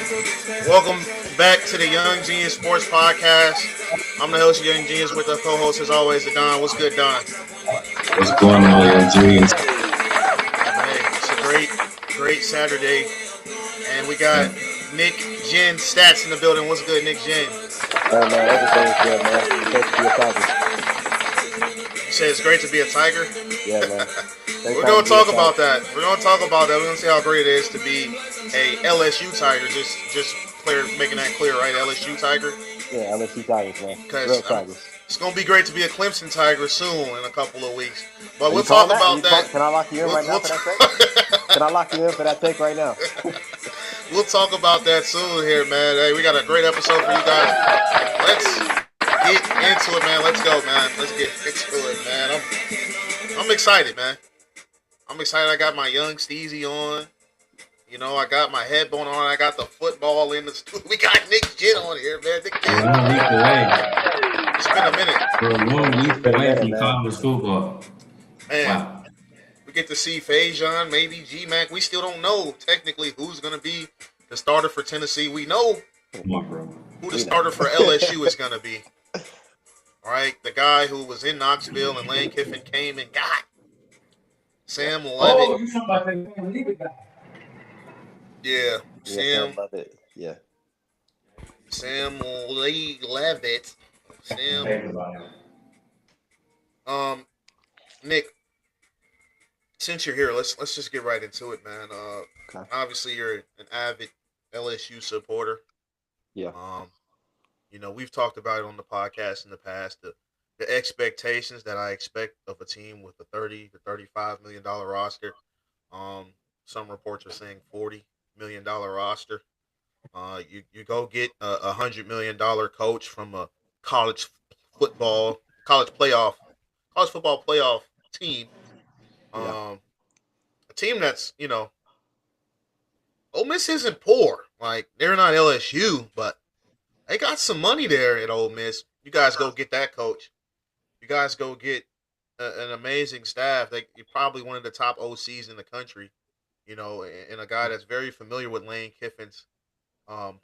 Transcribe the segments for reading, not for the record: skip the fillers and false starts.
Welcome back to the Young Genius Sports Podcast. I'm the host of Young Genius with the co-host as always, the Don. What's good, Don? What's going on, young genius? Hey, it's a great Saturday, and we got Nick Jen Stats in the building. What's good, Nick Jen? Hey man, everything's good, man. It's great to be a Tiger. You say it's great to be a Tiger. Yeah, man. Great We're time gonna to be a talk Tiger. about that. We're gonna talk about that. We're gonna see how great it is to be a LSU Tiger. Just clear, making that clear, right? LSU Tiger. Yeah, LSU Tigers, man. Because Real Tigers. it's going to be great to be a Clemson Tiger soon in a couple of weeks. But Are we'll you talk calling that? about that. Can I lock you in right now for that take? Can I lock you in for that take right now? We'll talk about that soon here, man. Hey, we got a great episode for you guys. Let's get into it, man. Let's go, man. Let's get into it, man. I'm excited, man. I'm excited. I got my young Steezy on. You know, I got my headbone on. I got the football in the studio. We got Nick Jen on here, man. Nick Jen. We're 1 week away. It's been a minute. We're 1 week Been a away minute, from man. college football. Man, Wow. we get to see Fajon, maybe G-Mac. We still don't know technically who's going to be the starter for Tennessee. We know Come on, bro. who the starter for LSU is going to be. All right, the guy who was in Knoxville and Lane Kiffin came and got Sam Levitt. You talking about that Levitt guy? Yeah, Yeah, love it. Yeah. Sam Levitt. Sam. Nick, since you're here, let's just get right into it, man. Okay. Obviously you're an avid LSU supporter. Yeah. You know, we've talked about it on the podcast in the past, the expectations that I expect of a team with a 30 to 35 million dollar roster. Some reports are saying $40 million roster. You go get a $100 million coach from a college football playoff team. Yeah. A team that's, you know, Ole Miss isn't poor. Like, they're not LSU, but they got some money there at Ole Miss. You guys go get that coach. You guys go get an amazing staff. You're probably one of the top OCs in the country, you know, and a guy that's very familiar with Lane Kiffin's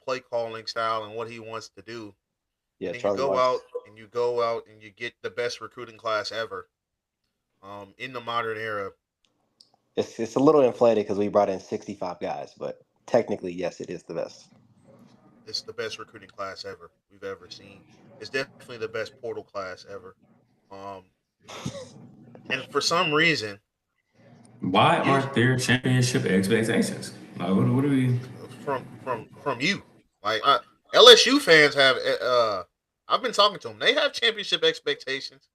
play calling style and what he wants to do. Yeah, And then Charlie Weiss. you go out and you get the best recruiting class ever in the modern era. It's a little inflated because we brought in 65 guys, but technically, yes, it is the best. It's the best recruiting class ever we've ever seen. It's definitely the best portal class ever. Um, and for some reason, Why aren't there championship expectations? Like, what are we? from you, like LSU fans have. I've been talking to them. They have championship expectations.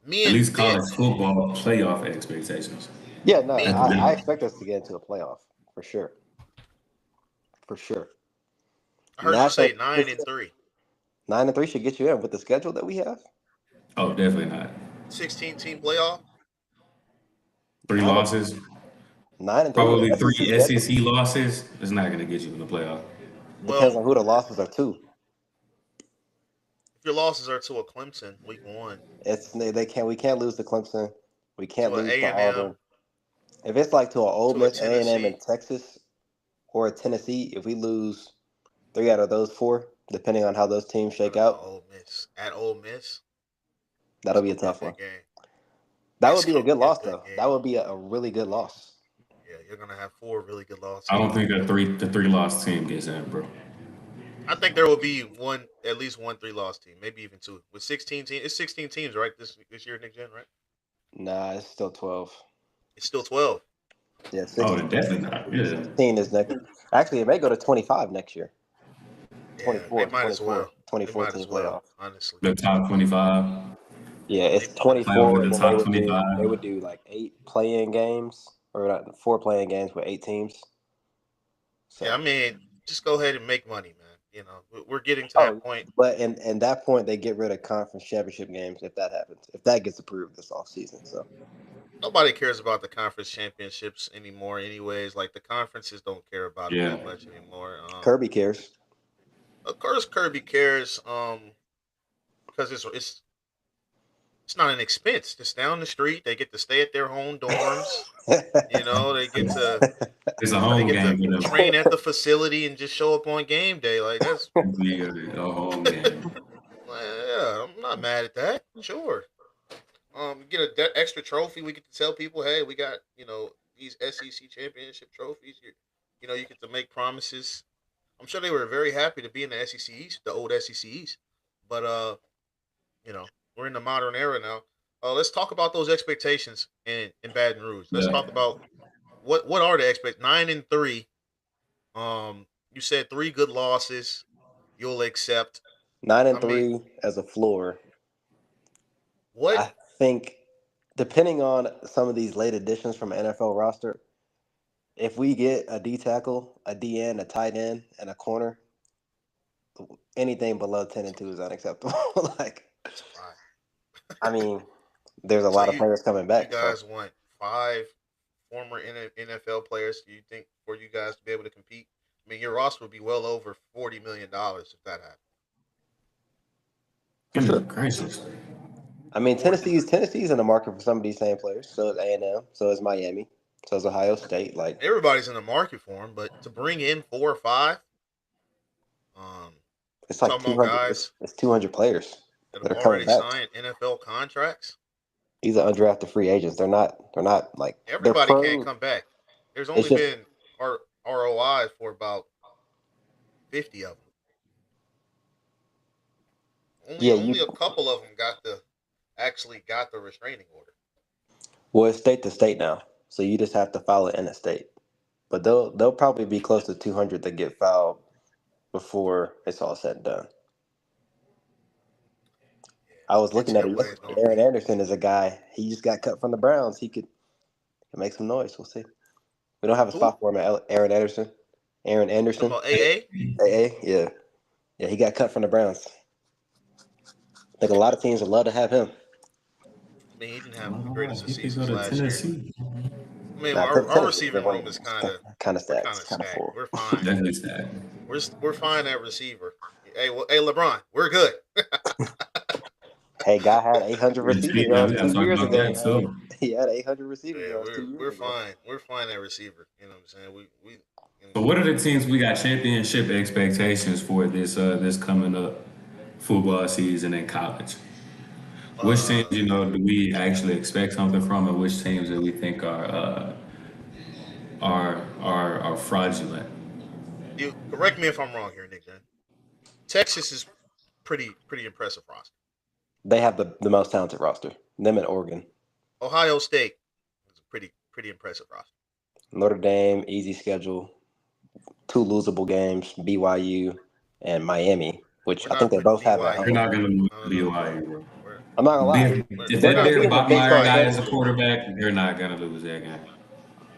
Me At and least me and college football playoff expectations. Yeah, no, me. At the I minimum. expect us to get into a playoff for sure. For sure. I heard you say 9-3, 9-3 should get you in with the schedule that we have. Oh, definitely not. 16-team playoff. 3 9 and losses, 9-3 with probably the SEC 3 schedule SEC losses. It's not going to get you in the playoff. depends Well, on who the losses are to. if your losses are to a Clemson week one, We can't lose to Clemson. We can't to an lose to A&M, Auburn. If it's like to an Ole to a Miss, A&M, Tennessee, and Texas, or a Tennessee, if we lose 3 out of those 4, depending on how those teams shake out, Ole Miss, that'll it's be a gonna be a tough one. good game. That It's would be a gonna good be a loss, good though. That game. would be a really good loss. Yeah, you're gonna have 4 really good losses. I don't think the 3 loss team gets in, bro. I think there will be at least one 3-loss team, maybe even 2. With 16 teams, it's 16 teams, right? This year, Nick Jen, right? Nah, it's still 12. It's still 12. Yeah, Oh, 16. definitely not. Yeah. 16 is next. Actually, it may go to 25 next year. Yeah, 24, they might as 24, well. They 24 might team as well, playoff. honestly. The top 25. Yeah, They it's might as Playoff well. 24, in and the then top they 25. would do like 8 play-in games, or not, 4 play-in games with 8 teams. Yeah, I So, mean, just go ahead and make money, man. You know, we're getting to oh, that point. but and that point they get rid of conference championship games if that happens. If that gets approved this offseason. So, Nobody cares about the conference championships anymore, anyways. Like the conferences don't care about them Yeah. that much anymore. Kirby cares. Of course, Kirby cares. Because it's not an expense. Just down the street, they get to stay at their home dorms. You know, they get to It's a home game for them. train at the facility and just show up on game day. Like that's A home game. yeah, I'm not mad at that. Sure. Get a extra trophy. We get to tell people, hey, we got these SEC championship trophies. You get to make promises. I'm sure they were very happy to be in the SEC East, the old SEC East. But you know, we're in the modern era now. Let's talk about those expectations in Baton Rouge. Let's Yeah. talk about what are the 9-3. You said 3 good losses. You'll accept. 9 and I mean, 3 as a floor. what? I think, depending on some of these late additions from an NFL roster, if we get a D tackle, a D end, a tight end, and a corner, anything below 10 and 2 is unacceptable. Like, Surprise. I mean, there's a So lot of players coming you back. guys want 5 former NFL players? Do you think for you guys to be able to compete? I mean, your roster would be well over $40 million if that happened. Goodness gracious. I mean, Tennessee's in the market for some of these same players. So is A&M. So is Miami. So is Ohio State. Like, Everybody's in the market for him, but to bring in 4 or 5, it's like talking about 200. guys It's 200 players that that have are coming already back. signed NFL contracts. These are undrafted free agents. They're not like they're Everybody can't pro. come back. There's It's only just been ROIs for about 50 of them. yeah. Only a couple of them got the restraining order. Well, it's state to state now, so you just have to file it in a state. But they'll probably be close to 200 that get filed before it's all said and done. I was looking at it. NCAA is gonna Aaron be Anderson is a guy. He just got cut from the Browns. He could make some noise. We'll see. We don't have a who? spot for him at Aaron Anderson. Aaron Talking Anderson. about AA. AA, yeah. Yeah, he got cut from the Browns. I think a lot of teams would love to have him. I mean, he didn't have the greatest of He could go seasons to last year. Tennessee. I mean, Nah, our Tennessee receiving room is kind of kind of stacked. kind of Kind of stacked. full. We're fine. Definitely sad. We're fine at receiver. Hey, LeBron, we're good. Hey, guy had 800 receiving Yeah, yards we gotta 2 talk years about ago. that too. He had 800 receiving Yeah, yards 2 years we're ago. fine. We're fine at receiver. You know what I'm saying? We So what are the teams we got championship expectations for this coming up football season in college? Which teams, do we actually expect something from, and which teams that we think are fraudulent? you correct me if I'm wrong here, Nick. Texas is pretty impressive roster. They have the most talented roster. Them and Oregon. Ohio State is a pretty impressive roster. Notre Dame, easy schedule. 2 losable games, BYU and Miami, which We're I think not they putting both have at BYU. You're home. not gonna lose No. BYU, bro. I'm not gonna lie. If They're that gonna be Derek in the Big Bachmeyer 12 guy is a championship. quarterback, they're not gonna lose that game.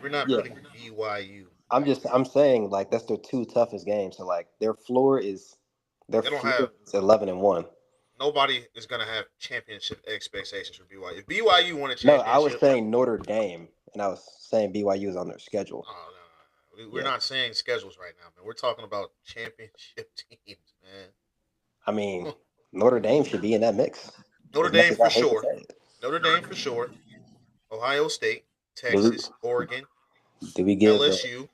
We're not Yeah. putting BYU. I'm saying like that's their 2 toughest games. So like their floor is They don't have 11 and 1. nobody is gonna have championship expectations for BYU. If BYU won a No, I was championship, saying Notre Dame, and I was saying BYU is on their schedule. oh, no. We're Yeah. not saying schedules right now, man. We're talking about championship teams, man. I mean, Notre Dame should be in that mix. Notre As much Dame as I for hate to sure. say it. Notre Dame for sure. Ohio State, Do Texas, Oregon, we give? LSU.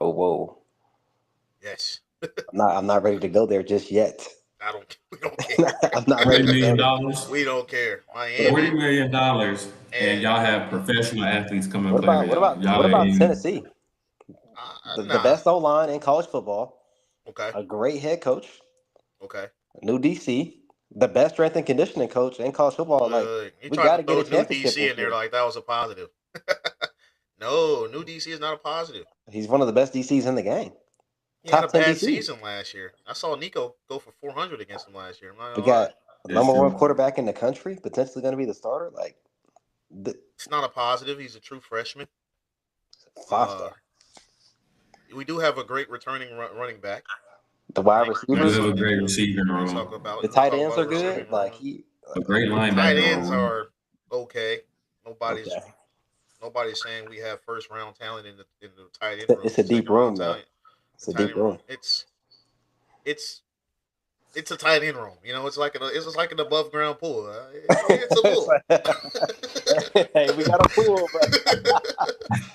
Oh, whoa! Yes, I'm not ready to go there just yet. we don't care. I'm not $40 ready to million, go there. We don't care. $40 Miami. million, and y'all have professional athletes come and What play about with y'all. what Y'all about ain't- Tennessee? The Nah. best O-line in college football, Okay. a great head coach, Okay. a new DC, the best strength and conditioning coach in college football. Like You we tried got to to get throw a new championship. DC in there this year. like that was a positive. No, new DC is not a positive. He's one of the best DCs in the game. He had Top a 10 bad DC. season last year. I saw Nico go for 400 against him last year. I'm not We gonna lie. got the number 1 quarterback in the country, potentially going to be the starter. Like It's not a positive. He's a true freshman. 5-star. We do have a great returning running back. The wide You receivers, have a great receiving We'll room, talk about the we'll tight talk ends about are receiving good. Like room. a great Tight linebacker ends room. are okay. Nobody's okay. saying we have first round talent in the tight end room. It's a deep Second round room, though. talent. It's a Tight deep end room. It's it's a tight end room. It's just like an above ground pool. It's a pool. Hey, we got a pool, but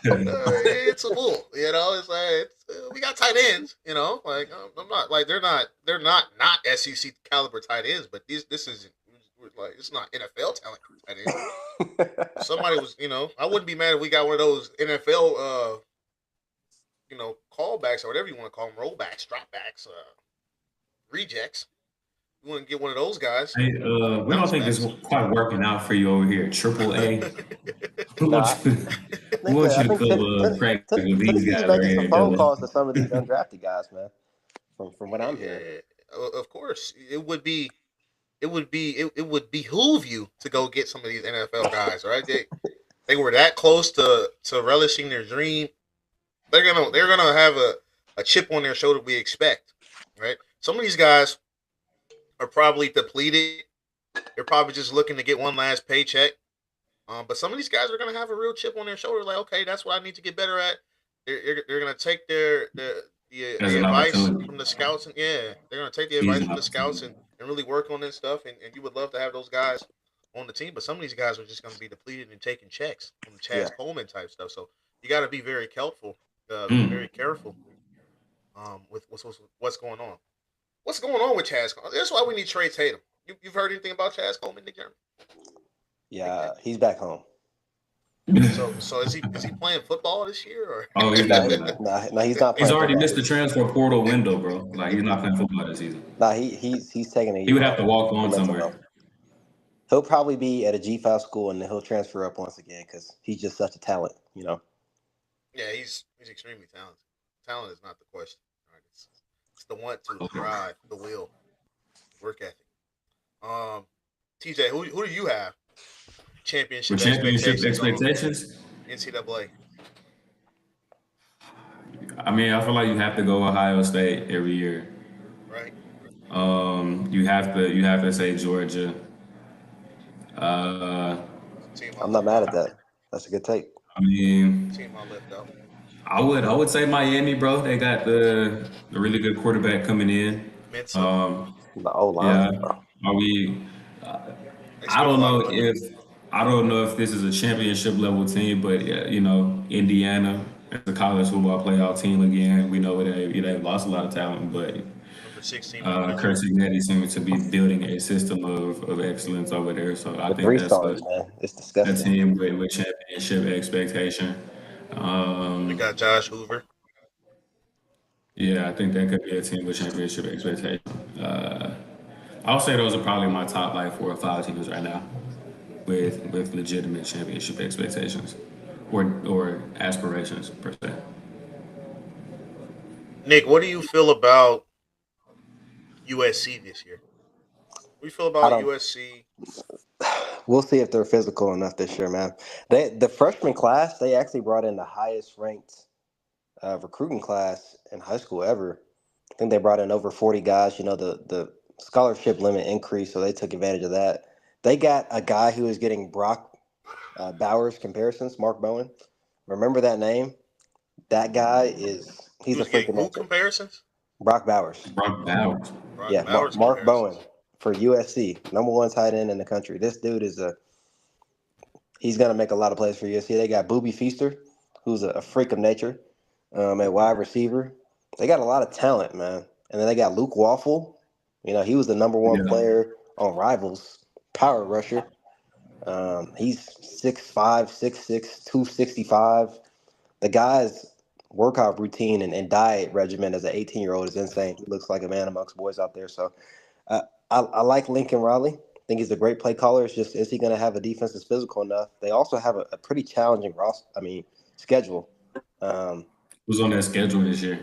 It's a pool. It's like we got tight ends. Like I'm not like they're not SEC caliber tight ends, but this is like it's not NFL talent tight ends. Somebody was I wouldn't be mad if we got one of those NFL callbacks or whatever you want to call them, rollbacks, dropbacks, rejects. You want to get one of those guys. Hey, we don't think it's quite working out for you over here. Triple A. We Nah, want you, we want you to go practice with these Tennessee's guys right making here some in phone Dallas. calls to some of these undrafted guys, man. From what I'm hearing. Of course, it would behoove you to go get some of these NFL guys, right? They were that close to relishing their dream. They're gonna have a chip on their shoulder. We expect, right? Some of these guys are probably depleted. They're probably just looking to get one last paycheck. But some of these guys are gonna have a real chip on their shoulder. Like, okay, that's what I need to get better at. They're gonna take As the an advice opportunity. from the scouts, and yeah, they're gonna take the He's advice an from the scouts opportunity. and really work on this stuff. And you would love to have those guys on the team, but some of these guys are just gonna be depleted and taking checks from Yeah. Chaz Coleman type stuff. So you got to be very careful, Mm. very careful, with what's going on. What's going on with Chaz Coleman? That's why we need Trey Tatum. You've heard anything about Chaz Coleman, Nick Jeremy? Yeah, he's back home. So is he playing football this year or? Oh, he's No, definitely not. no, he's not He's playing already football missed the this year. transfer portal window, bro. Like he's not playing football this season. No, he's taking a He year would have off to walk for on mental somewhere. health. He'll probably be at a G5 school and then he'll transfer up once again because he's just such a talent, Yeah, he's extremely talented. Talent is not the question. Right? It's the want to, the drive, the will, work ethic. Um, TJ, who do you have? Championship With championship expectations on expectations, NCAA. I mean, I feel like you have to go Ohio State every year. Right? You have to say Georgia. Team I I'm not left mad out. at that. That's a good take. I mean, Team I left out. I would say Miami, bro. They got the really good quarterback coming in. Mensa. Um, The O line, yeah. bro. Are we? They I spent a don't lot know of money. if this is a championship level team, but yeah, Indiana as a college football playoff team again. We know they've lost a lot of talent, but Number 16 on the list. Kurt Cignetti seems to be building a system of excellence over there. So I The think three that's stars, man. It's a disgusting. team with championship expectation. They Um, got Josh Hoover. yeah, I think that could be a team with championship expectation. I'll say those are probably my top like 4 or 5 teams right now with legitimate championship expectations or aspirations per se. Nick, what do you feel about USC this year? What do you feel I about don't. USC? We'll see if they're physical enough this year, man. The freshman class, they actually brought in the highest ranked recruiting class in high school ever. I think they brought in over 40 guys. The scholarship limit increased, so they took advantage of that. They got a guy who is getting Brock Bowers comparisons, Mark Bowen. Remember that name? That guy he's a Who's freak getting of who nature. comparisons? Brock Bowers. Brock Bowers. Brock Yeah, Bowers Mark Bowen comparisons. for USC, number one tight end in the country. This dude he's gonna make a lot of plays for USC. They got Booby Feaster, who's a freak of nature, at wide receiver. They got a lot of talent, man. And then they got Luke Waffle. He was the number one Yeah. player on Rivals, power rusher. He's 6'5", 6'6", 265. The guy's workout routine and diet regimen as an 18-year-old is insane. He looks like a man amongst boys out there. So uh, I like Lincoln Riley. I think he's a great play caller. It's just, is he going to have a defense that's physical enough? They also have a pretty challenging schedule. Who's on that schedule this year?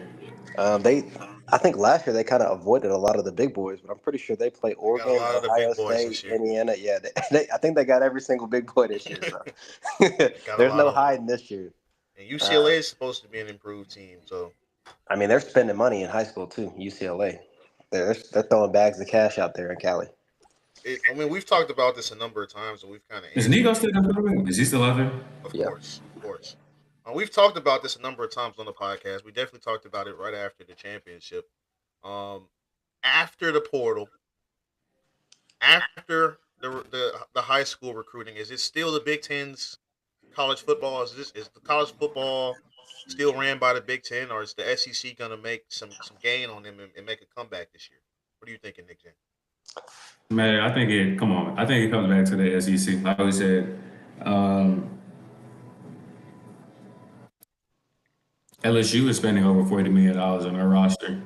I think last year they kind of avoided a lot of the big boys, but I'm pretty sure they play They got a Oregon, lot of the Ohio big boys State, this year. Indiana. Yeah, I think they got every single big boy this year. So Got a there's lot no of them. hiding this year. And UCLA is supposed to be an improved team, so I mean, they're spending money in high school too. UCLA, they're throwing bags of cash out there in Cali. we've talked about this a number of times, and we've kind of Is answered Nico it. still there? Is he still out there? Of Yeah, course, of course. We've talked about this a number of times on the podcast. We definitely talked about it right after the championship. Um, after the portal, after the high school recruiting? Is it still the Big Ten's college football? Is the college football still ran by the Big Ten, or is the SEC gonna make some gain on them and make a comeback this year? What are you thinking, Nick Jen? Man, I think it. Come on, I think it comes back to the SEC. Like we said, um, LSU is spending over $40 million on their roster.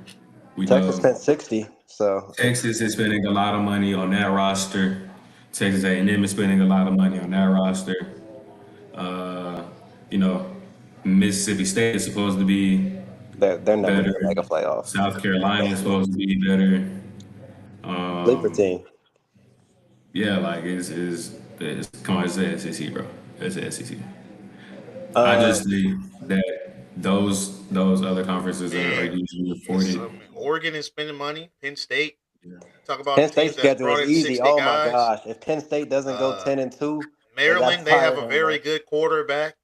We Texas know spent 60, so Texas is spending a lot of money on that roster. Texas A&M is spending a lot of money on that roster. Uh, you know, Mississippi State is supposed to be they're never better. gonna make a playoff. South Carolina is supposed to be better. Sleeper Um, team. yeah, like it's come on, it's the SEC, bro. It's the SEC. I Um, just think that those other conferences are Man, usually it's afforded. Oregon is spending money. Penn State. Talk Penn about State teams that's schedule brought is in easy. 60 Oh my guys. gosh! If Penn State doesn't go Uh, 10-2, that's Maryland, they have a tiring, bro. very good quarterback.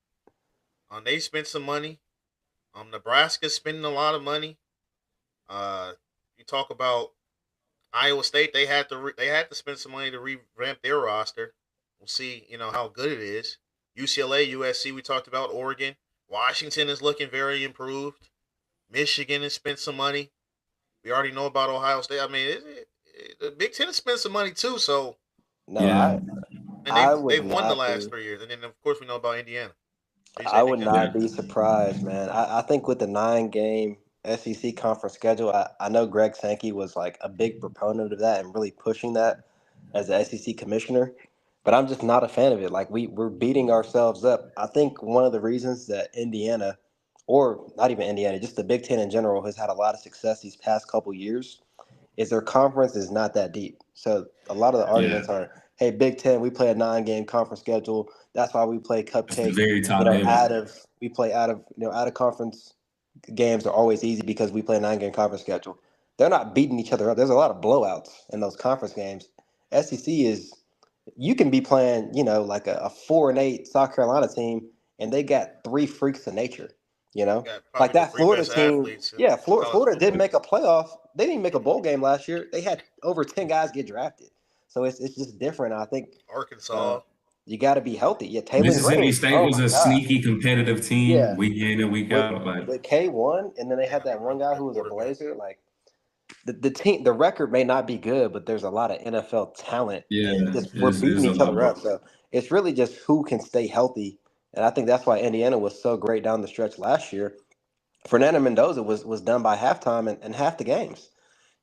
They spent some money. Nebraska's spending a lot of money. You talk about Iowa State, they had to spend some money to revamp their roster. We'll see, how good it is. UCLA, USC, we talked about. Oregon, Washington is looking very improved. Michigan has spent some money. We already know about Ohio State. I mean, the Big Ten has spent some money too. So, No, Yeah, and I they've would won the not last be. 3 years, and then of course we know about Indiana. What do you I say, would Nick Jen? yeah. not be surprised, man. I think with the 9-game SEC conference schedule, I know Greg Sankey was like a big proponent of that and really pushing that as the SEC commissioner. But I'm just not a fan of it. Like we're beating ourselves up. I think one of the reasons that Indiana, or not even Indiana, just the Big Ten in general, has had a lot of success these past couple years is their conference is not that deep. So a lot of the Yeah, arguments are, hey, Big Ten, we play a 9-game conference schedule. That's why we play it's cupcake. very top heavy. We play out of conference games are always easy because we play a 9-game conference schedule. They're not beating each other up. There's a lot of blowouts in those conference games. SEC is you can be playing, like a 4-8 South Carolina team, and they got three freaks of nature. Got Like probably the that three Florida best team. athletes in Yeah, college Florida didn't football. make a playoff. They didn't make a bowl game last year. They had over 10 guys get drafted. So it's just different. I think uh, Arkansas. you got to be healthy. Yeah, Taylor Mississippi Green. State Oh was my a gosh. sneaky competitive team Yeah, week in and week with out. Like, K1, and then they They had have a that one really guy good who was a quarterback. Blazer. Like the record may not be good, but there's a lot of NFL talent, yeah, and just we're beating it's a each lot other more. up. So it's really just who can stay healthy, and I think that's why Indiana was so great down the stretch last year. Fernando Mendoza was done by halftime and half the games.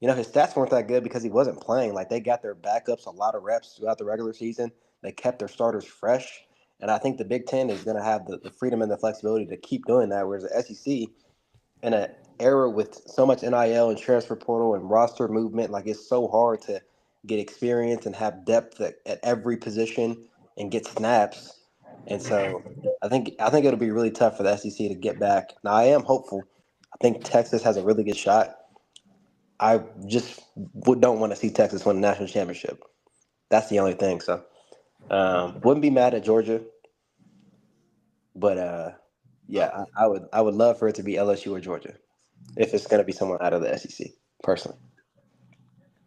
His stats weren't that good because he wasn't playing. Like they got their backups a lot of reps throughout the regular season. They kept their starters fresh. And I think the Big Ten is going to have the freedom and the flexibility to keep doing that. Whereas the SEC, in an era with so much NIL and transfer portal and roster movement, like it's so hard to get experience and have depth at every position and get snaps. And so I think it'll be really tough for the SEC to get back. Now I am hopeful. I think Texas has a really good shot. I just don't want to see Texas win a national championship. That's the only thing. So wouldn't be mad at Georgia, but yeah, I would love for it to be LSU or Georgia if it's going to be someone out of the SEC. Personally,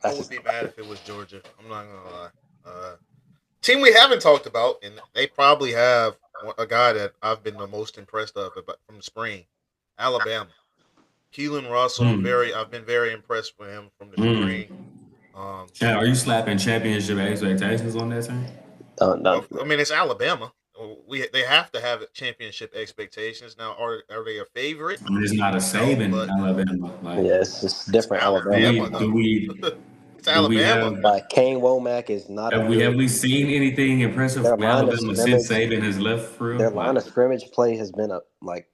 I that's would just be how I mad feel. if it was Georgia. I'm not gonna lie. Team we haven't talked about, and they probably have a guy that I've been the most impressed of from the spring, Alabama. Keelan Russell. Mm, I've been very impressed with him from the spring. mm. Um, Are you slapping championship expectations on that team? No, I mean, it's Alabama. They have to have championship expectations. Now, are they a favorite? I mean, it's not a No, Saban but Alabama. Like, yeah, it's just it's different do Alabama. Alabama we do though. we It's do we Alabama. have Like Kane Womack is not a have good. we seen anything impressive Their from line of Alabama since scrimmage, Saban has left for real? their Like, line of scrimmage play has been like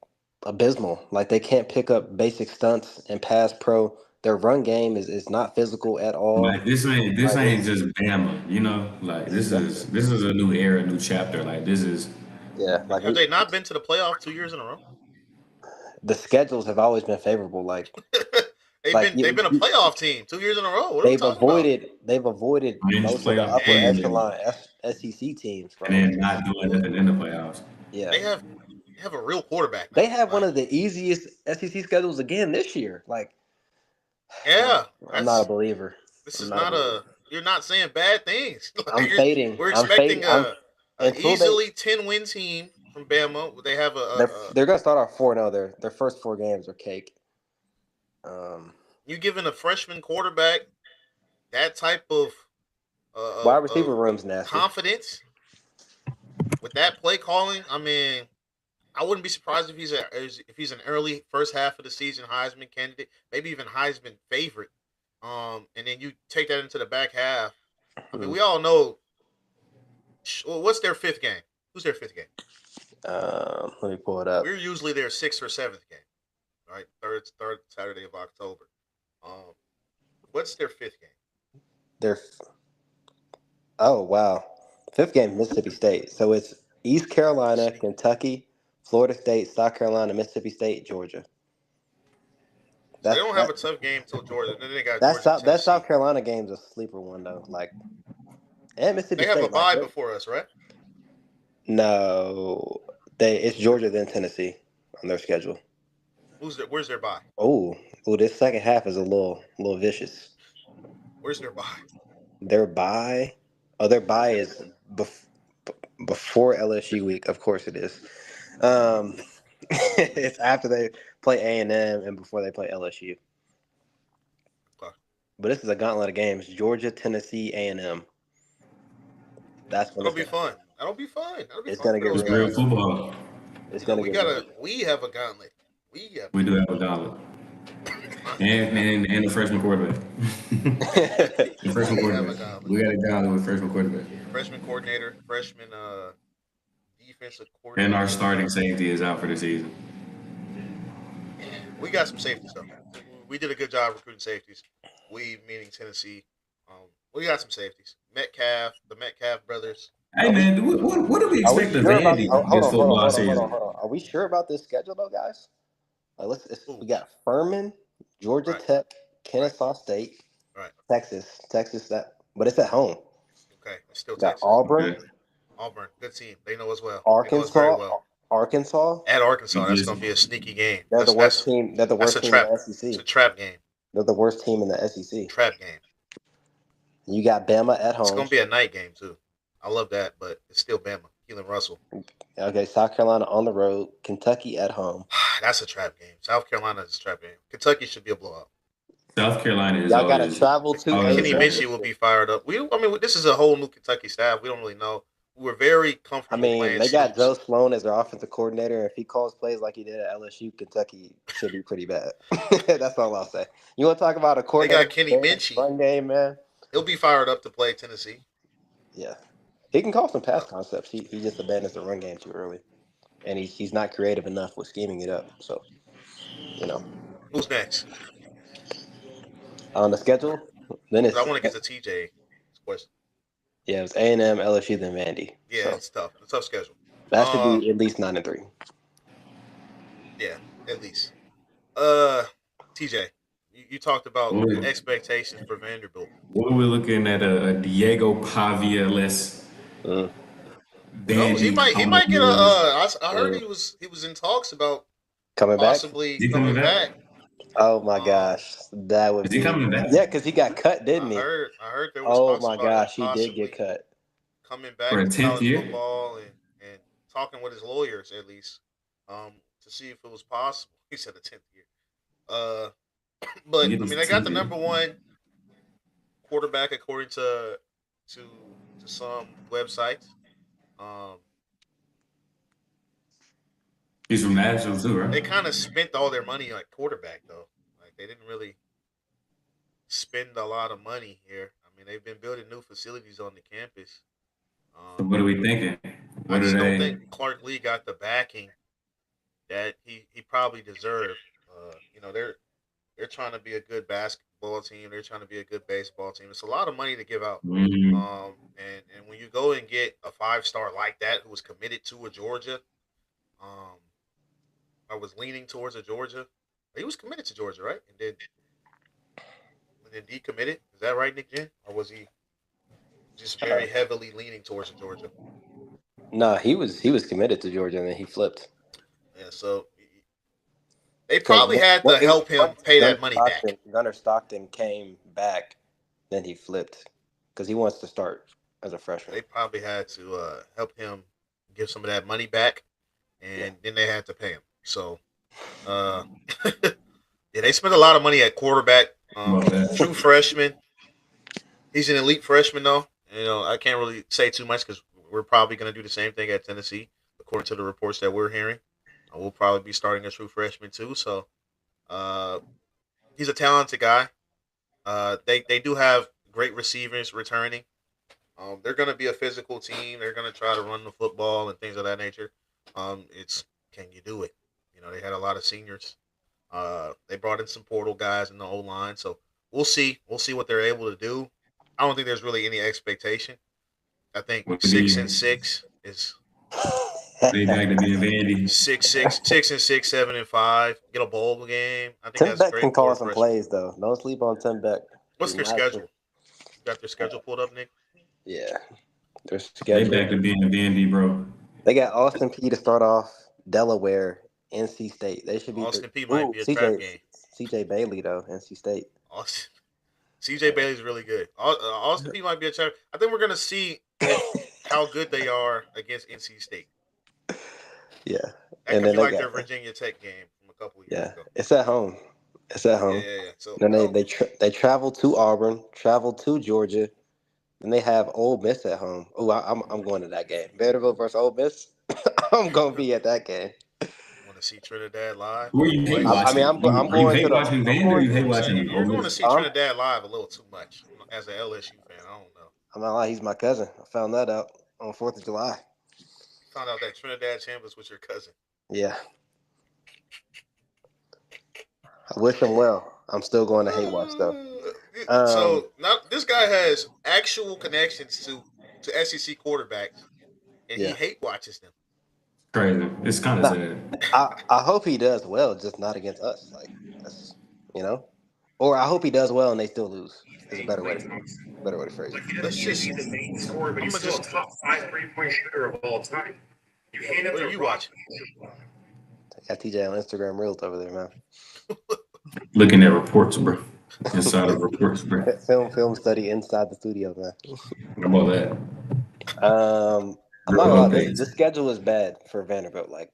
abysmal. Like they can't pick up basic stunts and pass pro. Their run game is not physical at all. like this Like ain't just Bama, you know. Like exactly. this is a new era, new chapter. Like this is Yeah, like Have they not been to the playoff 2 years in a row? the schedules have always been favorable. they've Like been they've been a playoff team 2 years in a row. What are we talking about? they've avoided fringe most of the playoff upper games And echelon SEC teams, and bro. then not doing nothing in the playoffs. Yeah, they have a real quarterback they now. have one Like of the easiest SEC schedules again this year. Like Yeah, I'm not a that's believer. this I'm is not a not believer. a. You're not saying bad things. I'm You're, fading. we're I'm fading. expecting a Until they easily 10-win team from Bama. They have they're gonna start off 4-0. Their first 4 games are cake. you giving a freshman quarterback that type of Wide of receiver room's nasty. confidence with that play calling. I mean, I wouldn't be surprised if he's an early first half of the season Heisman candidate, maybe even Heisman favorite. And then you take that into the back half. I mean, Hmm. we all know. Well, what's their fifth game? Who's their fifth game? Let me pull it up. We're usually their sixth or seventh game, right? Third Saturday of October. Um, what's their fifth game? They're Oh wow, fifth game Mississippi State. So it's East Carolina, Sneak. Kentucky, Florida State, South Carolina, Mississippi State, Georgia. So they That's don't have that. a tough game till Georgia. Then they got That's Georgia, South. That Tennessee. South Carolina game's a sleeper one though. Like and Mississippi They have a State. Like bye before us, right? no, it's Georgia then Tennessee on their schedule. Where's their bye? Oh, this second half is a little vicious. Where's their bye? Their bye is before LSU week. Of course it is. It's after they play A&M and before they play LSU. Okay. But this is a gauntlet of games: Georgia, Tennessee, A&M. That's when That'll it's be gonna. fun. That'll be fun. That'll be It's fun gonna for get those It's real. real guys. football. It's You know, gonna get real. we have a gauntlet. We have We do have a gauntlet. And the freshman quarterback. The freshman we have a quarterback. gauntlet. We got a gauntlet with freshman quarterback. Freshman coordinator, freshman defensive And our coordinator. starting safety is out for the season. We got some safeties though. We did a good job recruiting safeties. We meaning Tennessee. We got some safeties. The Metcalf brothers. Hey Are we man, what do we are we expect of sure about? Vandy Oh, hold this on, hold on, football hold on, hold on, season? hold on. Are we sure about this schedule though, guys? Ooh, We got Furman, Georgia right, Tech, right, Kennesaw State, right. Texas. But it's at home. Okay, it's still We got Texas. Auburn, Okay. Auburn, good team. They know us well. They know us very Arkansas, well. Arkansas. At We Arkansas, that's just going to be a sneaky game. They're the worst team. They're the That's worst a team in trap. the It's SEC. a trap game. They're the worst team in the SEC. Trap game. You got Bama at It's home. going to be a night game too. I love that, but it's still Bama. Keelan Russell. Okay, South Carolina on the road. Kentucky at home. That's a trap game. South Carolina is a trap game. Kentucky should be a blowout. South Carolina is Y'all got to always travel to always Kenny a A&M. Minchie will be fired up. This is a whole new Kentucky staff. We don't really know. We were very I comfortable mean, playing they got Stoops. Joe Sloan as their offensive coordinator. If he calls plays like he did at LSU, Kentucky should be pretty bad. That's all I'll say. You want to talk about a They coordinator got Kenny Minchie. run game, man? He'll be fired up to play Tennessee. Yeah, he can call some pass concepts. He just abandons the run game too early, and he's not creative enough with scheming it up. So Who's next? on the schedule, then 'Cause I it's want to get to TJ question. it's A&M, LSU, then Vandy. Yeah, So it's tough. It's a tough schedule. that should be at least 9-3. Yeah, at least. TJ, you talked about what, expectations for Vanderbilt. what we're looking at a Diego Pavia less Mm, Who knows? He Vandy might get a. Commodores. I heard mm. he was in talks about Coming back? possibly Is he coming coming back? back. Oh my Um, gosh, that would Is he be coming back? because he got cut, didn't he? I heard there was Oh talks my about him gosh, he did get possibly cut. coming For back a to 10th college year? football and talking with his lawyers at least, to see if it was possible. He said the 10th year. But He I was mean, they got the 10th year. number one quarterback according to some websites. Um, He's from Nashville too, they right? kind of spent all their money like quarterback though. Like they didn't really spend a lot of money here. I mean, they've been building new facilities on the campus. So what are we thinking? I What are just don't they? think Clark Lee got the backing that he probably deserved. They're trying to be a good basketball team. They're trying to be a good baseball team. It's a lot of money to give out. Mm, And when you go and get a 5 star like that who was committed to a Georgia, um, I was leaning towards a Georgia. He was committed to Georgia, right? And then decommitted. Is that right, Nick Jen? Or was he just Uh, very heavily leaning towards Georgia? no, he was committed to Georgia and then he flipped. Yeah. So They Because probably had to help him pay that money back. Gunnar Stockton came back, then he flipped because he wants to start as a freshman. They probably had to help him give some of that money back, and then they had to pay him. So, uh, yeah, they spent a lot of money at quarterback. True freshman. He's an elite freshman, though. I can't really say too much because we're probably going to do the same thing at Tennessee, according to the reports that we're hearing. We'll probably be starting a true freshman too. So, uh, he's a talented guy. They do have great receivers returning. They're going to be a physical team. They're going to try to run the football and things of that nature. It's can you do it? They had a lot of seniors. They brought in some portal guys in the O line, so we'll see. We'll see what they're able to do. I don't think there's really any expectation. I think 6-6 is they back to being Vandy. 6-6, 7-5. Get a bowl game. I think Tim that's Beck great. Can call some plays though. Don't sleep on Tim Beck. What's their schedule? You got their schedule pulled up, Nick? Yeah, their schedule. They back to being Vandy, bro. They got Austin Peay to start off. Delaware, NC State. They should be. Austin Peay might be a trap game. CJ Bailey though, NC State. CJ Bailey's really good. Austin Peay might be a trap. I think we're gonna see how good they are against NC State. Yeah, that could be like their Virginia Tech game from a couple of years ago. It's at home. Yeah. So then they travel to Auburn, travel to Georgia, and they have Ole Miss at home. Oh, I'm going to that game. Vanderbilt versus Ole Miss. I'm gonna be at that game. Want to see Trinidad live? Who are you hate watching? I'm going to watching Vandy or you hate watching? You're going to see Trinidad live a little too much as an LSU fan. I don't know. I'm not lying. He's my cousin. I found that out on 4th of July. Found out that Trinidad Chambers was your cousin. Yeah. I wish him well. I'm still going to hate watch though. So now this guy has actual connections to SEC quarterbacks, and he hate watches them. Crazy. It's kind of sad. I hope he does well, just not against us. Like that's or I hope he does well and they still lose. Is a better way to phrase it. Let's just the main scorer, but he's still a top 5 3-point shooter of all time. You hand him what are you watching? Got TJ on Instagram Reels over there, man. Looking at reports, bro. Inside of reports, bro. Film study inside the studio, man. How about that? I'm not gonna lie, this schedule is bad for Vanderbilt. Like,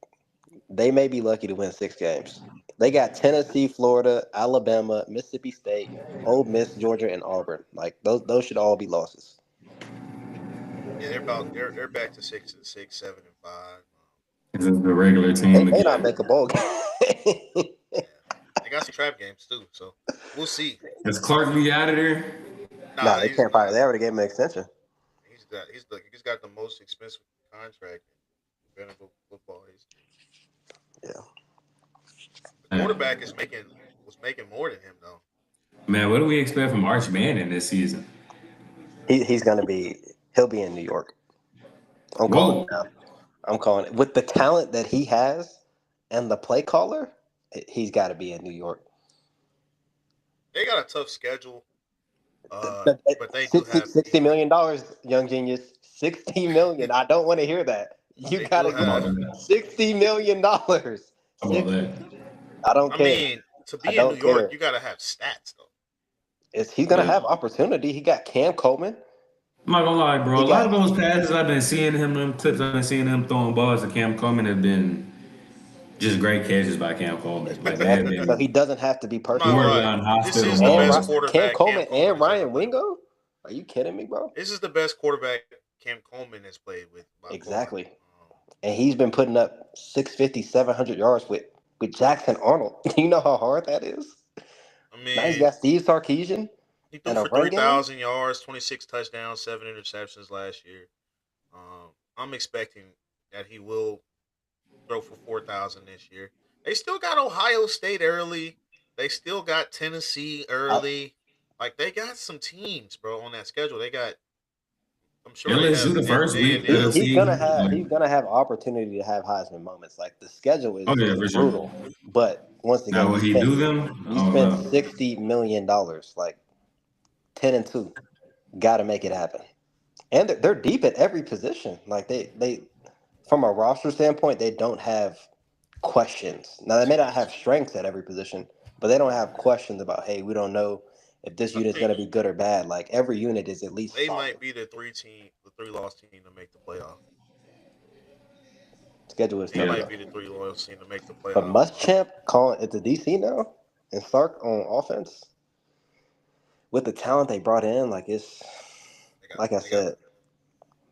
they may be lucky to win 6 games. They got Tennessee, Florida, Alabama, Mississippi State, Ole Miss, Georgia, and Auburn. Like those should all be losses. Yeah, they're back to 6-6, 7-5. This is the regular team. They may not make a bowl game. They got some trap games too, so we'll see. Is Clark Lee out of there? Nah, they can't fire. They already gave him an extension. He's got the most expensive contract in Vanderbilt football history. Yeah. The quarterback was making more than him though. Man, what do we expect from Arch Manning this season? He'll be in New York. I'm calling it now. I'm calling it. With the talent that he has and the play caller, he's got to be in New York. They got a tough schedule. But they do have $60 million, young genius. $60 million. I don't want to hear that. You got to get $60 million. How about that? I don't care. I mean, to be in New York, you got to have stats, though. He's going to have opportunity. He got Cam Coleman. I'm not going to lie, bro. A lot of those passes I've been seeing him, them clips I've been seeing him throwing balls to Cam Coleman have been just great catches by Cam Coleman. Like, so he doesn't have to be perfect. This is the best quarterback. Cam Coleman and Ryan Wingo? Are you kidding me, bro? This is the best quarterback Cam Coleman has played with. Exactly. And he's been putting up 650, 700 yards with Jackson Arnold. You know how hard that is? I mean, now he's got Steve Sarkisian. He threw for 3,000 yards, 26 touchdowns, 7 interceptions last year. I'm expecting that he will throw for 4,000 this year. They still got Ohio State early. They still got Tennessee early. Like, they got some teams, bro, on that schedule. They got, I'm sure LSU the first week. He's gonna have opportunity to have Heisman moments. Like, the schedule is brutal. Sure. But once again, now, will he do them? He spent $60 million, like 10-2. Got to make it happen. And they're deep at every position. Like they from a roster standpoint, they don't have questions. Now they may not have strengths at every position, but they don't have questions about, hey, we don't know if this I unit's going to think be good or bad. Like every unit is at least they solid. might be the three loss team to make the playoff. Schedule is They tough Yeah. might though. be the three loss team to make the But playoff. Muschamp calling it the DC now and Sark on offense with the talent they brought in, like it's They got like I they got said,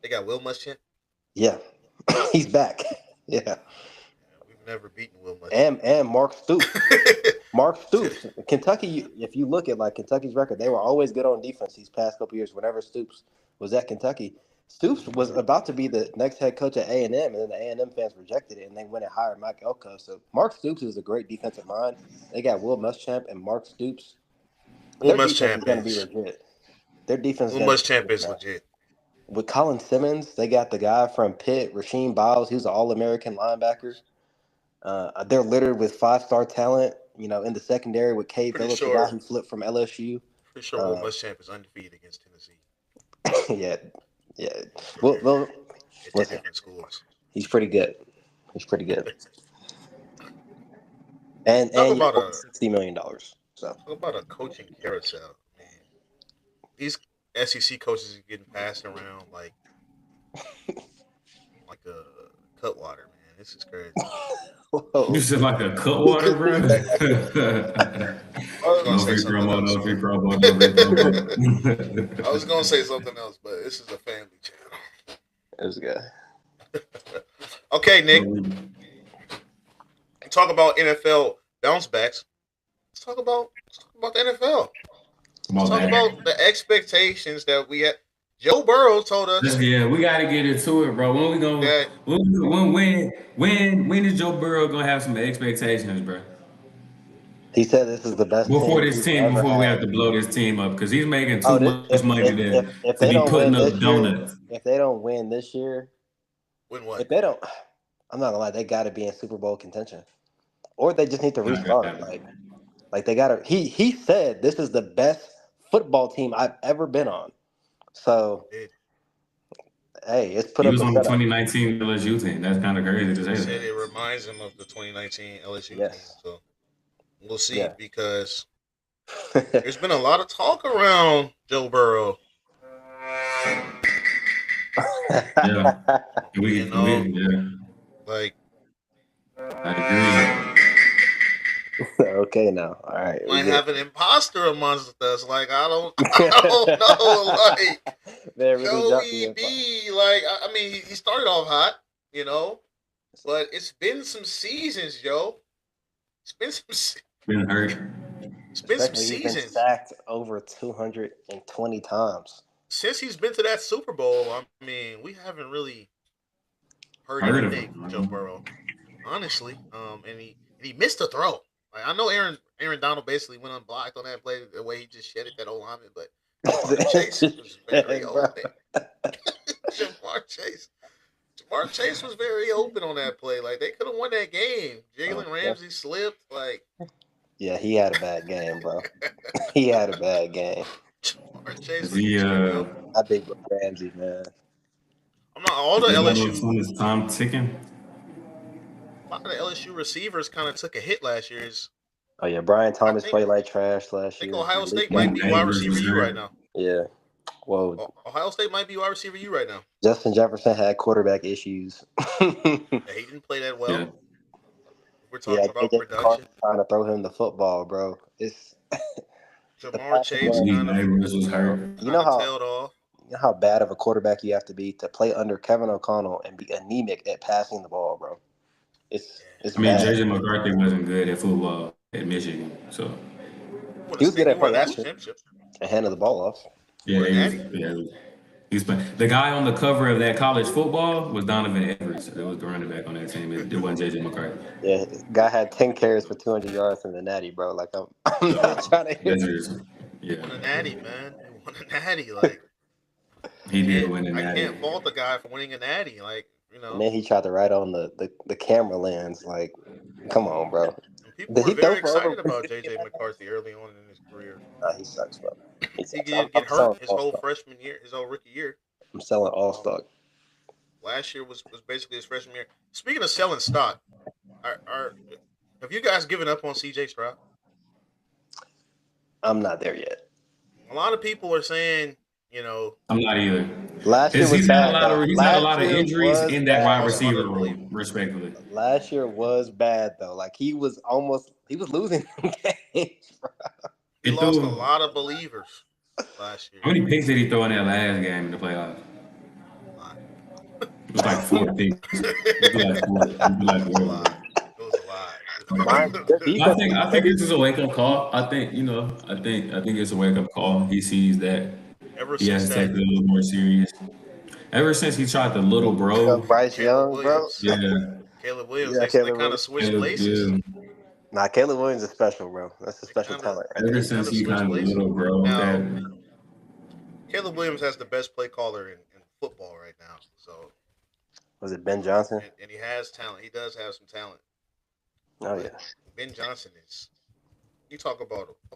they got Will Muschamp. yeah, he's back. Yeah, Yeah, we've never beaten Will Muschamp. and Mark Stoops. Mark Stoops, Kentucky. If you look at like Kentucky's record, they were always good on defense these past couple years. Whenever Stoops was at Kentucky, Stoops was about to be the next head coach at A&M, and then the A&M fans rejected it, and they went and hired Mike Elko. So Mark Stoops is a great defensive mind. They got Will Muschamp and Mark Stoops. Will Their defense is Muschamp going to be is legit. Their defense is Will going to be Muschamp legit, is man. legit. With Colin Simmons, they got the guy from Pitt, Rasheem Biles. He was an All-American linebacker. They're littered with five-star talent. You know, in the secondary with Cade Pretty Phillips, the guy sure who flipped from LSU. pretty sure Will Muschamp is undefeated against Tennessee. Yeah, yeah. So Well, at two listen, different schools. he's pretty good. He's pretty good. And Talk you about know, a $60 million. So talk about a coaching carousel, man. These SEC coaches are getting passed around like a cutwater, man. This is crazy. whoa. You said like a cut water, bro. I was gonna No say free something promo, else, no free but promo, no free promo. I was gonna say something else, but this is a family channel. It was good. Okay, Nick. Talk about NFL bounce backs. Let's talk about the NFL. Let's talk about the expectations that we had. Joe Burrow told us Yeah, we gotta get into it, bro. When we gonna that when is Joe Burrow gonna have some expectations, bro? He said this is the best team he's ever Before we have had. to blow this team up, because he's making Oh, too much money if to they be don't putting win up this year, donuts. if they don't win this year, win what? if they don't, I'm not gonna lie, they got to be in Super Bowl contention, or they just need to restart. Like they got to. He said this is the best football team I've ever been on. So hey, it's put He up was a on the setup. 2019 LSU team. That's kind of crazy to He say said that. it reminds him of the 2019 LSU team. Yes. So we'll see Yeah. because there's been a lot of talk around Joe Burrow. Yeah, You know, yeah, like I Okay, now, all right, we might get have an imposter amongst us. Like I don't know. Like they really dropped the Joey info. B. Like I mean, he started off hot, you know, but it's been some seasons, Joe. It's been some. been hurt. It's been some Especially he's been seasons sacked over 220 times. since he's been to that Super Bowl. I mean, we haven't really heard Heard of anything him. from Joe Burrow, honestly. And he missed a throw. Like I know Aaron Donald basically went unblocked on that play the way he just shedded that old lineman, but Jamar Chase was very open. Jamar Chase was very open on that play. Like they could have won that game. Jalen Ramsey slipped. Like Yeah, he had a bad game, bro. He had a bad game. Jamar Chase was The I big Ramsey, man. I'm not all the LSU. Is time ticking. A lot of the LSU receivers kind of took a hit last year. Oh yeah, Brian Thomas think- played like trash last I think year. Ohio State might be wide receiver U right now. Yeah. Whoa. Ohio State might be wide receiver U right now. Justin Jefferson had quarterback issues. Yeah, he didn't play that well. Yeah. We're talking about production. Trying to throw him the football, bro. It's Jamar Chase kind of was hurt. you know tailed off. how bad of a quarterback you have to be to play under Kevin O'Connell and be anemic at passing the ball, bro. It's I mean, bad. JJ McCarthy wasn't good at football at Michigan, so He was good at won that play championship. and handed the ball off. He's playing. The guy on the cover of that college football was Donovan Edwards. It was the running back on that team. It wasn't JJ McCarthy. Yeah, guy had 10 carries for 200 yards in the natty, bro. Like I'm not trying to hear. Won a natty, man. He won a natty. Like he did win a natty. I can't fault the guy for winning a natty. Like And then he tried to write on the camera lens. Like, come on, bro. And people were very excited about JJ McCarthy early on in his career. Nah, he sucks, bro. He didn't get hurt his whole freshman year, his whole rookie year. I'm selling all stock. Last year was basically his freshman year. Speaking of selling stock, Have you guys given up on CJ Stroud? I'm not there yet. A lot of people are saying, you know, I'm not either. Last year was He's had a bad lot though. of Last year injuries was in that wide bad wasn't receiver though. unbelievable. room, respectfully. Last year was bad though. Like he was losing games. Bro. He He lost a threw. lot of believers last year. How many picks did he throw in that last game in the playoffs? It was like 4 picks. It'd be like 4. It'd be like It was a 4. lot. It was a lot. Their I defense think was I think this is a wake up call. I think it's a wake up call. He sees that Ever he since has to take that it a little more serious. Ever since he tried the little bro, Bryce Caleb Young, bro. Williams, yeah, Caleb Williams, Yeah, they Caleb kind of Williams. switched Caleb, places. yeah. Nah, Caleb Williams is special, bro. That's a They special kind of talent right Ever there. since he switched kind of places. little bro, Now, that Caleb Williams has the best play caller in football right now. So, Was it Ben Johnson? and he has talent. He does have some talent. Oh But yeah. Ben Johnson is. You talk about a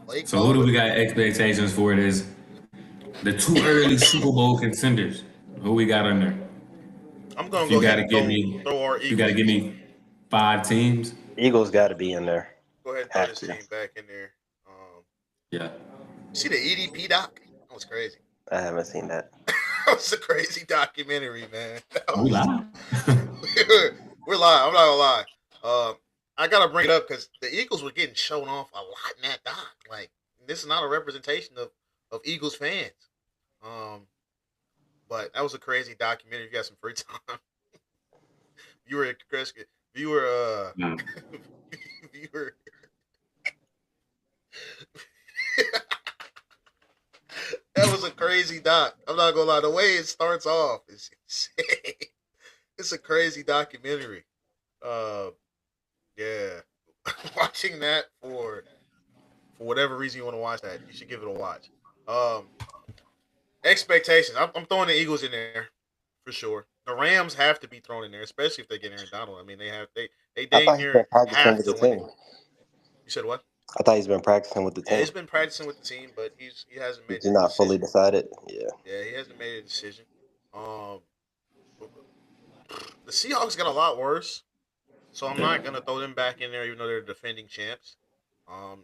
play So who do caller. we got expectations for? This the 2 early Super Bowl contenders. Who we got in there? I'm gonna If go you ahead got to and give me, throw our if you got to Eagles. give me 5 teams. Eagles got to be in there. Go ahead and throw Have this to. team back in there. Yeah. See the EDP doc? That was crazy. I haven't seen that. That was a crazy documentary, man. We live. We're live. I'm not gonna lie. I gotta bring it up because the Eagles were getting shown off a lot in that doc. Like this is not a representation of Eagles fans. But that was a crazy documentary. If you got some free time. Viewer, Yeah. viewer. That was a crazy doc. I'm not gonna lie. The way it starts off is insane. It's a crazy documentary. Yeah. Watching that for whatever reason you want to watch that, you should give it a watch. Expectations. I'm throwing the Eagles in there for sure. The Rams have to be thrown in there, especially if they get Aaron Donald. I mean, they I dang thought he's been near practicing have with to the win it. team. You said what? I thought he's been practicing with the Yeah, team. he's been practicing with the team, but he hasn't made He's the not decision. fully decided. Yeah. Yeah, he hasn't made a decision. The Seahawks got a lot worse, so I'm not gonna throw them back in there, even though they're defending champs.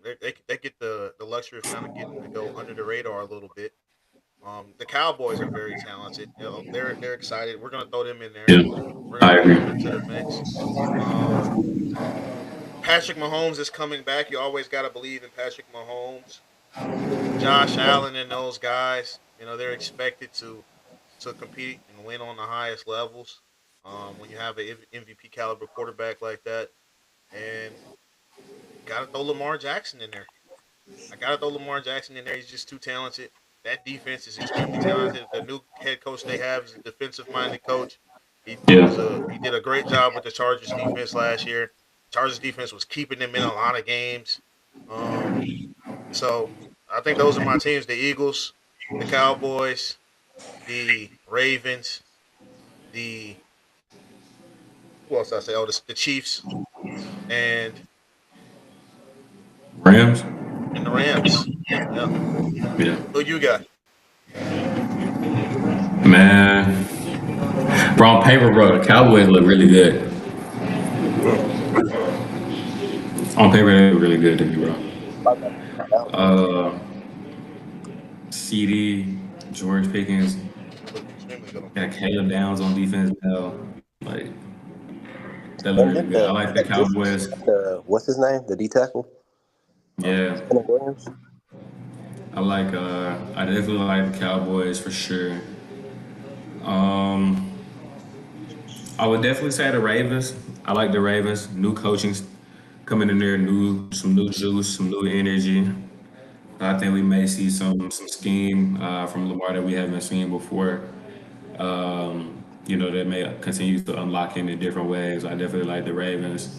They get the luxury of kind of getting to go under the radar a little bit. The Cowboys are very talented. You know, they're excited. We're gonna throw them in there. Yeah. We're I gonna throw agree. them into the mix. Patrick Mahomes is coming back. You always gotta believe in Patrick Mahomes. Josh Allen and those guys, you know, they're expected to compete and win on the highest levels. When you have an MVP caliber quarterback like that, and gotta throw Lamar Jackson in there. I gotta throw Lamar Jackson in there. He's just too talented. That defense is extremely talented. The new head coach they have is a defensive-minded coach. He did a great job with the Chargers defense last year. Chargers defense was keeping them in a lot of games. So I think those are my teams: the Eagles, the Cowboys, the Ravens, the who else did I say? Oh, the Chiefs and Rams. the Rams. Yeah. Yeah. Who you got? Man. Bro, on paper, bro, the Cowboys look really good. On paper, they look really good to me, bro. CD, George Pickens, Look extremely good. got Caleb Downs on defense now. Like, that look really good. I like the Cowboys. What's his name? The D tackle? Yeah. Caleb Williams? I definitely like the Cowboys for sure. I would definitely say the Ravens. I like the Ravens. New coaching coming in there, some new juice, some new energy. I think we may see some scheme from Lamar that we haven't seen before. That may continue to unlock him in different ways. I definitely like the Ravens.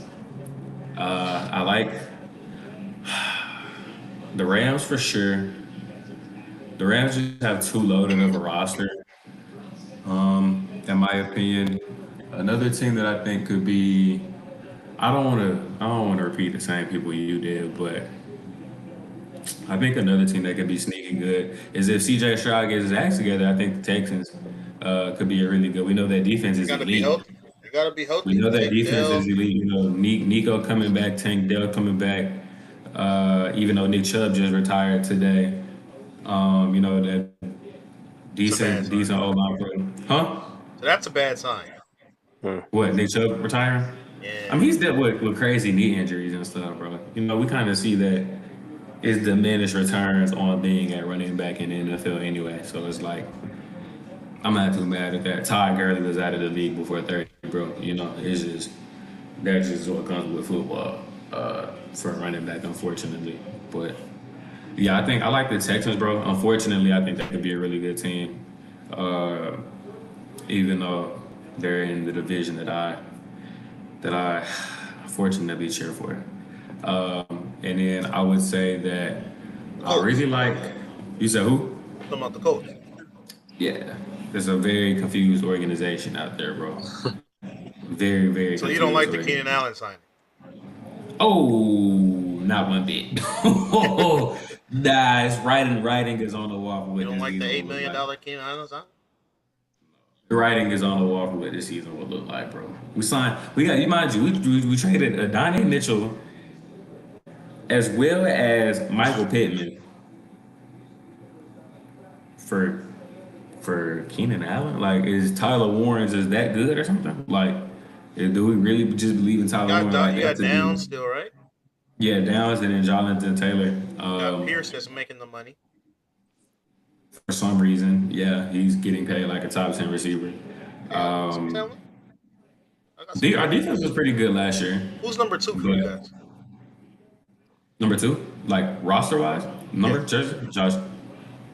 I like the Rams for sure. The Rams just have too loaded of a roster, in my opinion. Another team that I think could be, I don't want to repeat the same people you did, but I think another team that could be sneaky good is if CJ Stroud gets his act together. I think the Texans could be a really good. We know that defense is Got to be elite. healthy. You gotta be We healthy. know that Tank defense Dell. is elite. You know, Nico coming back, Tank Dell coming back. Even though Nick Chubb just retired today, you know that It's a bad sign. decent O line play. Huh? So that's a bad sign. What, Nick Chubb retiring? I Yeah. mean, he's dealt with crazy knee injuries and stuff, bro. You know, we kind of see that it's diminished returns on being at running back in the NFL anyway. So it's like, I'm not too mad at that. Todd Gurley was out of the league before 30, bro. You know, it's just, that's just what comes with football for a running back, unfortunately. But yeah, I think I like the Texans, bro. Unfortunately, I think that could be a really good team. Uh, even though they're in the division that I fortunately cheer for. And then I would say that I Colts. really like. You said who? Talking about the Colts. Yeah, there's a very confused organization out there, bro. Very, very So you don't confused like the Keenan organization. Allen signing? Oh, not one bit. Nah, it's writing is on the wall for You what don't this like the season will $8 look million like. Keenan Allen signing? The writing is on the wall for what this season will look like, bro. We got, you mind you, we traded Adonai Mitchell as well as Michael Pittman for Keenan Allen. Like, is Tyler Warren's is that good or something? Like, do we really just believe in Tyler Warren like You that got to be? Downs still, right? Yeah, Downs and then Jonathan Taylor. You got Pierce that's making the money. For some reason, yeah, he's getting paid like a top 10 receiver. Yeah, I got some talent. I got some Our talent. defense was pretty good last year, Who's number 2 for you but guys? number two, like roster wise, Yeah. Josh.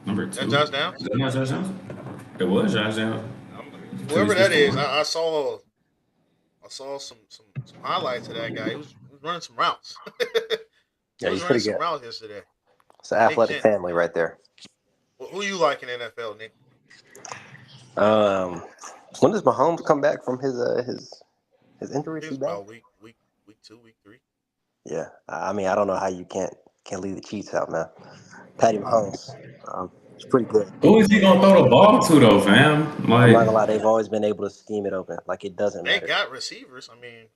Number That two, Josh is Downs? that not Josh Johnson? It was Josh Johnson. Till he Whoever that switched to is, Warren. I saw some highlights of that guy. He was running some routes. He Yeah, was he's running pretty some good. routes yesterday. It's an Nick athletic Gent. family right there. Who you like in NFL, Nick? Um, when does Mahomes come back from his injury? Is He he was back? about week 2, week 3. Yeah. I mean, I don't know how you can't leave the Chiefs out, man. Patty Mahomes, it's pretty good. Who is he gonna throw the ball to though, fam? I'm not Like, gonna lie, they've always been able to scheme it open. Like it doesn't They matter. got receivers. I mean,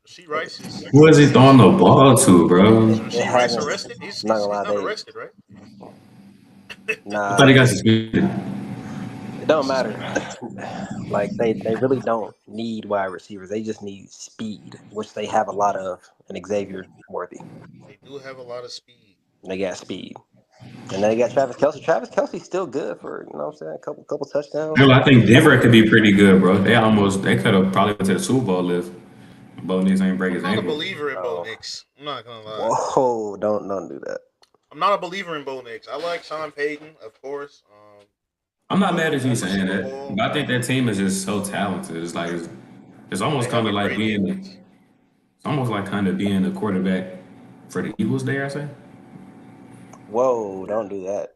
Rasheed Rice is who is he throwing the ball to, bro? is It Rasheed Rice hasn't. arrested? I'm not gonna He's lie, not they arrested, right? I nah. thought he got suspended. It don't matter. Like they really don't need wide receivers. They just need speed, which they have a lot of in Xavier Worthy. They do have a lot of speed. They got speed. And then they got Travis Kelsey. Travis Kelsey's still good for, you know what I'm saying, a couple touchdowns. I think Denver could be pretty good, bro. They could have probably went to the Super Bowl if Bo Nix ain't break I'm his not a ankle. believer in Bo Oh, Nix. I'm not gonna lie. whoa! Don't do that. I'm not a believer in Bo Nix. I like Sean Payton, of course. I'm not mad at you Won the saying Super that, Bowl. but I think that team is just so talented. It's like it's almost They have kind a of like great being defense. it's almost like kind of being a quarterback for the Eagles. There, I say. Whoa! Don't do that.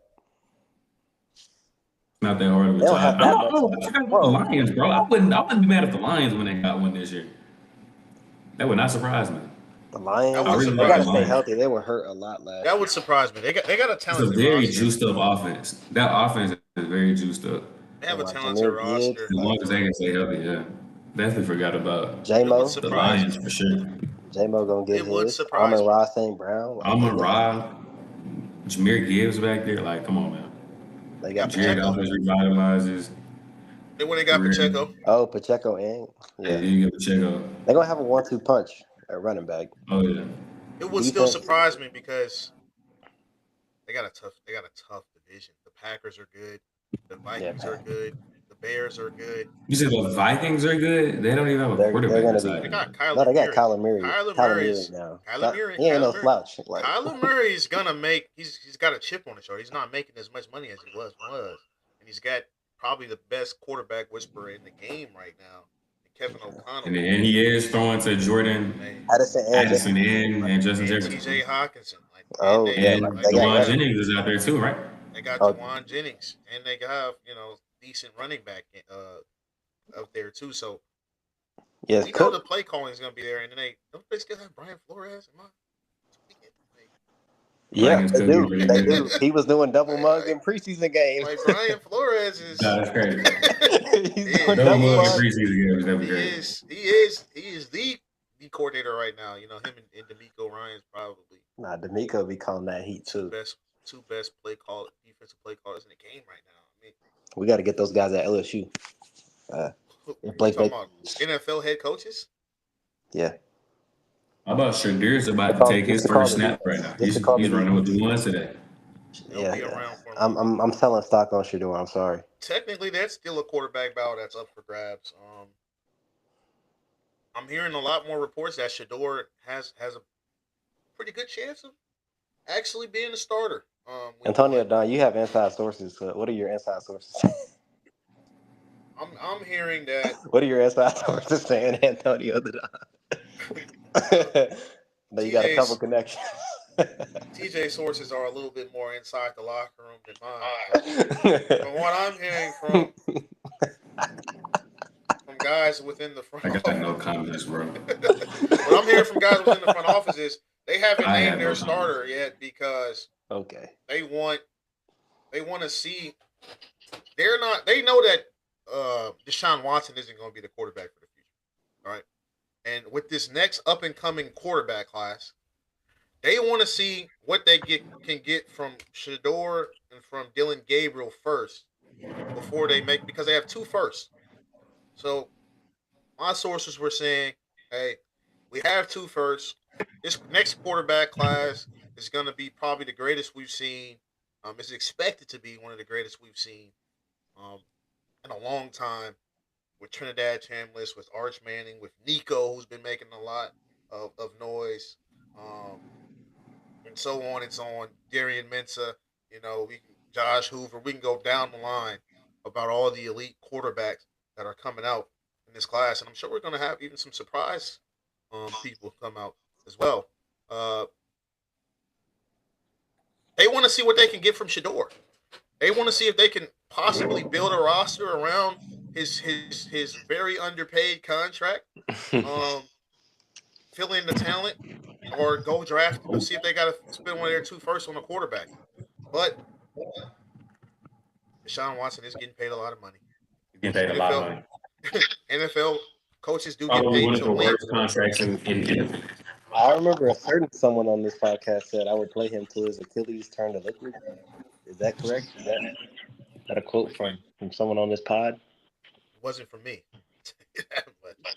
Not that hard of a They don't job. have that much. I forgot about the Whoa! Lions, bro. I wouldn't be mad if the Lions when they got one this year. That would not surprise me. The That Lions, would really they like got the to stay Lions. healthy. They were hurt a lot last That year. would surprise me. They got a It's a talented very roster. juiced up offense. That offense is very juiced up. They have And a like talented Jameer Gibbs, roster. As like long as they can stay healthy, yeah. Definitely forgot about It would J-Mo. the surprise me. Lions for sure. J-Mo gonna get It would his. surprise me. Amon-Ra St. Brown. Like Amon Ra, Jameer Gibbs back there. Like, come on, man. they They got got Jared Pacheco. Pacheco. Alves revitalizes. They went and got Career. Pacheco. Oh, Pacheco and Hey, yeah, you get Pacheco. they're gonna have a 1-2 punch at running back. Oh yeah. It would still Defense, surprise me because they got a tough division. The Packers are good. The yeah, Vikings are good. The Bears are good. You said the Vikings are good. They don't even have a they're quarterback gonna be. beside They them. got No, Kyler they got Murray. Kyler Murray. Kyler Kyler Murray Murray's now. Kyler Murray. He ain't no Kyler Murray. slouch. Like Kyler Murray's gonna make. He's got a chip on his shoulder. He's not making as much money as he was, and he's got probably the best quarterback whisperer in the game right now, Kevin O'Connell, And he is throwing to Jordan Addison Addison and Justin and Jefferson. T.J. Hawkinson. Oh yeah, like And they got Jawan weapons. Jennings is out there too, right? They got Oh Jawan Jennings, and they got decent running back up there too. So yes, we know the Cook. play calling is gonna be there, and then don't they still have Brian Flores? Am I speaking? Yeah, Vikings they could be do. really They good. do. He was doing double mug Like, in preseason games. like Brian Flores is. Nah, that's crazy. He's Yeah, doing Double double mug in mug. preseason games never he great. is the coordinator right now. You know, him and D'Amico Ryan's probably Nah, D'Amico be calling that heat two too. best defensive play callers in the game right now. I mean, We got to get those guys at LSU. who If you Blake talking Baker, about? NFL head coaches? yeah. How about Shadir's about to Call- take just his to call first the snap defense. right now. Just to call He's the running with defense. the ones today. He'll Yeah, be around for a I'm moment. I'm selling stock on Shador. I'm sorry. Technically, that's still a quarterback battle that's up for grabs. I'm hearing a lot more reports that Shador has a pretty good chance of actually being a starter. Week Antonio one. Don, you have inside sources. So what are your inside sources? I'm hearing that What are your inside sources saying, Antonio Don? No, you got a couple TJ's connections. TJ sources are a little bit more inside the locker room than mine. But from what I'm hearing from guys within the front I got no office, comments, bro. what I'm hearing from guys within the front office is they haven't I named have their no starter comments. yet because Okay. they want to see. They know that Deshaun Watson isn't going to be the quarterback for the future. All right. And with this next up and coming quarterback class, they want to see what they can get from Shador and from Dylan Gabriel first before they make, because they have two firsts. So my sources were saying, hey, we have two firsts. This next quarterback class is going to be probably the greatest we've seen. It's expected to be one of the greatest we've seen um, in a long time, with Trinidad Chambliss, with Arch Manning, with Nico, who's been making a lot of noise, um, and so on and so on. Darian Mensa, Josh Hoover. We can go down the line about all the elite quarterbacks that are coming out in this class, and I'm sure we're going to have even some surprise people come out as well. They want to see what they can get from Shador. They want to see if they can possibly build a roster around his very underpaid contract, um, fill in the talent, or go draft. See if they got to spend one of their two firsts on a quarterback. But Deshaun Watson is getting paid a lot of money. He's getting paid a lot of money. NFL coaches do get Probably paid one of to the win. worst contracts in NFL. I remember a certain someone on this podcast said I would play him till his Achilles turned to liquid. Is that correct? Is that a quote from someone on this pod? It wasn't from me. But it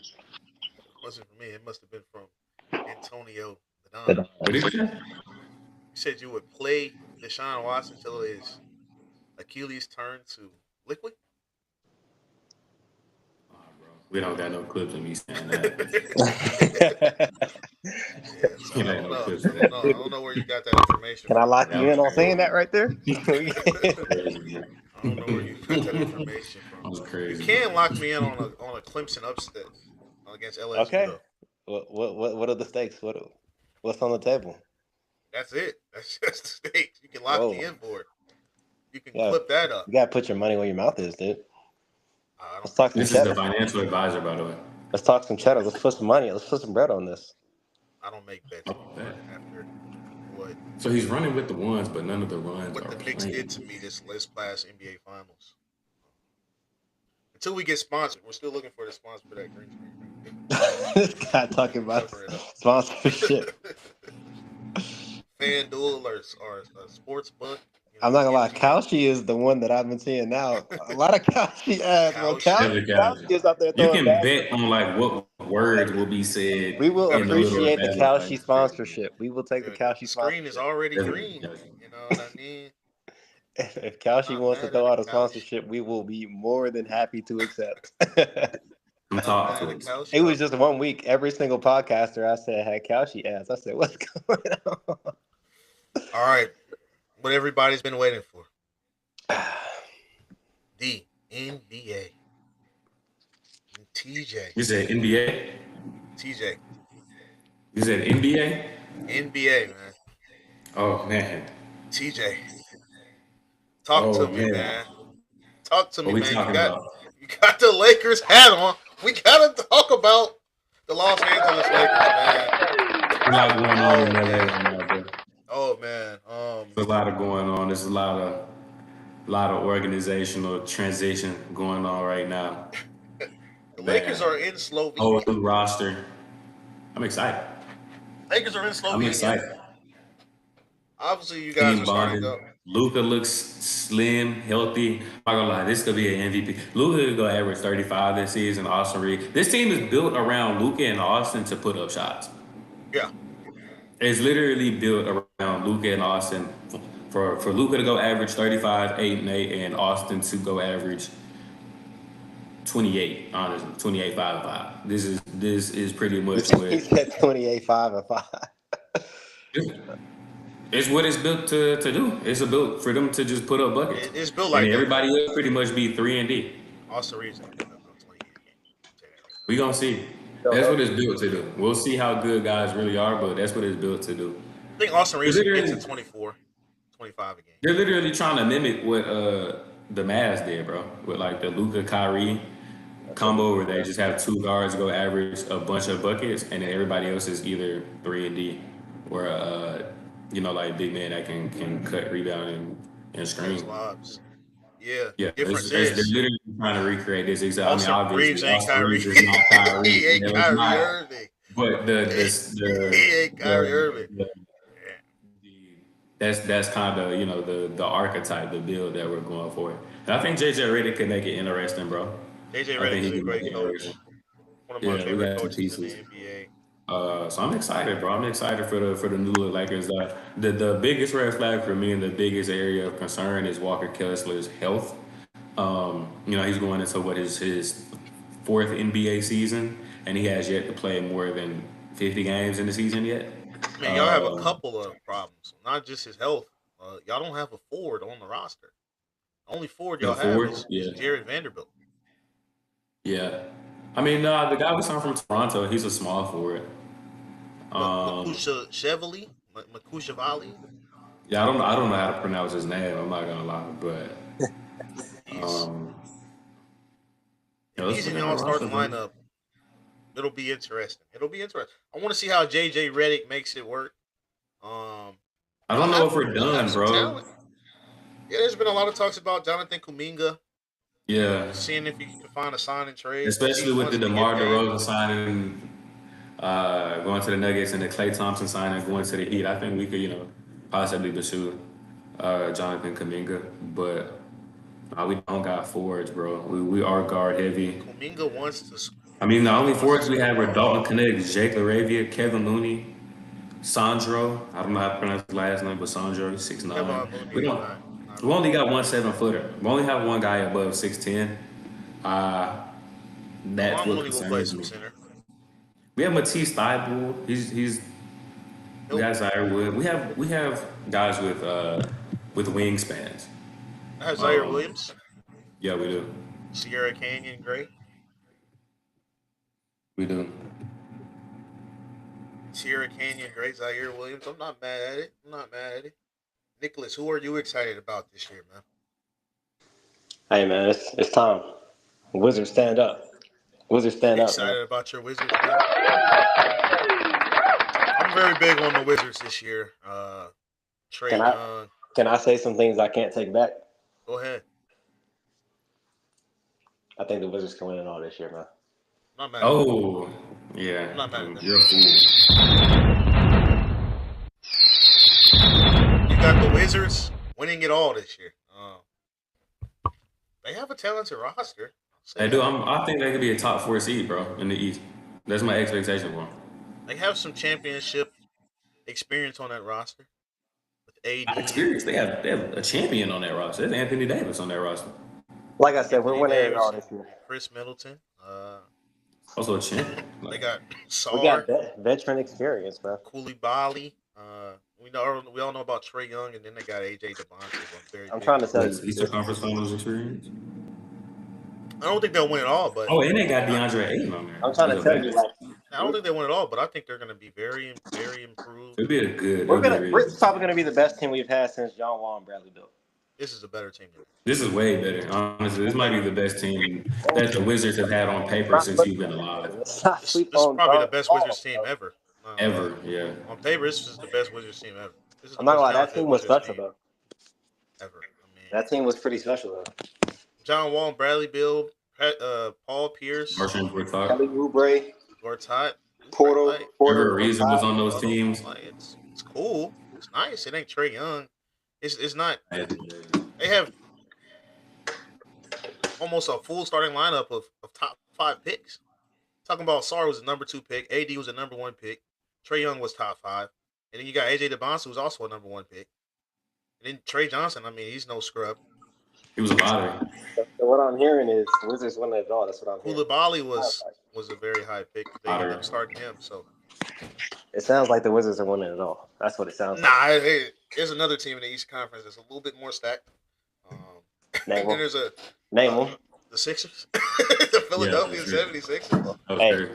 wasn't from me. It must have been from Antonio Badon. What did you say? You said you would play Deshaun Watson till his Achilles turned to liquid? Oh, bro. We don't got no clips of me saying that. Yeah, so I don't know. I don't know where you got that information Can I from. lock you in on saying that right there? Crazy, I don't know where you got that information that from. was You crazy. can lock me in on a Clemson upset against LSU. Okay. Though. What are the stakes? What's on the table? That's it. That's just the stakes. You can lock Whoa. me in for it. You can Yeah. clip that up. You gotta put your money where your mouth is, dude. I Let's don't talk think some This is the cheddar. financial advisor, by the way. Let's talk some cheddar. Let's put some money. Let's put some bread on this. I don't make bets Oh, anymore that. after what So he's running with the ones, but none of the runs what are the Knicks playing. did to me this past NBA Finals. Until we get sponsored, we're still looking for the sponsor for that green screen. This guy talking about Cover it up. sponsorship. FanDuel or a sports book. I'm not gonna lie, gives you Kalshi is the one that I've been seeing now. A lot of Kalshi ads. Well, Kalshi. Kalshi is out there You throwing can bad. bet on like what words will be said We will in the little appreciate the fast Kalshi like, sponsorship. We will take the The Kalshi screen is sponsorship. already Definitely, green. definitely. You know what I mean? If Kalshi Not wants to mad throw at out a Kalshi. sponsorship, we will be more than happy to accept. Come Not talk mad to at us. Kalshi. It was just 1 week. Every single podcaster I said had Kalshi ads. I said, "What's going on?" All right. What everybody's been waiting for. The NBA. TJ. You said NBA? TJ. You said NBA? NBA, man. Oh man. TJ. Talk to me, man. man. Talk to What me, we man. talking about? You got the Lakers hat on. We gotta talk about the Los Angeles Lakers, man. There's a lot going on in LA man. right now, bro. Oh man. There's a lot of going on. There's a lot of organizational transition going on right now. The Lakers Man, are in whole Slovenia. new roster. I'm excited. Lakers are in I'm Slovenia. excited. Obviously, you guys Team are starting bonding. up. Luca looks slim, healthy. I'm not gonna lie, this could be an MVP. Luca could go average 35 this season. Austin Reed. This team is built around Luca and Austin to put up shots. Yeah. It's literally built around Luca and Austin for Luca to go average 35, 8 and 8, and Austin to go average 28, honestly, 28, 5 and 5. This is pretty much He what said 28, 5 and 5. it's what it's built to do. It's built for them to just put up buckets. It's built And like that. everybody else pretty much be 3 and D. Austin Reeves ain't putting up no 28 games. We gonna see. That's what it's built to do. We'll see how good guys really are, but that's what it's built to do. I think Austin Reeves Literally- gets to 24, 25 a game. They're literally trying to mimic what the Mavs did, bro, with like the Luka Kyrie combo, where they just have two guards go average a bunch of buckets, and then everybody else is either 3 and D or like big man that can cut, rebound, and screen. Those lobs. Yeah. Yeah, Difference they're is literally trying to recreate this exact. Austin I mean, Reeves obviously, ain't Austin Kyrie. Reeves is not Kyrie. He ain't No, it's Kyrie not. Irving. But He ain't Kyrie Irving. That's kind of the archetype, the build that we're going for. And I think JJ Redick could make it interesting, bro. JJ I think Redick he is a can great make it coach. interesting. One of my Yeah, we favorite got some coaches in the pieces. NBA. So I'm excited, bro. I'm excited for the New Look Lakers. The biggest red flag for me and the biggest area of concern is Walker Kessler's health. He's going into his fourth NBA season, and he has yet to play more than 50 games in the season yet. I mean, y'all have a couple of problems, not just his health. Y'all don't have a forward on the roster. The only forward y'all have is Jared Vanderbilt. Yeah. I mean, the guy we signed from Toronto, he's a small forward. Makushavali? Yeah, I don't know how to pronounce his name. I'm not gonna lie, but he's in y'all starting lineup. It'll be interesting. I want to see how JJ Redick makes it work. I don't know if we're done, bro. Talent. Yeah, there's been a lot of talks about Jonathan Kuminga. Yeah, Seeing if you can find a sign and trade, especially with the DeMar DeRozan signing, going to the Nuggets, and the Klay Thompson signing going to the Heat. I think we could, possibly pursue Jonathan Kuminga, but we don't got forwards, bro. We are guard heavy. Kuminga wants to. I mean, the only forwards we have are Dalton Connect, Jake LaRavia, Kevin Looney, Sandro. I don't know how to pronounce his last name, but Sandro, 6'9". We only got 1 7-footer. We only have one guy above 6'10". That's what concerns me. We have Matisse Thybulle. He's we got Zaire Wood. We have guys with wingspans. I have Zaire Williams. Yeah, we do. Sierra Canyon Gray. We do. Sierra Canyon Gray, Zaire Williams. I'm not mad at it. Nicholas, who are you excited about this year, man? Hey, man, it's time. Wizards stand up. Excited about your Wizards, man? I'm very big on the Wizards this year. Trae Young. Can I say some things I can't take back? Go ahead. I think the Wizards can win it all this year, man. Not mad. Oh, yeah. I'm not mad at that. You're a fool. You got the Wizards winning it all this year. They have a talented roster. They do. I think they could be a top 4 seed, bro, in the East. That's my expectation for them. They have some championship experience on that roster. With AD. Experience. They have a champion on that roster. There's Anthony Davis on that roster. Like I said, we're winning it all this year. Chris Middleton. Also a champion. They got We got veteran experience, bro. Koulibaly. We all know about Trae Young, and then they got AJ DeBonte. I'm trying to tell you. Eastern Conference Finals experience. I don't think they'll win it all, but and they got DeAndre Ayton on there. I'm trying to tell you, like, I don't think they win it all, but I think they're going to be very, very improved. It'll be a good. We're probably going to be the best team we've had since John Wall and Bradley built. This is a better team. This is way better. Honestly, this might be the best team that the Wizards have had on paper since you've been alive. This is probably the best Wizards team ever. Ever, yeah. On paper, this is the best Wizards team ever. This is the I'm not most gonna lie, that talented team was Wizards special team though. ever. I mean, That team was pretty special though. John Wall, Bradley Beal, Paul Pierce, Martian Gortat. Kelly Oubre, Gortat, Trevor Porter, Ariza was Gortat. on those teams. like it's cool. It's nice. It ain't Trey Young. It's not. And They have almost a full starting lineup of top 5 picks. Talking about Sar was the number 2 pick, AD was the number 1 pick, Trey Young was top 5, and then you got AJ DeBonce who's also a number 1 pick, and then Trey Johnson. I mean, he's no scrub. he was a lottery. So what I'm hearing is Wizards winning it all. That's what I'm hearing. Koulibaly was a very high pick. They ended up starting him. So It sounds like the Wizards are winning it all. That's what it sounds like. nah, there's another team in the East Conference that's a little bit more stacked. Name And then them. there's Name them. the Sixers, the Philadelphia Yeah, 76ers. Okay.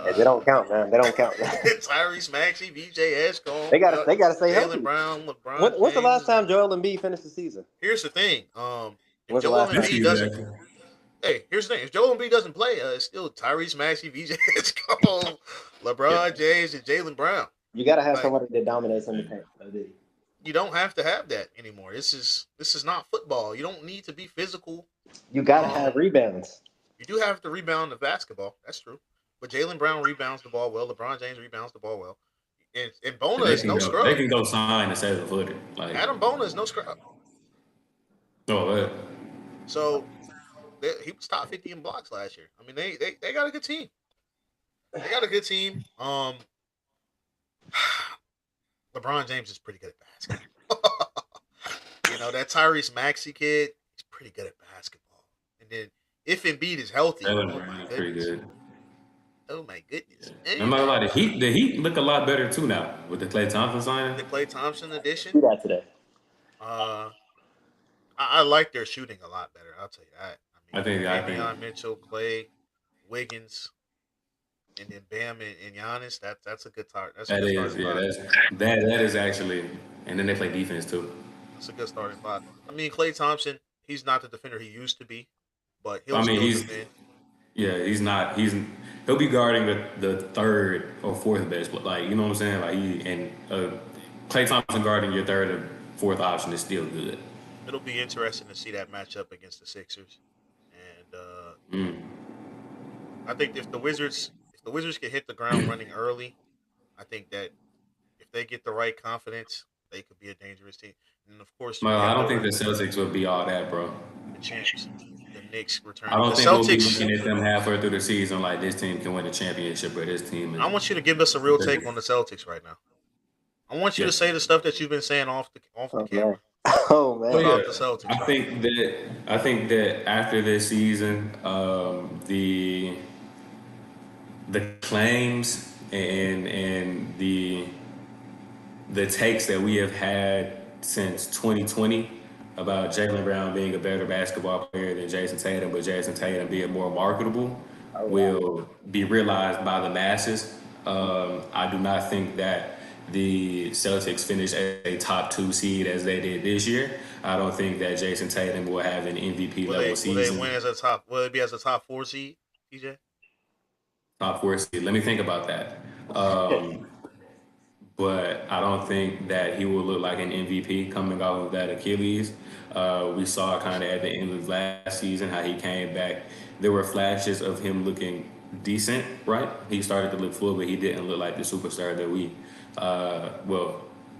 Hey, they don't count, man. They don't count. Tyrese Maxey, VJ Ashcombe. They gotta stay Jaylen healthy. Brown, LeBron. When's the James. last time Joel Embiid finished the season? Here's the thing. If When's the Joel last time? Embiid doesn't, hey, here's the thing. If Joel Embiid doesn't play, it's still Tyrese Maxey, VJ Ashcombe, LeBron James, and Jaylen Brown. You gotta have Like, somebody that dominates in the paint. You don't have to have that anymore. This is not football. You don't need to be physical. You gotta have rebounds. You do have to rebound the basketball. That's true. But Jaylen Brown rebounds the ball well. LeBron James rebounds the ball well. And Bona is no scrub. They can go sign a 7-footer. Like Adam Bona is no scrub. Oh, So he was top 50 in blocks last year. I mean, they got a good team. They got a good team. LeBron James is pretty good at basketball. You know, that Tyrese Maxey kid, he's pretty good at basketball. And then if Embiid is healthy, that oh was my pretty goodness. good. Oh my goodness. No matter what, the Heat look a lot better too now with the Klay Thompson The signing. Klay Thompson Do edition, that today. I like their shooting a lot better. I'll tell you that. I think Davion Mitchell, Clay, Wiggins, and then Bam and Giannis. That's a good start. That's a That good is, starting yeah, five. that is actually, and then they play defense too. That's a good starting five. I mean, Klay Thompson, he's not the defender he used to be, but he'll I mean, still he's defend. yeah, he's not. He'll be guarding the third or fourth best, but like you know what I'm saying. Like Klay Thompson guarding your third or fourth option is still good. It'll be interesting to see that matchup against the Sixers, and I think if the Wizards can hit the ground running early, I think that if they get the right confidence, they could be a dangerous team. And of course, you Well, I get don't think the Celtics would be all that, bro. the champs, the Knicks return. I don't The think we'll be Celtics. looking at them halfway through the season like this team can win a championship, or this team is. I want you to give us a real take on the Celtics right now. I want you to say the stuff that you've been saying off the Oh camera man. Oh man. Oh, yeah. about the Celtics. I think that after this season, the claims and the takes that we have had since 2020 about Jaylen Brown being a better basketball player than Jason Tatum, but Jason Tatum being more marketable, will be realized by the masses. I do not think that the Celtics finish a top 2 seed as they did this year. I don't think that Jason Tatum will have an MVP Will level they season. win as a top? Will it be as a top 4 seed, TJ? Top 4 seed. Let me think about that. But I don't think that he will look like an MVP coming off of that Achilles. We saw kind of at the end of last season how he came back. There were flashes of him looking decent, right? He started to look full, but he didn't look like the superstar that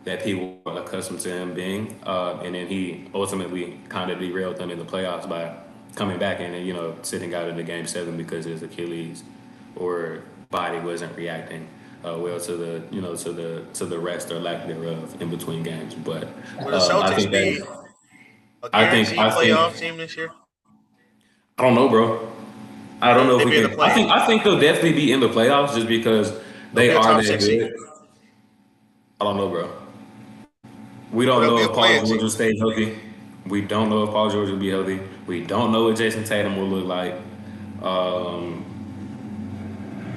that people were accustomed to him being. And then he ultimately kind of derailed them in the playoffs by coming back and then, sitting out in the game 7 because his Achilles or body wasn't reacting well to the rest or lack thereof in between games. But Will the I Celtics think be that a I think- guaranteed I think- playoff team this year? I don't know, bro. I don't know if They we be in can. the I think they'll definitely be in the playoffs just because they be a are top that 6 good. seed. I don't know, bro. We don't They'll know be a if Paul playing George team. will stay healthy. We don't know if Paul George will be healthy. We don't know what Jason Tatum will look like.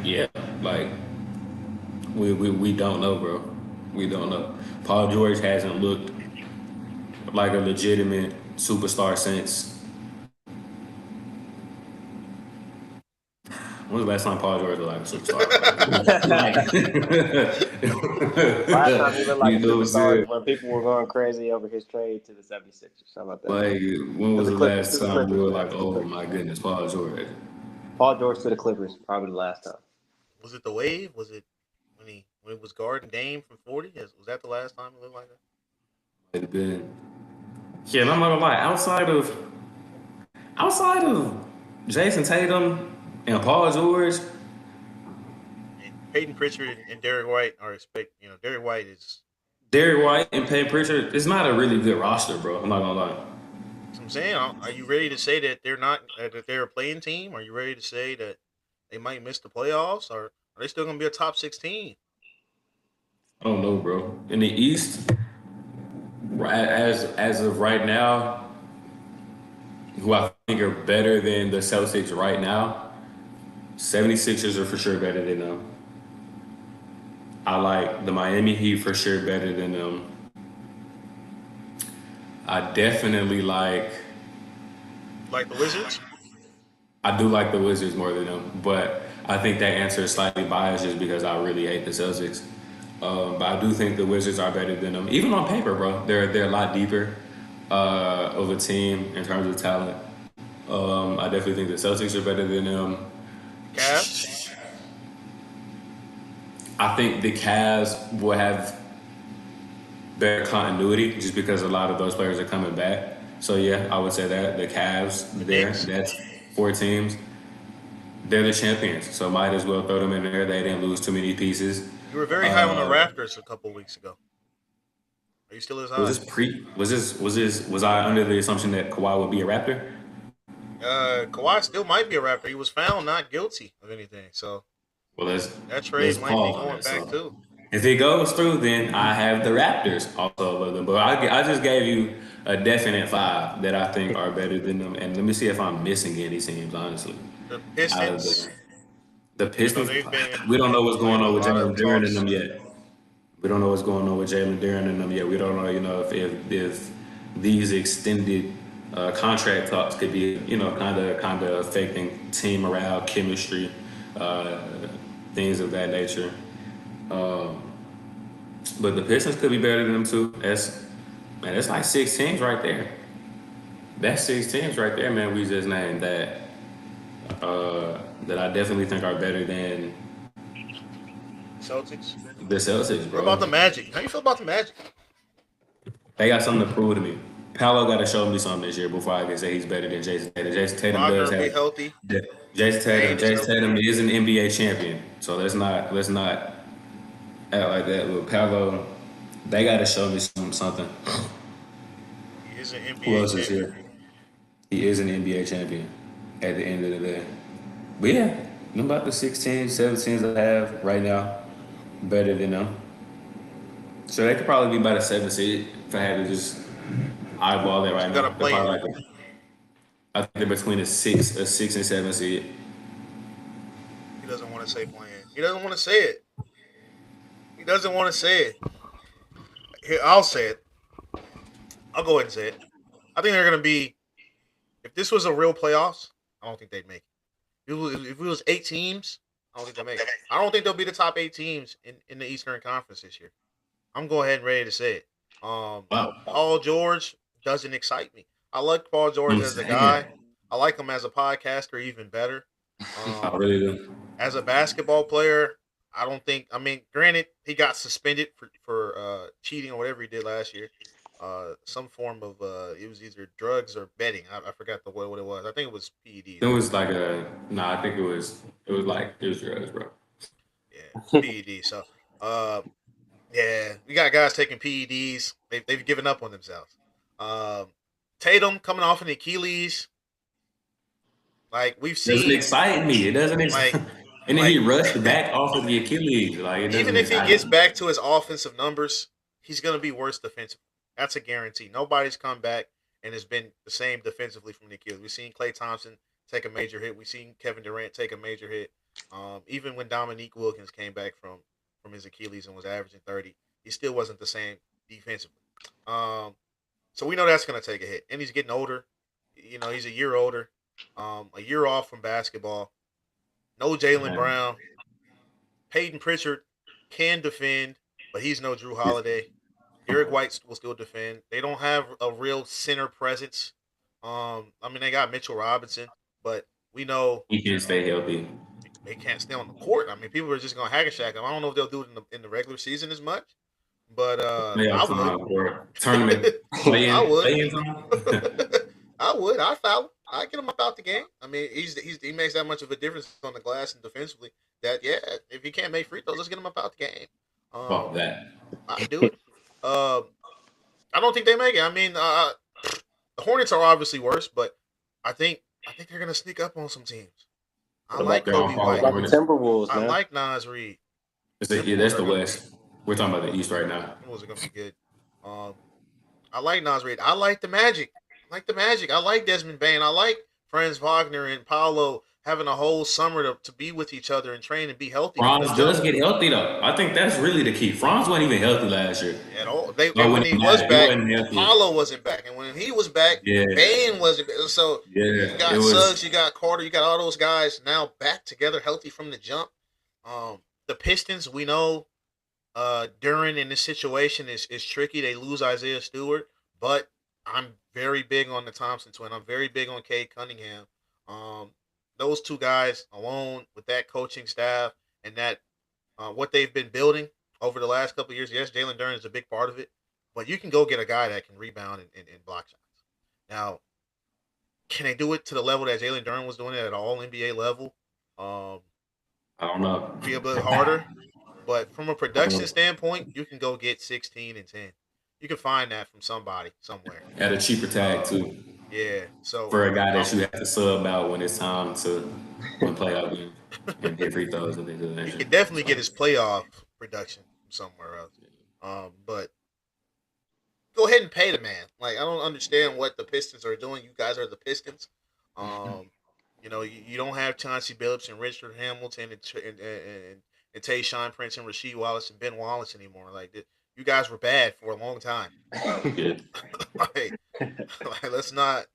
Yeah, like we don't know, bro. We don't know. Paul George hasn't looked like a legitimate superstar since When was the last time Paul George was like a superstar? Last time he looked like You a know what I'm superstar saying? is when people were going crazy over his trade to the 76ers. How about that? Like, when To was the the Clippers. last To the time we Clippers, were man. like, To the oh Clippers. my goodness, Paul George? Paul George to the Clippers, probably the last time. Was it the wave? Was it when it was guarding Dame from 40? Was that the last time it looked like that? Might have been. Yeah, and I'm not gonna lie. Outside of Jason Tatum and Paul George, And Peyton Pritchard and Derek White are Derek White is. Derek White and Peyton Pritchard, it's not a really good roster, bro. I'm not gonna lie. So I'm saying, are you ready to say that they're not that they're a playing team? Are you ready to say that they might miss the playoffs, or are they still going to be a top 16? I don't know, bro. In the East, as of right now, who I think are better than the Celtics right now, 76ers are for sure better than them. I like the Miami Heat for sure better than them. I definitely like. Like the Wizards? I do like the Wizards more than them, but I think that answer is slightly biased just because I really hate the Celtics. But I do think the Wizards are better than them, even on paper, bro. They're a lot deeper of a team in terms of talent. I definitely think the Celtics are better than them. The Cavs? I think the Cavs will have better continuity just because a lot of those players are coming back. So yeah, I would say that the Cavs The there, Knicks? that's 4 teams. They're the champions, so might as well throw them in there. They didn't lose too many pieces. You were very high on the Uh, Raptors a couple weeks ago. Are you still as was high? this pre? Was I under the assumption that Kawhi would be a Raptor? Kawhi still might be a Raptor. He was found not guilty of anything, so Well, that let's trade might be pause on going that. back So too. if it goes through, then I have the Raptors also above them. But I just gave you a definite 5 that I think are better than them. And let me see if I'm missing any teams. Honestly, The out of Pistons, the Pistons, they've been we don't know what's like going a on with lot Jalen of Duran and talks. them yet. We don't know what's going on with Jalen Duran and them yet. We don't know, if these extended contract talks could be, kind of affecting team morale, chemistry, uh, things of that nature. Um, but the Pistons could be better than them too. That's like 6 teams right there. That's 6 teams right there, man. We just named that I definitely think are better than Celtics. the Celtics, What about bro. the Magic? How you feel about the Magic? They got something to prove to me. Paolo got to show me something this year before I can say he's better than Jason Tatum. Jason Tatum Wagner does will be have. healthy. Jason Tatum. Bane is Jason healthy. Tatum is an NBA champion. So let's not act like that. With Paolo, they got to show me something. He is an Who NBA else is champion. here? He is an NBA champion at the end of the day. But yeah, them about the 16, 17s I have right now, better than them. So they could probably be about a 7 seed if I had to just eyeball it right You got to now. They're play probably in. like I think they're between a six and 7 seed. He doesn't want to say playing. He doesn't want to say it. He doesn't want to say it. Here, I'll say it. I'll go ahead and say it. I think they're going to be. If this was a real playoffs, I don't think they'd make it. If it was 8 teams, I don't think they'll make it. I don't think they'll be the top 8 teams in the Eastern Conference this year. I'm going ahead and ready to say it. Wow. Paul George doesn't excite me. I like Paul George I'm as a saying. guy. I like him as a podcaster even better. I Um, really do. as a basketball player, I don't think. I mean, granted, he got suspended for cheating or whatever he did last year. Some form of it was either drugs or betting. I forgot what it was. I think it was It PEDs. was like I think it was drugs, bro. Yeah, PED. So, uh, yeah, we got guys taking PEDs. They've given up on themselves. Um, Tatum coming off an Achilles, like we've It doesn't seen, excite me. It doesn't like excite. And then he like rushed back off of the Achilles. Like it even doesn't if he excite gets me. back to his offensive numbers, he's gonna be worse defensively. That's a guarantee. Nobody's come back and has been the same defensively from the Achilles. We've seen Klay Thompson take a major hit. We've seen Kevin Durant take a major hit. Even when Dominique Wilkins came back from his Achilles and was averaging 30, he still wasn't the same defensively. Um, so we know that's gonna take a hit, and he's getting older. You know, he's a year older, a year off from basketball. No Jalen Yeah. Brown. Peyton Pritchard can defend, but he's no Drew Holiday. Derek White will still defend. They don't have a real center presence. I mean, they got Mitchell Robinson, but we know He can stay healthy. they can't stay on the court. I mean, people are just gonna hack and shack them. I don't know if they'll do it in the regular season as much, but I Playoff would. time or tournament I would. play-in time. I would. I foul him. I get him about the game. I mean, he makes that much of a difference on the glass and defensively. That yeah, if he can't make free throws, let's get him about the game. Fuck that. I do it. I don't think they make it. I mean, the Hornets are obviously worse, but I think they're gonna sneak up on some teams. I like they're on Kobe par White. with Like the Timberwolves, I man. like Nas Reed. That's the West. We're talking about the East right now. Was gonna be good. I like Nas Reed. I like the Magic. I like Desmond Bain. I like Franz Wagner and Paolo having a whole summer to be with each other and train and be healthy. Franz does get healthy though. I think that's really the key. Franz wasn't even healthy last year. At all. Or When he he was he back, wasn't healthy. Paolo wasn't back, and when he was back, Yeah. Bain wasn't back. So Yeah, you got it was. Suggs, you got Carter, you got all those guys now back together, healthy from the jump. The Pistons, we know, Duran in this situation is tricky. They lose Isaiah Stewart, but I'm very big on the Thompson twin. I'm very big on Cade Cunningham. Those two guys alone with that coaching staff and that what they've been building over the last couple of years. Yes, Jalen Duran is a big part of it, but you can go get a guy that can rebound and block shots. Now, can they do it to the level that Jalen Duran was doing it at all NBA level? I don't know. Be a bit harder, but from a production standpoint, you can go get 16 and 10. You can find that from somebody somewhere. At a cheaper tag too, Yeah. So for a guy that you have to sub out when it's time to win playoff games and hit free throws and things of that he nature. could definitely get his playoff production from somewhere else. But go ahead and pay the man. Like I don't understand what the Pistons are doing. You guys are the Pistons. You don't have Chauncey Billups and Richard Hamilton and Tayshaun Prince and Rasheed Wallace and Ben Wallace anymore. Like you guys were bad for a long time. Yeah. like, let's not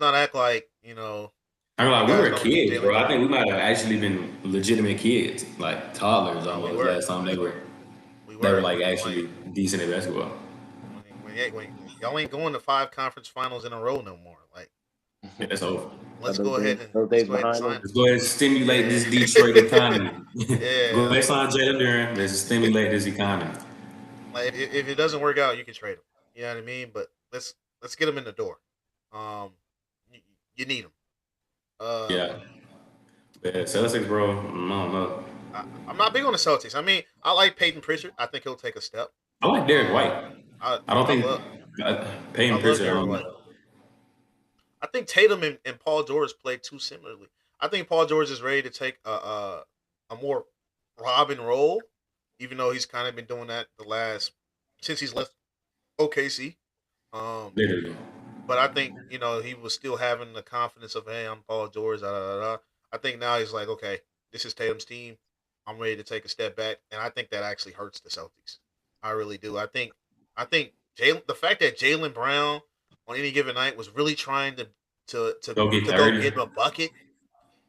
act like I mean, like we guys were don't kids, Jalen bro. I Duran. think we might have actually been legitimate kids, like toddlers almost. were. Last time they were like actually decent at basketball. When y'all ain't going to 5 conference finals in a row no more. Like Yeah, that's over. let's Those go ahead days- and those days sign. behind Let's go ahead and stimulate this Detroit economy. Yeah. Go ahead and sign Jalen Duran. Let's stimulate this economy. Like if it doesn't work out, you can trade him. You know what I mean? But let's get him in the door. You need him. Yeah. Celtics, bro. I don't know. I'm not big on the Celtics. I mean, I like Peyton Pritchard. I think he'll take a step. I like Derek White. I don't think love- Payne I love Pritchard. I Derek don't White. know. I think Tatum and Paul George play too similarly. I think Paul George is ready to take a more Robin role, even though he's kind of been doing that since he's left OKC. Literally. But I think he was still having the confidence of, hey, I'm Paul George. Da, da, da, da. I think now he's like, okay, this is Tatum's team. I'm ready to take a step back, and I think that actually hurts the Celtics. I really do. I think the fact that Jaylen Brown on any given night was really trying to Go get go 30. get him a bucket.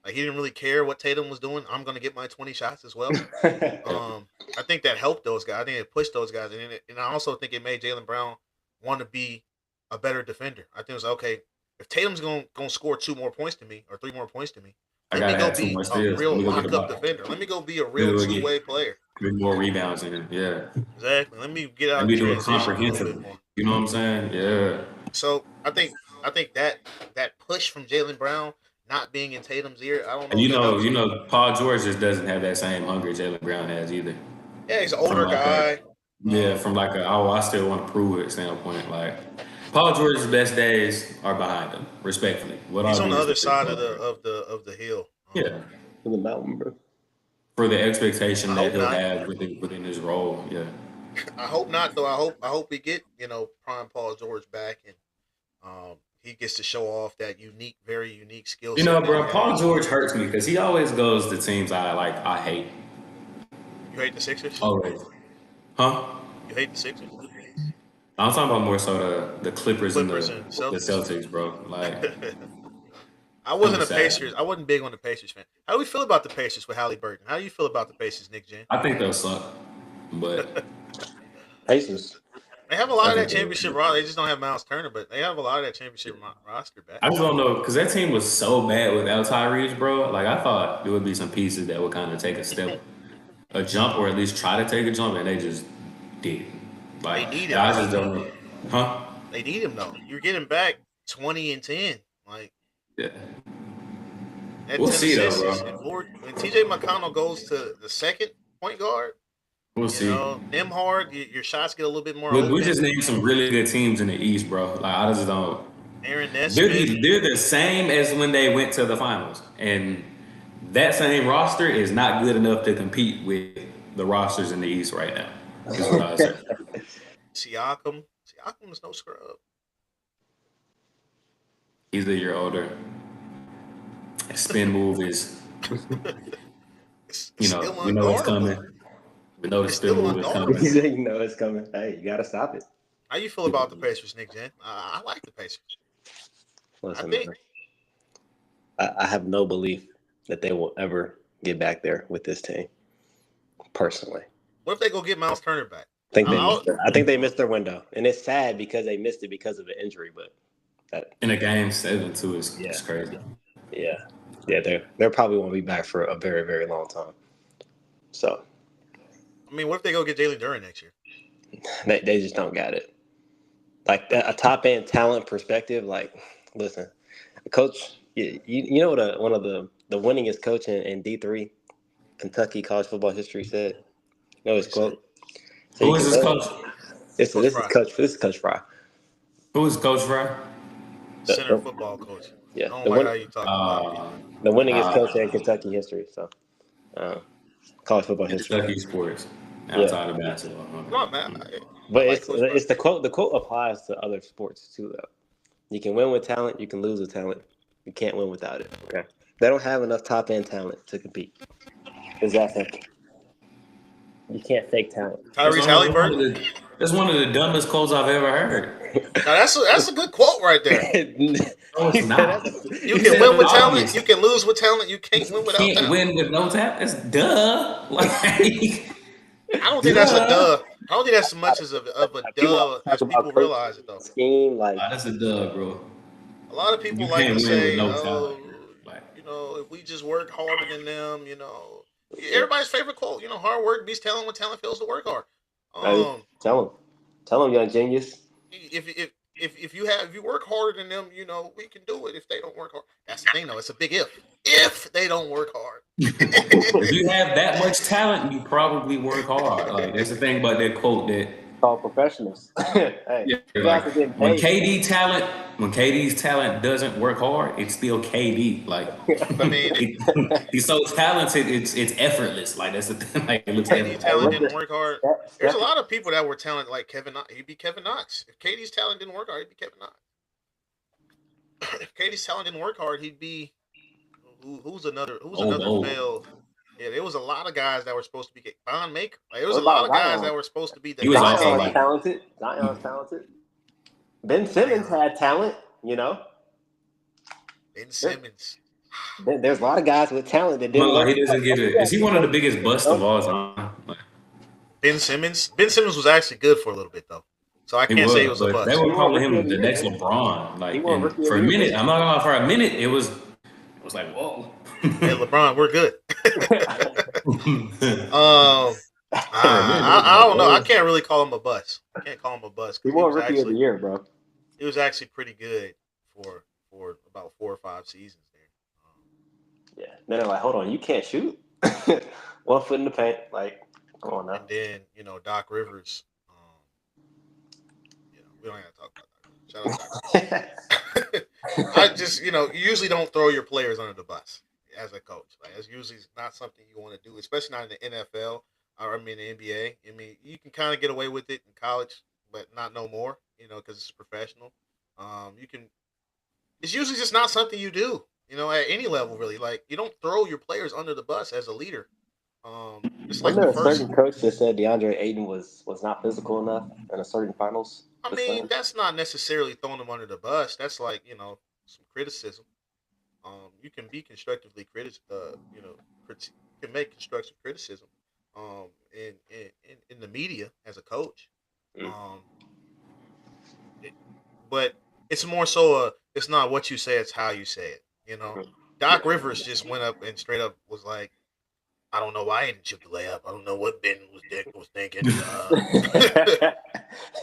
Like he didn't really care what Tatum was doing. I'm gonna get my 20 shots as well. I think that helped those guys. I think it pushed those guys, and I also think it made Jaylen Brown want to be a better defender. I think it was okay. If Tatum's gonna score 2 more points to me or 3 more points to me, I let me gotta go have 2 be more a steals. real Let me go get a lock-up bucket. defender. Let me go be a real Let me go two-way player. With more rebounds in it. Yeah. Exactly. Let me get out Let of me do it transition a little bit comprehensive. more. You know what I'm saying? Yeah. So I think that push from Jaylen Brown not being in Tatum's ear, I don't know. And if that helps. Paul George just doesn't have that same hunger Jalen Brown has either. Yeah, he's an older From like guy. Yeah, from like I still want to prove it standpoint. Like Paul George's best days are behind him, respectfully. He's on the other side of the hill. Yeah. For the mountain, bro. For the expectation I that hope he'll not. have within his role. Yeah. I hope not, though. I hope we get prime Paul George back and he gets to show off that very unique skill set. Bro, Paul George hurts me because he always goes to teams I hate. You hate the Sixers? Always. Huh? You hate the Sixers? I'm talking about more so the Clippers Clippers and and the Celtics, bro. Like I wasn't a sad. Pacers. I wasn't big on the Pacers fan. How do we feel about the Pacers with Halliburton? How do you feel about the Pacers, Nick Jen? I think they'll suck, but Pacers. They have a lot I of that think championship they'll. roster. They just don't have Miles Turner, but they have a lot of that championship roster back. I just don't know because that team was so bad without Tyrese, bro. Like I thought there would be some pieces that would kind of take a jump, or at least try to take a jump, and they just did. They Like need I him. just don't know, huh? They need him though. You're getting back 20 and 10. Like Yeah, that we'll 10 see though, assists. bro. When TJ McConnell goes to the second point guard, We'll you see. know, Nimhard, your shots get a little bit more Look, we open. just named some really good teams in the East, bro. Like I just don't. Aaron They're Nesmith. they're the same as when they went to the finals, and that same roster is not good enough to compete with the rosters in the East right now. Is what I would say. Siakam. Siakam is no scrub. He's a year older. His spin move is, It's we still know it's unguardable. coming. We know the It's spin still move is unguardable. coming. You say you know it's coming. Hey, you gotta stop it. How you feel about the Pacers, Nick Jen? I like the Pacers. Listen, I think- man, I have no belief that they will ever get back there with this team. Personally, What if they go get Miles Turner back? I think they missed their window, and it's sad because they missed it because of an injury. But In a game 7 too is Yeah. crazy. yeah, they're probably won't be back for a very, very long time. So I mean, what if they go get Jalen Duren next year? they just don't got it. Like a top end talent perspective. Like, listen, coach, you know what one of the winningest coach in D3 Kentucky college football history said. You know his quote. So Who you is can this tell- coach? This Coach is Fry. Coach Fry. Who is Coach Fry? Center football coach. Yeah, I don't like how you talk about Uh, the winningest Uh, coach in Kentucky history. So, college football history. Kentucky sports outside of basketball. it. Come on, man. But I like it's Coach Fry. it's the quote. The quote applies to other sports too, though. You can win with talent. You can lose with talent. You can't win without it. Okay. They don't have enough top end talent to compete. It's that simple. You can't fake talent. Tyrese Halliburton. That's one of the dumbest quotes I've ever heard. Now that's a good quote right there. No, it's not. You He can said win with the talent. obvious. You can lose with talent. You can't win without Can't talent. win with no talent. That's duh. Like, I don't think that's a duh. I don't think that's as much as of a duh as people realize it though. Scheme, like that's a duh, bro. A lot of people You like can't to win with say, no "Oh, talent. Like, you know, if we just work harder than them, you know." Everybody's favorite quote, you know, hard work beats talent when talent fails to work hard. tell them, young genius. If you work harder than them, you know, we can do it. If they don't work hard, that's the thing, though. It's a big if. If they don't work hard, if you have that much talent, you probably work hard. Like that's the thing about that quote that Call professionals. Hey, yeah, you like, have to get when paid. KD's talent doesn't work hard, it's still KD. Like I mean, he's so talented, it's effortless. Like that's the thing. Like it looks KD effortless. talent didn't work hard. There's a lot of people that were talented, like Kevin Knox. He'd be Kevin Knox. If KD's talent didn't work hard, he'd be Kevin Knox. If KD's talent didn't work hard, he'd be who's another failed. Yeah, there was a lot of guys that were supposed to be Von Maker. Like, there was What a lot of about guys Zion? that were supposed to be the He was next also KD. like- talented. Zion's talented. Ben Simmons had talent. You know, Ben Simmons. there's a lot of guys with talent that didn't. No, work. he doesn't get it. Is he one of the biggest busts of all time? Like, Ben Simmons. Ben Simmons was actually good for a little bit though, so I can't say he was a but bust. they were He calling won him Rookie of the the next Year. LeBron. Like He won and Rookie of for a the Year. minute, I'm not gonna lie. For a minute, it was like whoa. Hey, LeBron, we're good. I don't know. I can't really call him a bust. I can't call him a bust. He won Rookie of the Year, bro. He was actually pretty good for about 4 or 5 seasons there. Yeah. Then they're like, hold on, you can't shoot. 1 foot in the paint. Like, come on now. And then Doc Rivers. We don't have to talk about that. Shout out Doc. I just you usually don't throw your players under the bus as a coach. Like that's usually not something you want to do, especially not in the NFL. I mean the NBA. I mean you can kind of get away with it in college, but not no more. Because it's professional. It's usually just not something you do. At any level really. Like you don't throw your players under the bus as a leader. It's like Wasn't there the a first. certain coach that said DeAndre Ayton was not physical enough in a certain finals? I mean, that's not necessarily throwing them under the bus. That's like, some criticism. You can be constructively you can make constructive criticism, in the media as a coach. Mm. Um, it- but it's more so it's not what you say, it's how you say it. Mm. Doc Rivers just went up and straight up was like, I don't know why he didn't shoot the layup. I don't know what Ben was thinking.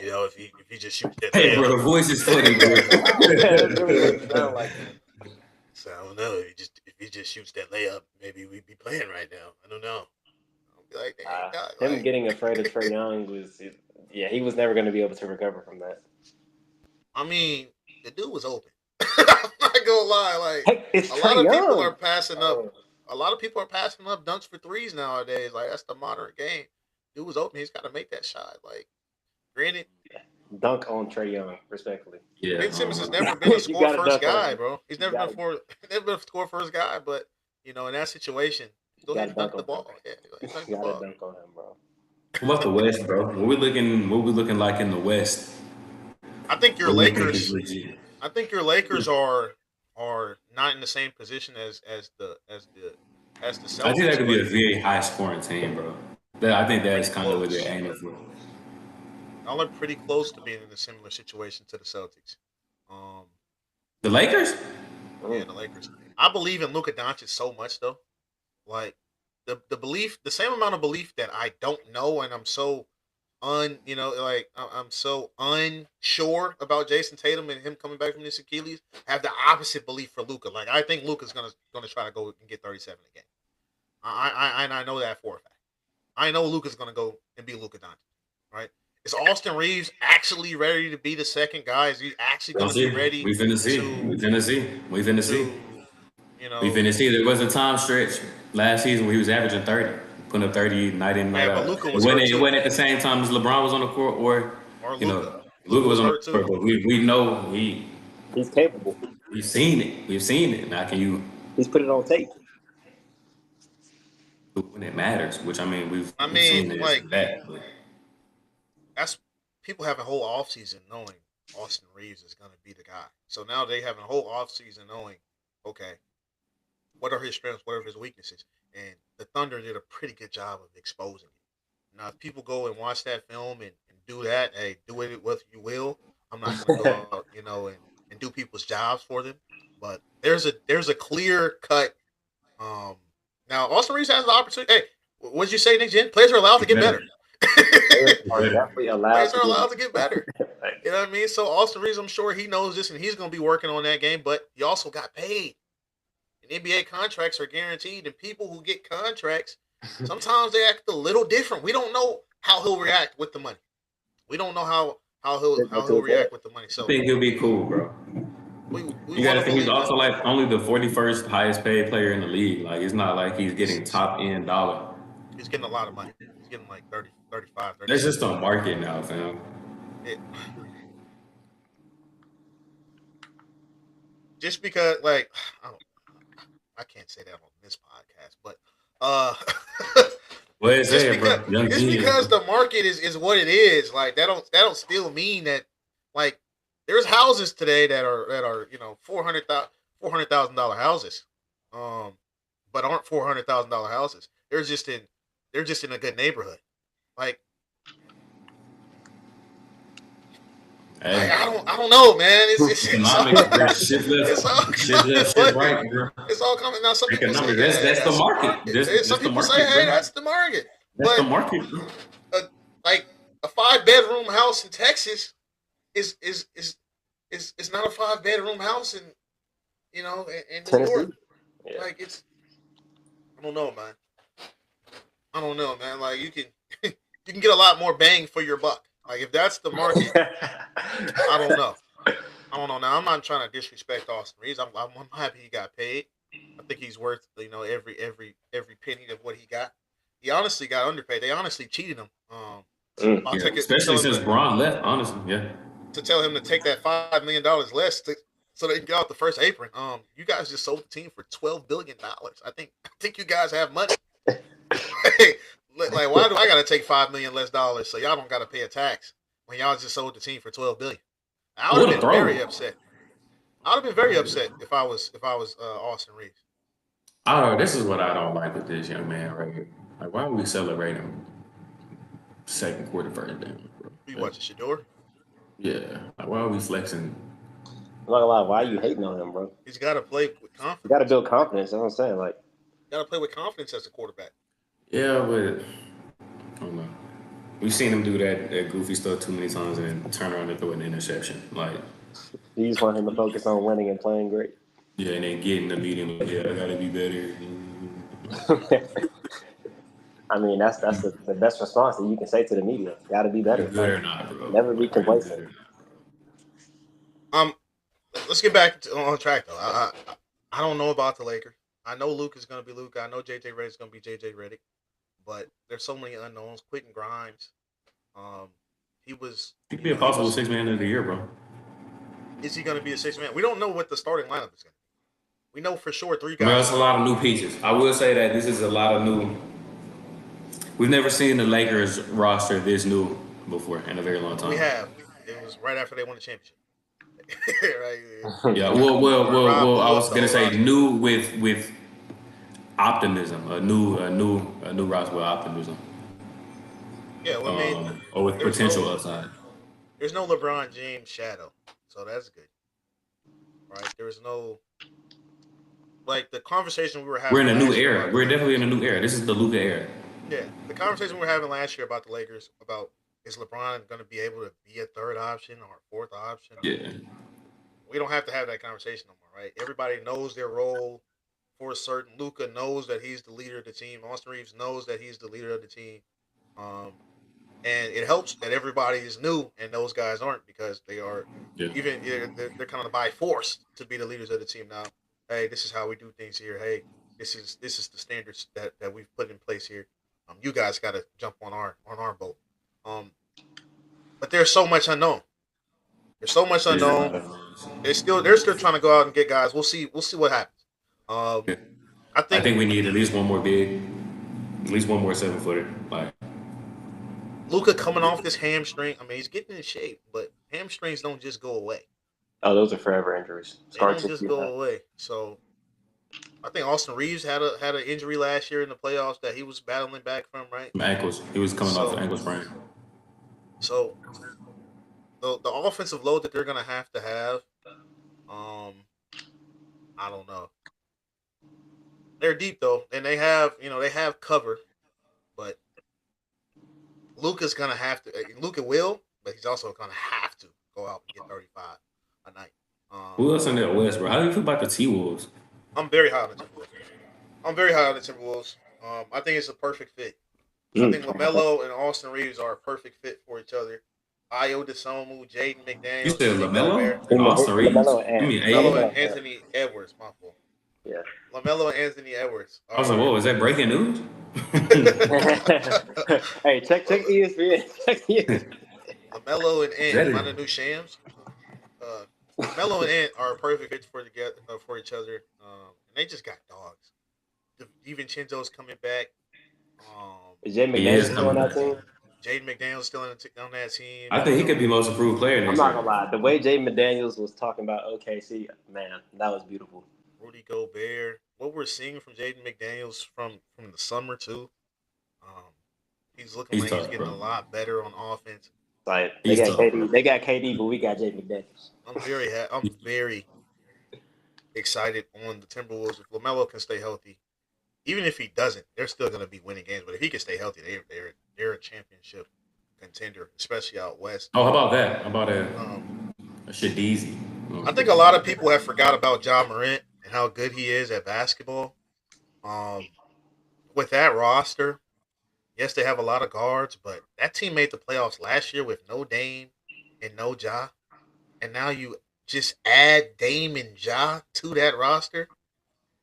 If he just shoots that Hey, bro, layup. the voice is funny, bro. That's really what it sound like. So I don't know. If he just shoots that layup, maybe we'd be playing right now. I don't know. I'll be like, dang, Doc, Him like, getting afraid of Trae Young he was never going to be able to recover from that. I mean, the dude was open. I'm not gonna lie. Like, Hey, it's a Trae lot of Young. people are passing up. Oh. A lot of people are passing up dunks for threes nowadays. Like, that's the modern game. Dude was open. He's got to make that shot. Like, granted, Dunk on Trae Young, respectfully. Yeah, Ben Simmons has never been a You score gotta first dunk on guy, him. bro. He's You never gotta- never been a score first guy. But in that situation, go ahead and dunk the ball. Yeah, go ahead and dunk You the gotta ball. dunk on him, bro. What about the West, bro? What we looking like in the West? I think your What do you think Lakers. is legit? I think your Lakers are not in the same position as the Celtics. I think that could be a but very high scoring team, bro. I think that's Pretty kind of what close. they're aiming for. y'all are pretty close to being in a similar situation to the Celtics. The Lakers? Yeah, the Lakers. I believe in Luka Doncic so much though. Like the belief, the same amount of belief that I don't know, and I'm so I'm so unsure about Jason Tatum and him coming back from this Achilles. I have the opposite belief for Luka. Like, I think Luka's gonna try to go and get 37 again. I know that for a fact. I know Luka's gonna go and be Luka Doncic. Right? Is Austin Reeves actually ready to be the second guy? Is he actually We'll gonna be see. ready? We finna see. to- We finna see. We finna see. to, We finna see. There was a time stretch last season where he was averaging 30, putting up 30 night in, night Yeah, but out. Luka It was wasn't, hurt it too. wasn't at the same time as LeBron was on the court, or Or you know, Luka. Luka was on the hurt court. too. But we know He's capable. we've seen it. We've seen it. Now can you He's put it on tape. when it matters? Which I mean we've I seen mean, this like, and that. But that's people have a whole offseason knowing Austin Reeves is going to be the guy. So now they have a whole offseason knowing, okay, what are his strengths, what are his weaknesses, and the Thunder did a pretty good job of exposing it. Now, if people go and watch that film and do that, hey, do it what you will. I'm not going to go out, and do people's jobs for them. But there's a clear cut. Now Austin Reeves has the opportunity. Hey, what did you say, Nick Jen? Players are allowed to get better. Are definitely allowed Players to are do allowed to get better. Like, You know what I mean? So Austin Reeves, I'm sure he knows this, and he's going to be working on that game. But he also got paid. And NBA contracts are guaranteed, and people who get contracts sometimes they act a little different. We don't know how he'll react with the money. We don't know how he'll react with the money. I So think he'll be cool, bro. we You want gotta to think he's believe also that. like only the 41st highest paid player in the league. Like it's not like he's getting top end dollar. He's getting a lot of money. He's getting like 30, 35, 30. That's just a market now, fam. It, just because, like, I can't say that on this podcast, but What is just it, bro? because Young just G. because the market is what it is, like that don't still mean that, like, there's houses today that are $400,000 houses, but aren't $400,000 houses. They're just in a good neighborhood, like. Hey, I don't know, man. It's economics, bro. Shit it's all left, shit left, shit right, bro. It's all coming now. Some people say, Economics. That's the market. That's some the people say, market, hey, bro. that's the market. That's the But market, bro. like a 5-bedroom house in Texas is not a 5-bedroom house in in New Tennessee. York. Yeah. Like, it's I don't know, man. I don't know, man. Like, you can you can get a lot more bang for your buck. Like, if that's the market, I don't know. I don't know. Now, I'm not trying to disrespect Austin Reeves. I'm happy he got paid. I think he's worth every penny of what he got. He honestly got underpaid. They honestly cheated him. I'll Yeah, take it, especially tell him since Braun left, honestly. Yeah. to tell him to take that $5 million less so they can get out the first apron. You guys just sold the team for $12 billion. I think you guys have money. Hey, like, why do I got to take $5 million less dollars so y'all don't got to pay a tax when y'all just sold the team for $12 billion? I would have been very upset. I'd have been very upset if I was Austin Reeves. I don't know. This is what I don't like with this young man right here. Like, why are we celebrating second quarter first down, bro? You Like, watching Shador? yeah. Like, why are we flexing? I'm not gonna lie. Why are you hating on him, bro? He's got to play with You got to confidence. build confidence. That's what I'm saying. Like, Got to play with confidence as a quarterback. Yeah, but I don't know. We've seen him do that goofy stuff too many times and turn around and throw an interception. Like, you just want him to focus on winning and playing great. yeah, and then get in the meeting. Like, yeah, I gotta be better. I mean, that's the best response that you can say to the media. Got to be Are better. you good or not, bro? Never be Like, are you good complacent. or not? Let's get back on track though. I don't know about the Lakers. I know Luke is going to be Luke. I know JJ Redick is going to be JJ Redick, but there's so many unknowns. Quentin Grimes, um, he was. He could be a possible 6-man of the year, bro. Is he going to be a 6-man? We don't know what the starting lineup is going to be. We know for sure 3 Well, guys. that's a lot of new pieces. I will say that this is a lot of new. We've never seen the Lakers roster this new before in a very long time. We have. It was right after they won the championship. Right. Yeah. Well. I was gonna say roster. new with optimism. A new roster with optimism. Yeah, well, I mean, Or with there's potential no- upside. there's no LeBron James shadow, so that's good. Right? There's no like the conversation we were having. We're in a new last year era. about We're the definitely in a new era. This is the Luka era. Yeah, the conversation we were having last year about the Lakers about is LeBron going to be able to be a third option or a fourth option? Yeah. We don't have to have that conversation no more, right? Everybody knows their role for a certain. Luca knows that he's the leader of the team. Austin Reeves knows that he's the leader of the team. Um, and it helps that everybody is new and those guys aren't because they are Yeah. even they're kind of by force to be the leaders of the team now. Hey, this is how we do things here. Hey, this is the standards that we've put in place here. You guys got to jump on our boat. Um, but there's so much unknown. There's so much unknown. They're still trying to go out and get guys. We'll see what happens. Yeah. I I think think we need at least one more big, at least one more 7-footer. Like, Luca coming off this hamstring. I mean, he's getting in shape, but hamstrings don't just go away. Oh, those are forever injuries. They don't just go away. So I think Austin Reeves had an injury last year in the playoffs that he was battling back from, right? some ankles. He was coming off an ankle sprain. So the offensive load that they're gonna have, I don't know. They're deep though, and they have cover, but Luca's gonna have to. Luca will, but he's also gonna have to go out and get 35 a night. Who else in that West, bro? How do you feel about the T-Wolves? I'm very high on the Timberwolves. I think it's a perfect fit. I think LaMelo and Austin Reeves are a perfect fit for each other. Ayo Desomu, Jaden McDaniels. You said Rudy LaMelo Gobert. and Austin Reeves? LaMelo and You mean LaMelo A? and Anthony Edwards, my fault. Yeah. LaMelo and Anthony Edwards. I was like, whoa, is that breaking news? Hey, check ESPN. Check ESPN. LaMelo and Is that Ant, it? am I the new Shams? LaMelo and Ant are a perfect fit for each other. And they just got dogs. DiVincenzo's coming back. Is Jay He is McDaniels coming on that back. team? Jaden McDaniel's still on that team. I think he could be most improved player I'm next not year. gonna lie. The way Jay McDaniels was talking about OKC, man, that was beautiful. Rudy Gobert. What we're seeing from Jaden McDaniels from the summer too. He's looking He's like he's tough, getting bro. a lot better on offense. Like He's they got tough, KD, bro. they got KD, but we got Jay McDaniels. I'm very excited on the Timberwolves. If LaMelo can stay healthy, even if he doesn't, they're still going to be winning games. But if he can stay healthy, they're a championship contender, especially out west. Oh, how about that? How about that? Um, That shit easy. I think a lot of people have forgot about Ja Morant and how good he is at basketball. With that roster, yes, they have a lot of guards, but that team made the playoffs last year with no Dame and no Ja. And now you just add Dame and Ja to that roster,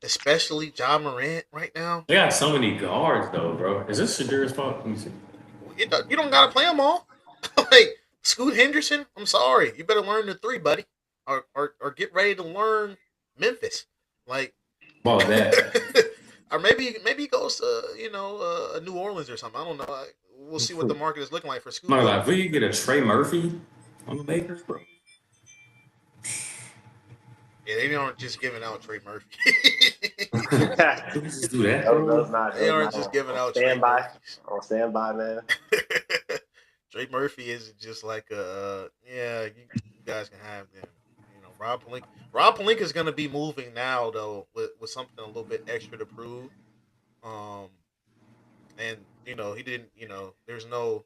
especially Ja Morant right now. They got so many guards, though, bro. Is this Shadir's fault? Let me see. You don't got to play them all. Like, Scoot Henderson, I'm sorry. You better learn the three, buddy. Or get ready to learn Memphis. Like, About that. or maybe he goes to New Orleans or something. I don't know. We'll see what the market is looking like for Scoot. I'm not gonna lie, if we get a Trey Murphy on the Lakers, bro. Yeah, they aren't just giving out Trey Murphy. Just do that, Those bro. not They aren't not just giving on out Trey standby. Murphys. On standby, man. Trey Murphy is just like a yeah. You guys can have them. You know, Rob Palinka. Rob Palinka is going to be moving now though with something a little bit extra to prove. Um, and he didn't. There's no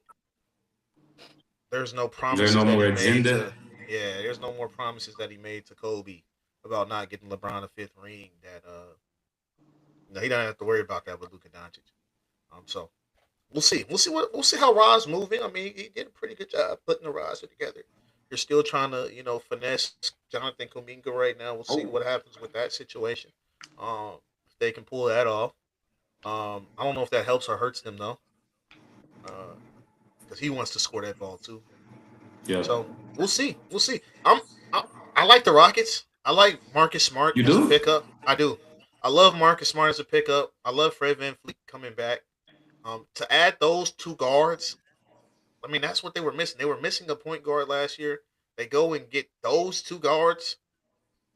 Is there promises no that more he made agenda? to. Yeah, there's no more promises that he made to Kobe about not getting LeBron a fifth ring. That no, he don't have to worry about that with Luka Doncic. So we'll see. We'll see how Rod's moving. I mean, he did a pretty good job putting the roster together. You're still trying to, finesse Jonathan Kuminga right now. We'll see what happens with that situation. If they can pull that off. I don't know if that helps or hurts them though, because he wants to score that ball too. Yeah. So we'll see. We'll see. I like the Rockets. I like Marcus Smart You as a do? pickup. I do. I love Marcus Smart as a pickup. I love Fred VanVleet coming back. To add those two guards, I mean that's what they were missing. They were missing a point guard last year. They go and get those two guards,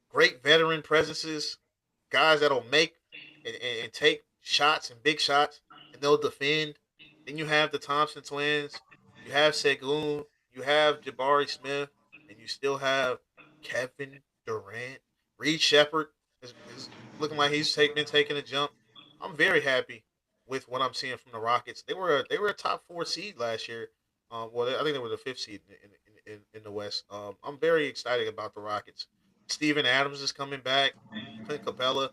great veteran presences, guys that'll make and take shots and big shots, and they'll defend. Then you have the Thompson twins, you have Segun, you have Jabari Smith, and you still have Kevin Durant. Reed Shepard is looking like been taking a jump. I'm very happy with what I'm seeing from the Rockets. They were a top four seed last year. I think they were the fifth seed in the West. I'm very excited about the Rockets. Steven Adams is coming back. Clint Capella.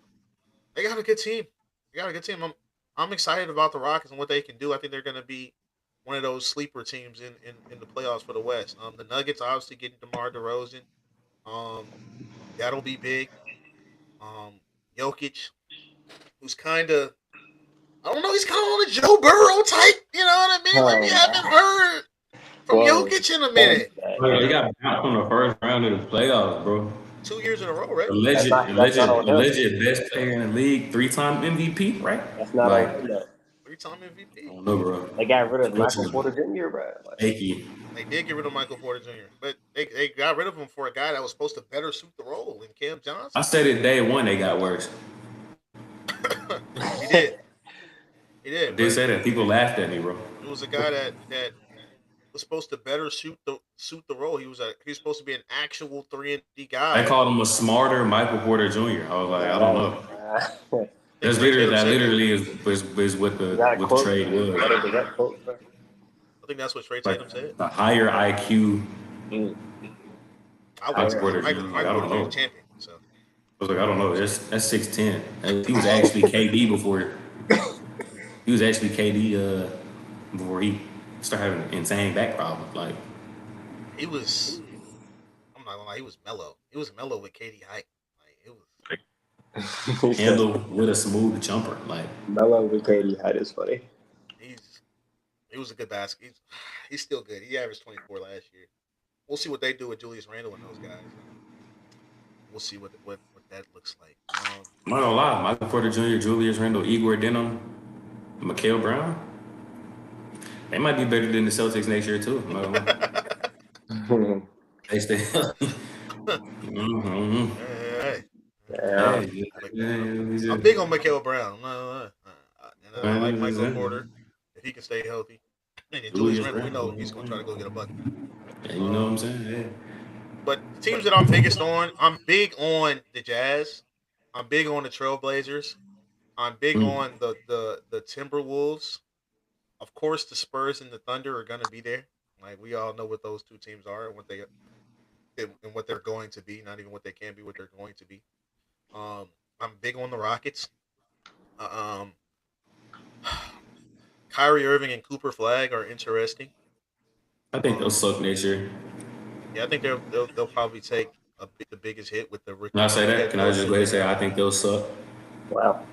They got a good team. They got a good team. I'm excited about the Rockets and what they can do. I think they're going to be one of those sleeper teams in the playoffs for the West. The Nuggets obviously getting DeMar DeRozan. Um, that'll be big. Um, Jokic, who's kind of I don't know, he's kind of on a Joe Burrow type. You know what I mean? Like we haven't heard from Well, Jokic in a minute. Bro, they got bounced from the first round of the playoffs, bro. 2 years in a row, right? That's Alleged, not alleged, on him. alleged best player in the league, 3-time MVP, right? That's not Like, on him though. 3-time I MVP. don't know, bro. They got rid of That Michael shit Porter Jr., bro. Like, shaky. They did get rid of Michael Porter Jr., but they got rid of him for a guy that was supposed to better suit the role in Cam I Johnson. said it day one, they got worse. He did. He I did, did but say that. People laughed at me, bro. it was a guy that was supposed to better suit the role. He was supposed to be an actual 3-and-D guy. They called him a smarter Michael Porter Jr. I was like, I don't know. I That's think literally Tatum that said that. literally is what the trade was. I think that's what Trey Like Tatum said. the higher IQ I Michael Porter Michael, Jr. Like, Michael I don't Porter Jr. know. was champion. So I was like, I don't know. That's 6'10". He was actually KD before. He was actually KD before he started having insane back problems. Like, he was. I'm not gonna lie. He was mellow. He was mellow with KD height. Like it was. handle with a smooth jumper. Like, Melo with KD height is funny. He was a good basket. He's still good. He averaged 24 last year. We'll see what they do with Julius Randle and those guys. We'll see what that looks like. I'm not gonna lie, Michael Porter Jr., Julius Randle, Igor Denham, Mikael Brown, they might be better than the Celtics next year too. I'm not gonna lie. They stay healthy. Mm-hmm. Hey, Yeah. I'm big on Mikael Brown. I'm not gonna lie. And I like Michael Porter if he can stay healthy. And then Julius Randle, we know he's gonna try to go get a bucket. Yeah, you know what I'm saying? Yeah. But the teams that I'm biggest on, I'm big on the Jazz. I'm big on the Trailblazers. I'm big on the Timberwolves. Of course, the Spurs and the Thunder are going to be there. Like we all know what those two teams are and what they're going to be. Not even what they can be, what they're going to be. I'm big on the Rockets. Um, Kyrie Irving and Cooper Flag are interesting. I think they'll suck next year. Yeah, I think they'll probably take the biggest hit with the rookie. Can I say that? head Can I coach just that go ahead and they say have. I think they'll suck? Wow.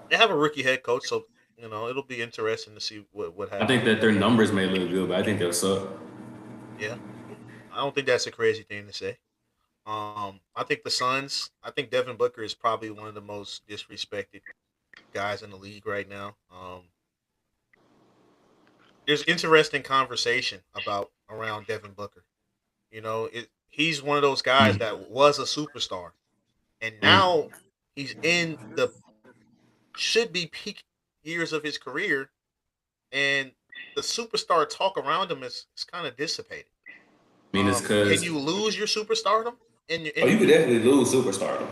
They have a rookie head coach, so it'll be interesting to see what I happens. think that their numbers may look good, but I think they'll suck. Yeah, I don't think that's a crazy thing to say. I think the Suns. I think Devin Booker is probably one of the most disrespected guys in the league right now. There's interesting conversation about around Devin Booker. He's one of those guys that was a superstar. and now he's in the should be peak years of his career, and the superstar talk around him is kind of dissipated. I mean, it's Can because you lose your superstardom? In you could definitely lose superstardom.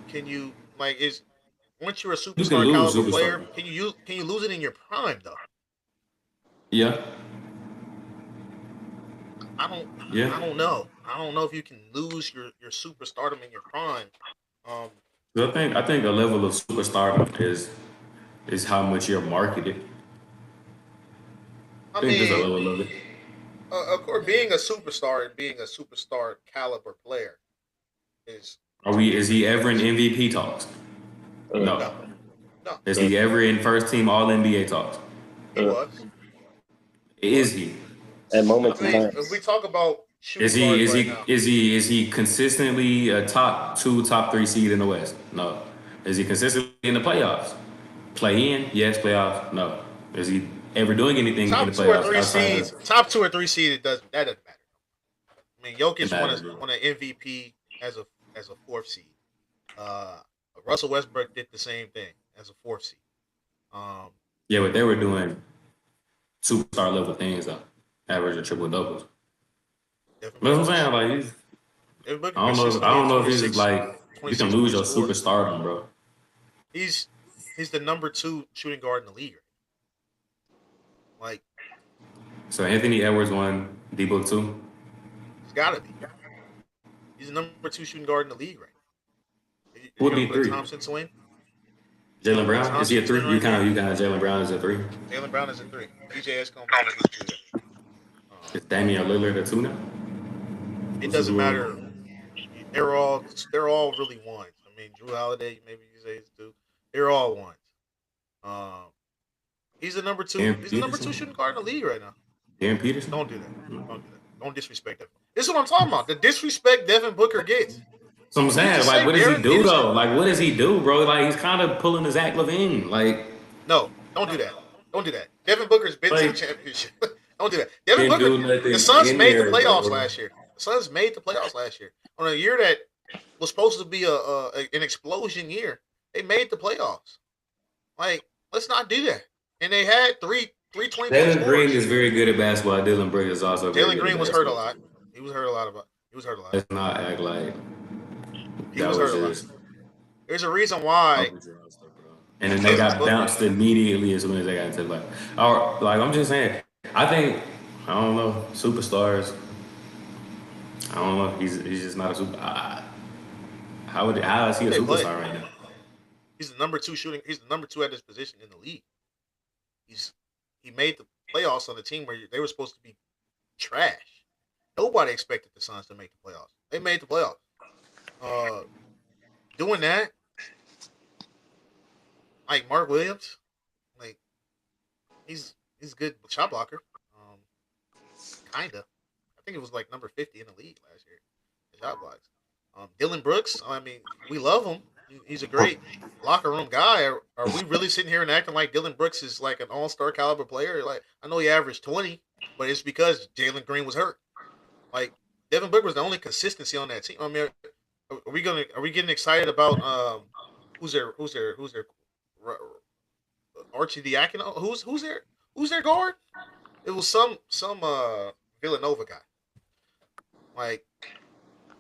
can you like is once you're a You can superstar lose caliber player, superstardom. can you lose it in your prime though? Yeah, I don't yeah. I don't know. I don't know if you can lose your superstardom in your prime. Um, So I think a level of superstardom is how much you're marketed. I I think there's a mean, level of it. of course, being a superstar and being a superstar caliber player is Are two we? Is different he ever in things. MVP talks? Mm. No. No, no, Is he ever in first team All NBA talks? he Mm. was. He Is was. he? At I moments in mean, time. if we talk about Is shooting he? guards Is right he? now, Is he? Is he consistently a top two, top three seed in the West? No. Is he consistently in the playoffs? Play in? Yes. Playoffs? No. Is he ever doing anything in the playoffs outside of top 2 or 3 seed, that doesn't matter. I mean, it Jokic matters, bro? won an MVP as a fourth seed. Uh, Russell Westbrook did the same thing as a fourth seed. Um, Yeah, but they were doing superstar level things though, averaging triple doubles. Devin But Booker I'm was saying like, Devin Booker I don't know. I consistently don't at know if he's like you can 26 lose point your scorer. superstardom, bro. He's he's the number 2 shooting guard in the league. Like So Anthony Edwards won D-Book too. he's got to be. He's the number 2 shooting guard in the league right now. Who You're would gonna be put three? Thompson Swin. You're Jalen gonna put Brown? Is he Thompson a Swin three? You right there. kind of Jalen Brown as a three. Jalen Brown is a 3. DJ Escom probably needs to do that. Is Damian Lillard a two now? It Who's his doesn't one? matter. They're all really ones. I mean, Drew Holiday, maybe you say it's 2. They're all ones. Um, he's the number 2. Darren He's the number 2 Peterson? shooting guard in the league right now. Darren Peterson? Don't do that. Don't do that. Don't disrespect him. This is what I'm talking about. The disrespect Devin Booker gets. So I'm You saying, just like, say what does he Darren do Peterson? though? Like, what does he do, bro? Like, he's kind of pulling his Zach Levine. Like, No, don't do that. Don't do that. Devin Booker's been to the like championship. Don't do that. Devin didn't do Booker, nothing the Suns in made the there, playoffs bro. last year. The Suns made the playoffs last year. On a year that was supposed to be an explosion year. They made the playoffs. Like, let's not do that. And they had three 20-point Jalen Green scorers. is very good at basketball. Dylan Brooks is also very Jalen good Green at was hurt a basketball. lot. He was hurt a lot. He was hurt a lot. Let's not act like He that was was hurt a lot. just. There's a reason why And then they Devin got Booker. bounced immediately as soon as they got into the play. Or like I'm just saying, I think I don't know superstars. I don't know. He's just not a super. How is he a They play. superstar right now? He's the number 2 shooting. He's the number 2 at his position in the league. He made the playoffs on a team where they were supposed to be trash. Nobody expected the Suns to make the playoffs. They made the playoffs. Doing that, like Mark Williams, like he's a good shot blocker. Kinda. I think it was like number 50 in the league last year. In shot blocks. Dylan Brooks. I mean, we love him. He's a great locker room guy. Are we really sitting here and acting like Dylan Brooks is like an all-star caliber player? Like I know he averaged 20, but it's because Jalen Green was hurt. Like Devin Booker was the only consistency on that team. I mean, are we getting excited about who's their Archie Diacono? Who's their guard? It was some Villanova guy. Like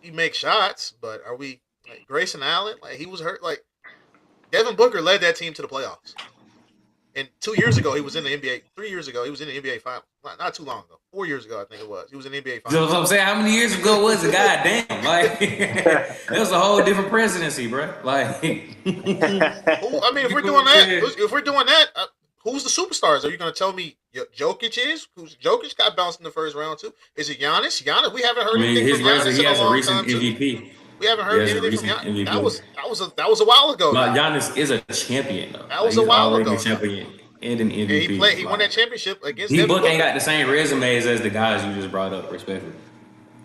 he makes shots, but are we like Grayson Allen? Like he was hurt. Like Devin Booker led that team to the playoffs. And 2 years ago, he was in the NBA. 3 years ago, he was in the NBA final. Not too long ago. 4 years ago, I think it was. He was in the NBA So final. what I'm saying, how many years ago was it? God damn, like it was a whole different presidency, bro. Like, I mean, if we're doing that, who's the superstars? Are you going to tell me Jokic is? Jokic got bounced in the first round too? Is it Giannis? We haven't heard I mean, anything his from Giannis resume, he in a has a long recent time too. MVP. We haven't He heard has a anything from recent Giannis. MVP. That was a while ago. No, Now. Giannis is a champion though. That was Like, a while he's already ago. a champion and an And MVP. he won that championship against D Devin Book ain't Booker. got the same resumes as the guys you just brought up, respectively,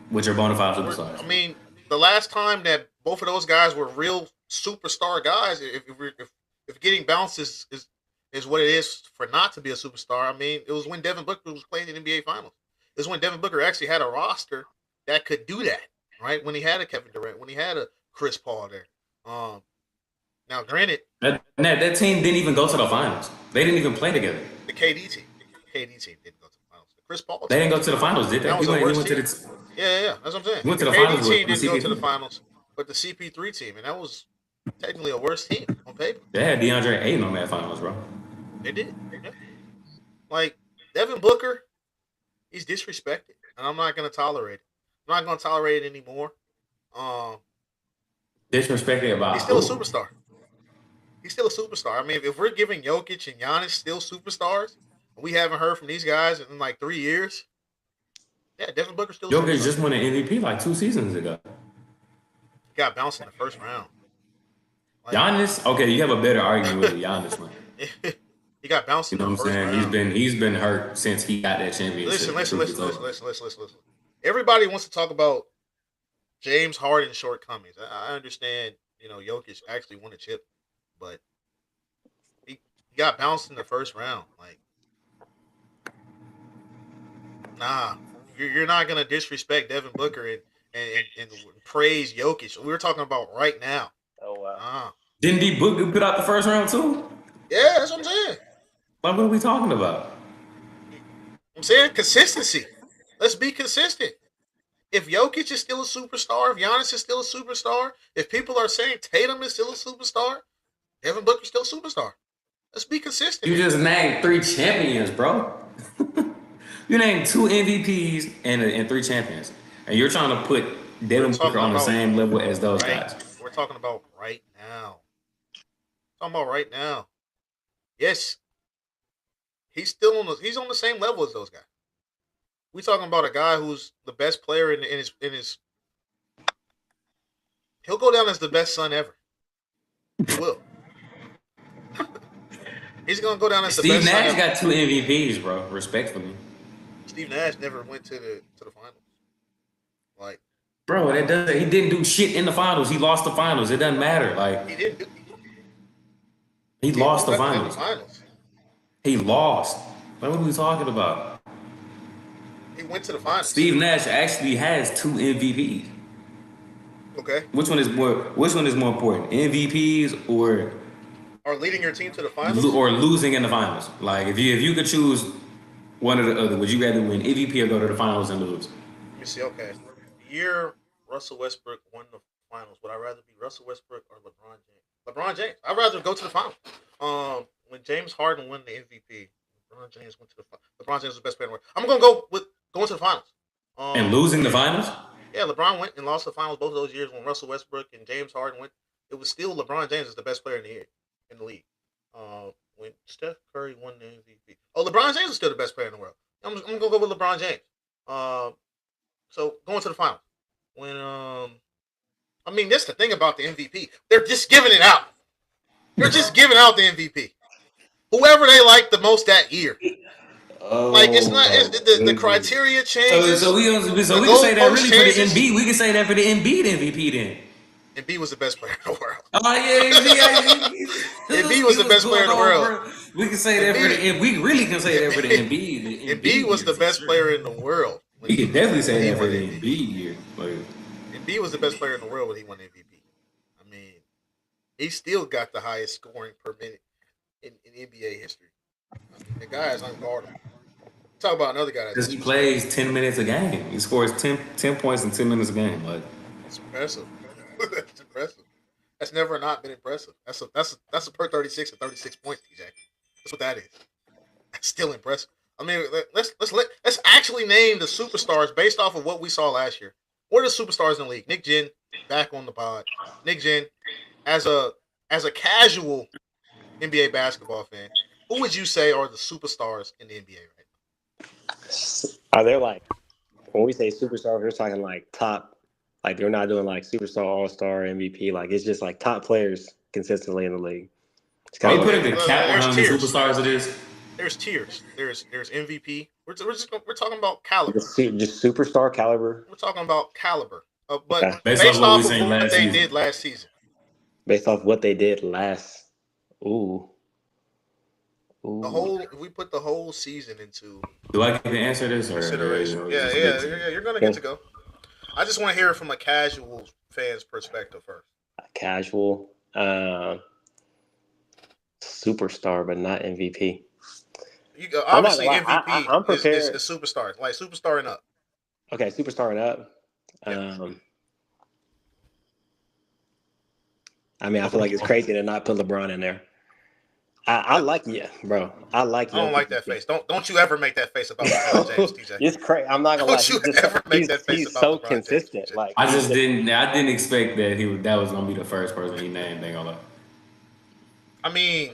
which are bona fide superstars. I mean, the last time that both of those guys were real superstar guys, if getting bounced is what it is for not to be a superstar, I mean, it was when Devin Booker was playing in the NBA Finals. It was when Devin Booker actually had a roster that could do that, right? When he had a Kevin Durant, when he had a Chris Paul there. Now, granted, That team didn't even go to the finals. They didn't even play together. the KD team didn't go to the finals. The Chris Paul team. They didn't go to the finals, did they? That was He the went worst to team. the. Yeah, that's what I'm saying. He went The to the KD finals team with didn't go to the CP3. finals, but the CP3 team, and that was technically a worse team on paper. They had DeAndre Ayton on that finals, bro. They did. Yeah. Like Devin Booker, he's disrespected, and I'm not going to tolerate it. I'm not going to tolerate it anymore. Disrespected about He's still a who? superstar. He's still a superstar. I mean, if we're giving Jokic and Giannis still superstars, and we haven't heard from these guys in like 3 years, yeah, Devin Booker's still a Jokic superstar. just won an MVP like 2 seasons ago. He got bounced in the first round. Like, Giannis, okay, you have a better argument with Giannis, man. he got bounced You in know the what I'm first saying? round. He's been hurt since he got that championship. Listen. Everybody wants to talk about James Harden's shortcomings. I understand, Jokic actually won a chip, but he got bounced in the first round. Like, nah, you're not gonna disrespect Devin Booker and praise Jokic. We're talking about right now. Oh wow. Nah. Didn't D Book get put out the first round too? Yeah, that's what I'm saying. Like, what are we talking about? I'm saying consistency. Let's be consistent. If Jokic is still a superstar, if Giannis is still a superstar, if people are saying Tatum is still a superstar, Devin Booker's still a superstar. Let's be consistent. You just named 3 champions, bro. You named 2 MVPs and 3 champions, and you're trying to put Devin Booker on the same level as those guys. We're talking about right now. Talking about right now. Yes, he's on the same level as those guys. We talking about a guy who's the best player in his. He'll go down as the best son ever. He will. He's gonna go down as the Steve best son Nash ever. got 2 MVPs, bro. Respectfully, Steve Nash never went to the finals. Like, bro, he didn't do shit in the finals. He lost the finals. It doesn't matter. Like, he didn't. he lost the do nothing in finals. the finals. He lost. Like, what are we talking about? He went to the finals. Steve Nash actually has 2 MVPs. Okay. Which one is more important? MVPs or leading your team to the finals? losing in the finals? Like, if you could choose one or the other, would you rather win MVP or go to the finals and lose? Let me see. Okay. The year Russell Westbrook won the finals, would I rather be Russell Westbrook or LeBron James? LeBron James. I'd rather go to the finals. When James Harden won the MVP, LeBron James went to the finals. LeBron James was the best player in the world. I'm going to go with going to the finals. And losing the finals? Yeah, LeBron went and lost the finals both of those years when Russell Westbrook and James Harden went. It was still LeBron James is the best player in the league. When Steph Curry won the MVP. Oh, LeBron James is still the best player in the world. I'm going to go with LeBron James. So going to the finals. When that's the thing about the MVP. They're just giving it out. They're just giving out the MVP. Whoever they like the most that year. Like, it's not the criteria changes. So we can say that really for the Embiid. We can say that for the Embiid MVP then. Embiid was the best player in the world. Oh yeah. Embiid was the best player in the world. We can say that for the. We really can say that for the Embiid. Embiid was the best player in the world. We can definitely say that for the Embiid year. Embiid was the best player in the world when he won MVP. I mean, he still got the highest scoring per minute in NBA history. I mean, the guy is unguardable. Talk about another guy because he plays 10 minutes a game. He scores 10 points in 10 minutes a game. Like, that's impressive. That's impressive. That's never not been impressive. That's a per 36 and 36 points, TJ. That's what that is. That's still impressive. I mean, let's actually name the superstars based off of what we saw last year. What are the superstars in the league? Nick Jen, back on the pod. Nick Jen, as a casual NBA basketball fan, who would you say are the superstars in the NBA right now? Are there like, when we say superstars, we're talking like top, like they're not doing like superstar, all-star, MVP, like it's just like top players consistently in the league. Are you putting the cap on how many superstars it is? There's tiers. There's MVP. We're talking about caliber. Just superstar caliber. We're talking about caliber. But Okay. based off of what they did last season. Based off what they did last. Ooh. If we put the whole season into. Do I get to answer this? Consideration. Yeah. You're gonna get to go. I just want to hear it from a casual fan's perspective first. casual. Superstar, but not MVP. You go, I'm not obviously gonna lie. MVP I'm is prepared. superstar, like superstar and up. Okay, superstar and up. Yeah. I mean, I feel like it's crazy to not put LeBron in there. I like bro. I like. I don't like that face. Don't you ever make that face about LeBron James, TJ. It's crazy. I'm not gonna lie. Don't you ever make that face He's about so LeBron consistent. James, TJ. Like I didn't expect that was gonna be the first person he named. Ain't gonna lie. I mean,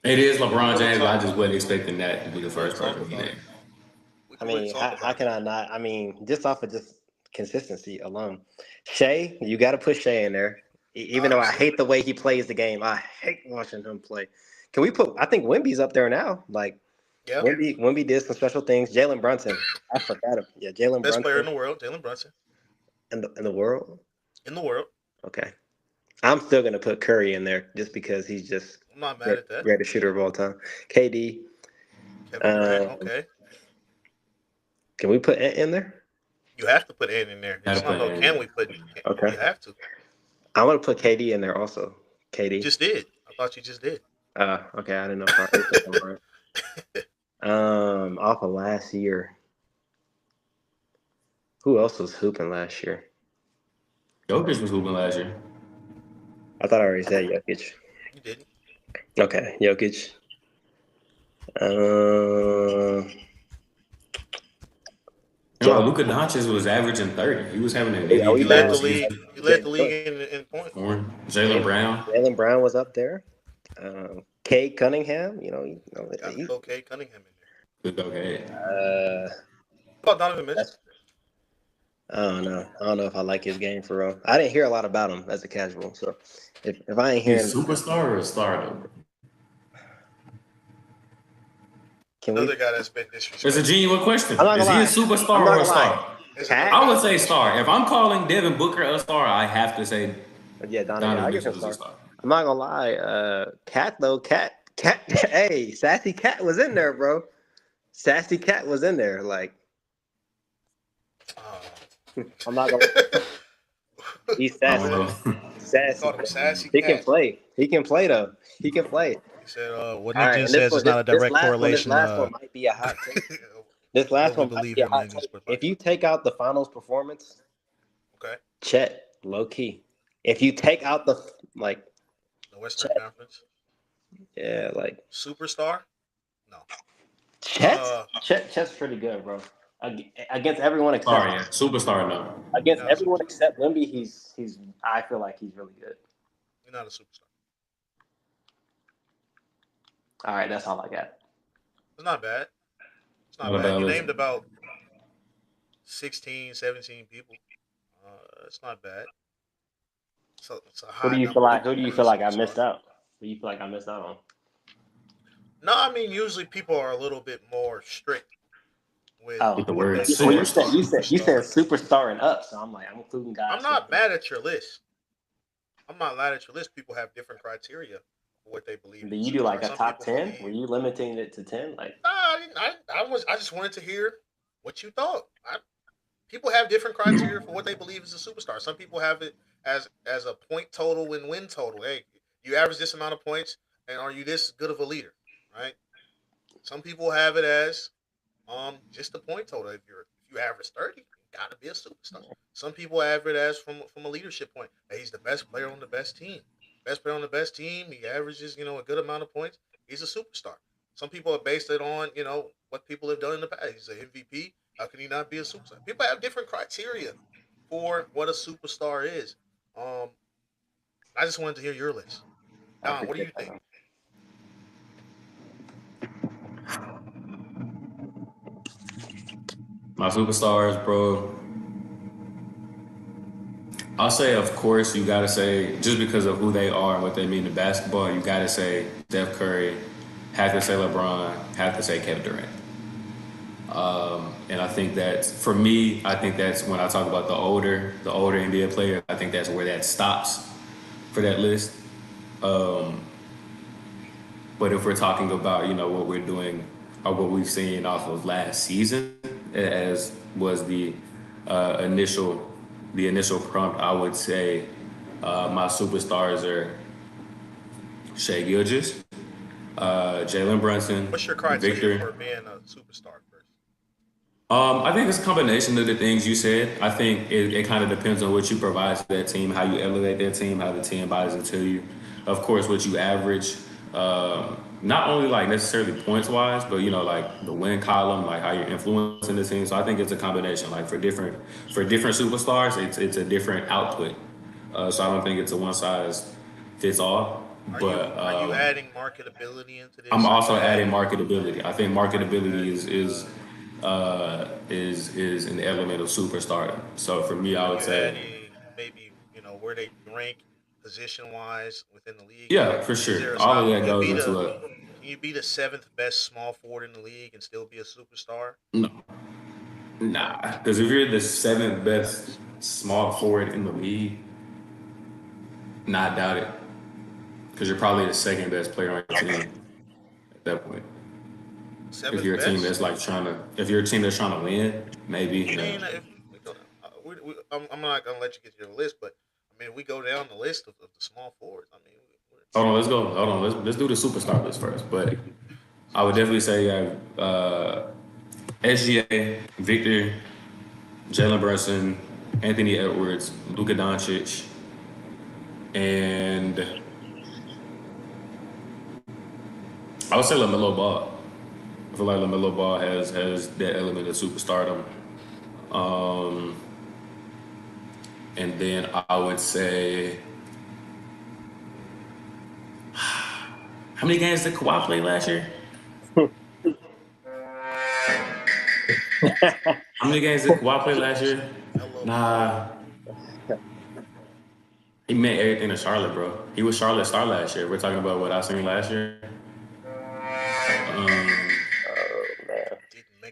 It is LeBron What James, but I talk just about? wasn't expecting that to be the first talk person he about named. we I can really mean, talk how about can it. I not? I mean, just off of just consistency alone, Shea, you got to put Shea in there. Even though I Obviously. hate the way he plays the game, I hate watching him play. Can we put? I think Wemby's up there now. Like Yeah, Wemby did some special things. Jalen Brunson, I forgot him. Yeah, Jalen best player in Brunson the world, Jalen Brunson, in the world. in the world. Okay, I'm still gonna put Curry in there just because he's just I'm not mad at that. greatest shooter of all time. KD. Kevin Durant, Um, okay. can we put Ant in there? You have to put Ant in there. It's Gotta not put no Ant. can we put. Okay. You have to. I want to put KD in there also. KD. You just did. I thought you just did. Okay, I didn't know. If off of last year, who else was hooping last year? Jokic was hooping last year. I thought I already said Jokic. You didn't. Okay, Jokic. Luka Doncic was averaging 30. He was having an Are we He MVP led bad? the last league. season. He led the league in points. Jalen Brown. Jalen Brown was up there. Cade Cunningham. Got to put Cade Cunningham in there. Good okay. How about Donovan Mitchell? I don't know. I don't know if I like his game for real. I didn't hear a lot about him as a casual. So if I ain't hearing, He's a superstar or a star though? can we? Another guy that's been It's a disrespected. genuine question. I'm not Is he gonna a superstar or a star? Cat? I would say star. If I'm calling Devin Booker a star, I have to say Yeah, Donovan I give him Mitchell is a star. star. I'm not gonna lie. Cat though, Cat. Hey, Sassy Cat was in there, bro. Sassy Cat was in there. Like, I'm not gonna. He's I sassy. don't know. Sassy. Called him Sassy He Cat. can play. He can play though. He can play. He said, what All Nick right, Jim and says is not a direct correlation. This last one might be a hot take. This last What we one might believe be a in the hot English take. sport If podcast. you take out the finals performance, Okay. Chet, low key. If you take out the The Western Chet. Conference. yeah, like Superstar? No. Chet's pretty good, bro. Against everyone except Star, yeah. Superstar, no. against Yeah, everyone superstar. except Wemby, he's. I feel like he's really good. You're not a superstar. All right, that's all I got. It's not bad. It's not Not bad. bad, You listen. named about 16, 17 people. It's not bad. So it's a high Who do you number feel like? to Who do you be feel like I superstar. missed out? Who do you feel like I missed out on? No, I mean usually people are a little bit more strict with Oh. With the what word they super. call Well, you said superstar. superstar and up, so I'm like I'm including guys. I'm not mad at your list. I'm not mad at your list. People have different criteria for what they believe. Do in you do like superstar. a Some top people 10? believe- Were you limiting it to 10? Like, I just wanted to hear what you thought. People have different criteria for what they believe is a superstar. Some people have it as a point total and win total. Hey, you average this amount of points, and are you this good of a leader? Right. Some people have it as just the point total. If you average 30, you gotta be a superstar. Some people have it as from a leadership point. Hey, he's the best player on the best team. Best player on the best team. He averages a good amount of points. He's a superstar. Some people have based it on what people have done in the past. He's an MVP. How can he not be a superstar? People have different criteria for what a superstar is. I just wanted to hear your list. Don, what do you think? My superstars, bro. I'll say, of course, you gotta say, just because of who they are and what they mean to basketball, you gotta say Steph Curry, have to say LeBron, have to say Kevin Durant. And I think that, for me, I think that's when I talk about the older NBA player, I think that's where that stops for that list. But if we're talking about, what we're doing or what we've seen off of last season, as was the initial prompt, I would say My superstars are Shea Gilgeous, Jalen Brunson, What's your criteria Victor. for being a superstar first? I think it's a combination of the things you said. I think it kind of depends on what you provide to that team, how you elevate that team, how the team buys into you. Of course, what you average, not only like necessarily points wise, but like the win column, like how you're influencing the team. So I think it's a combination. Like for different superstars, it's a different output. So I don't think it's a one size fits all. But Are you adding marketability into this? I'm also adding marketability. I think marketability is an element of superstardom. So for me, I would say, Adding maybe where they rank position wise within the league. yeah, for Is sure. there a All of spot? that goes into it. Can you be the seventh best small forward in the league and still be a superstar? No, nah, because if you're the seventh best small forward in the league, I doubt it. Because you're probably the second best player on your team at that point. Seventh If you're a best? team that's like if you're a team that's trying to win, maybe. I mean, if we go, I'm not gonna let you get to your list, but I mean, we go down the list of the small forwards. I mean, Hold on, let's go. Hold on, let's do the superstar list first. But I would definitely say SGA, Victor, Jalen Brunson, Anthony Edwards, Luka Doncic, and I would say LaMelo Ball. I feel like LaMelo Ball has that element of superstardom. And then I would say, how many games did Kawhi play last year? How many games did Kawhi play last year? Nah. He meant everything to Charlotte, bro. He was Charlotte's star last year. We're talking about what I seen last year.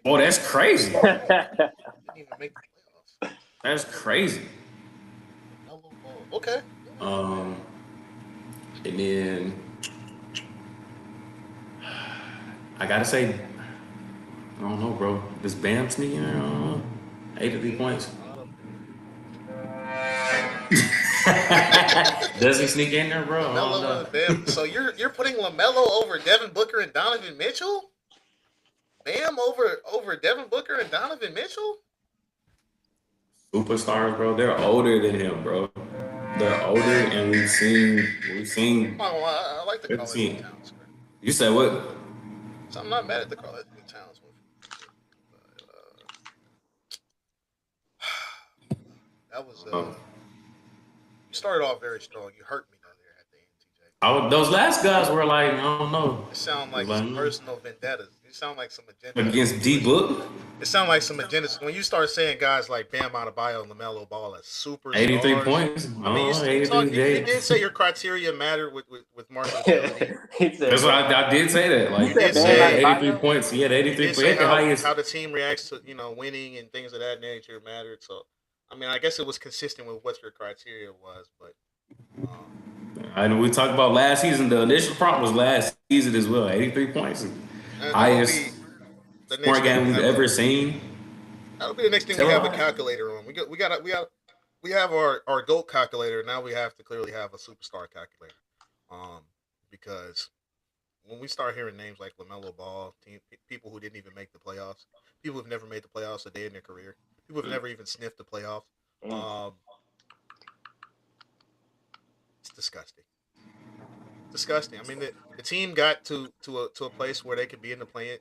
Oh, that's crazy. didn't even make the playoffs. That's crazy. Okay. And then I gotta say, I don't know, bro. This Bam sneaking in there, I don't know. 83 points. Does he sneak in there, bro? I don't know. Bam. So you're putting LaMelo over Devin Booker and Donovan Mitchell? Bam over Devin Booker and Donovan Mitchell? Superstars, bro. They're older than him, bro. They're older, and we've seen. I like the Carl Anthony Towns. You said what? So I'm not mad at the Carl Anthony Towns one. That was you started off very strong. You hurt me down there at the end, TJ. Those last guys were like, I don't know. It sound like some personal vendettas. You sound like some agenda. Against D Book? It sounds like some agendas. When you start saying guys like Bam Adebayo and LaMelo Ball as super 83 points. I mean, you did say your criteria mattered with marketability. That's what I did say that. Like, You did say 83 points. He had 83 You points. did say The highest. how the team reacts to winning and things of that nature mattered. So, I mean, I guess it was consistent with what your criteria was, but. I know we talked about last season. The initial prompt was last season as well. 83 points. Highest scoring game we've ever seen. That'll be the next thing we have a calculator on. We have our GOAT calculator. Now we have to clearly have a superstar calculator. Because when we start hearing names like LaMelo Ball, people who didn't even make the playoffs, people who've never made the playoffs a day in their career, people who've never even sniffed the playoffs, it's disgusting. Disgusting. I mean, the team got to a place where they could be in the play-in,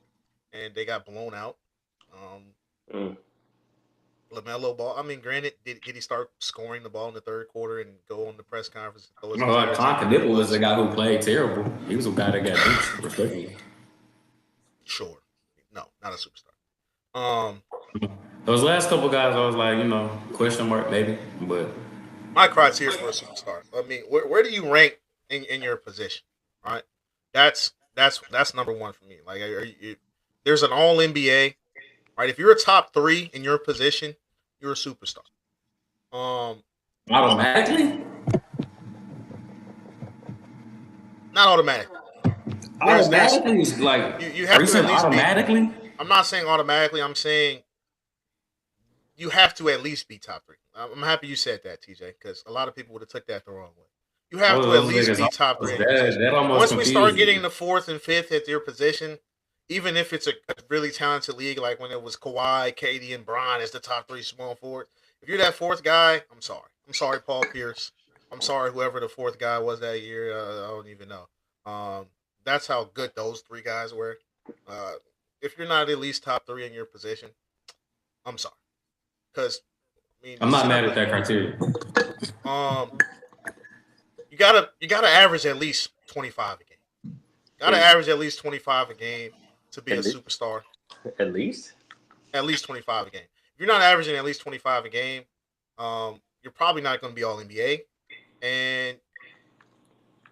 and they got blown out. LaMelo Ball. I mean, granted, did he start scoring the ball in the third quarter and go on the press conference? Like Knippel was the guy who played terrible. He was the guy that got benched, respectfully. Sure. No, not a superstar. Those last couple guys, I was like, question mark maybe, but my criteria for a superstar. I mean, where do you rank in your position? All right, that's number one for me. Like, there's an All NBA. Right, if you're a top 3 in your position, you're a superstar. Automatically? Not automatically. Automatically is like you have to at least automatically. I'm not saying automatically. I'm saying you have to at least be top 3. I'm happy you said that, TJ, because a lot of people would have took that the wrong way. You I have to at was like, least it's be top 3 in your that position. that almost Once we start confused getting me. the 4th and 5th at your position, even if it's a really talented league, like when it was Kawhi, KD, and Bron as the top 3 small forwards, if you're that 4th guy, I'm sorry. I'm sorry, Paul Pierce. I'm sorry, whoever the 4th guy was that year. I don't even know. That's how good those 3 guys were. Uh, if you're not at least top 3 in your position, I'm sorry. Because I mean, I'm the not center mad at that criteria. um, you gotta average at least 25 a game. Gotta At, average at least 25 a game to be a at, le- superstar. at least. At least 25 a game. If you're not averaging at least 25 a game, you're probably not going to be all NBA, and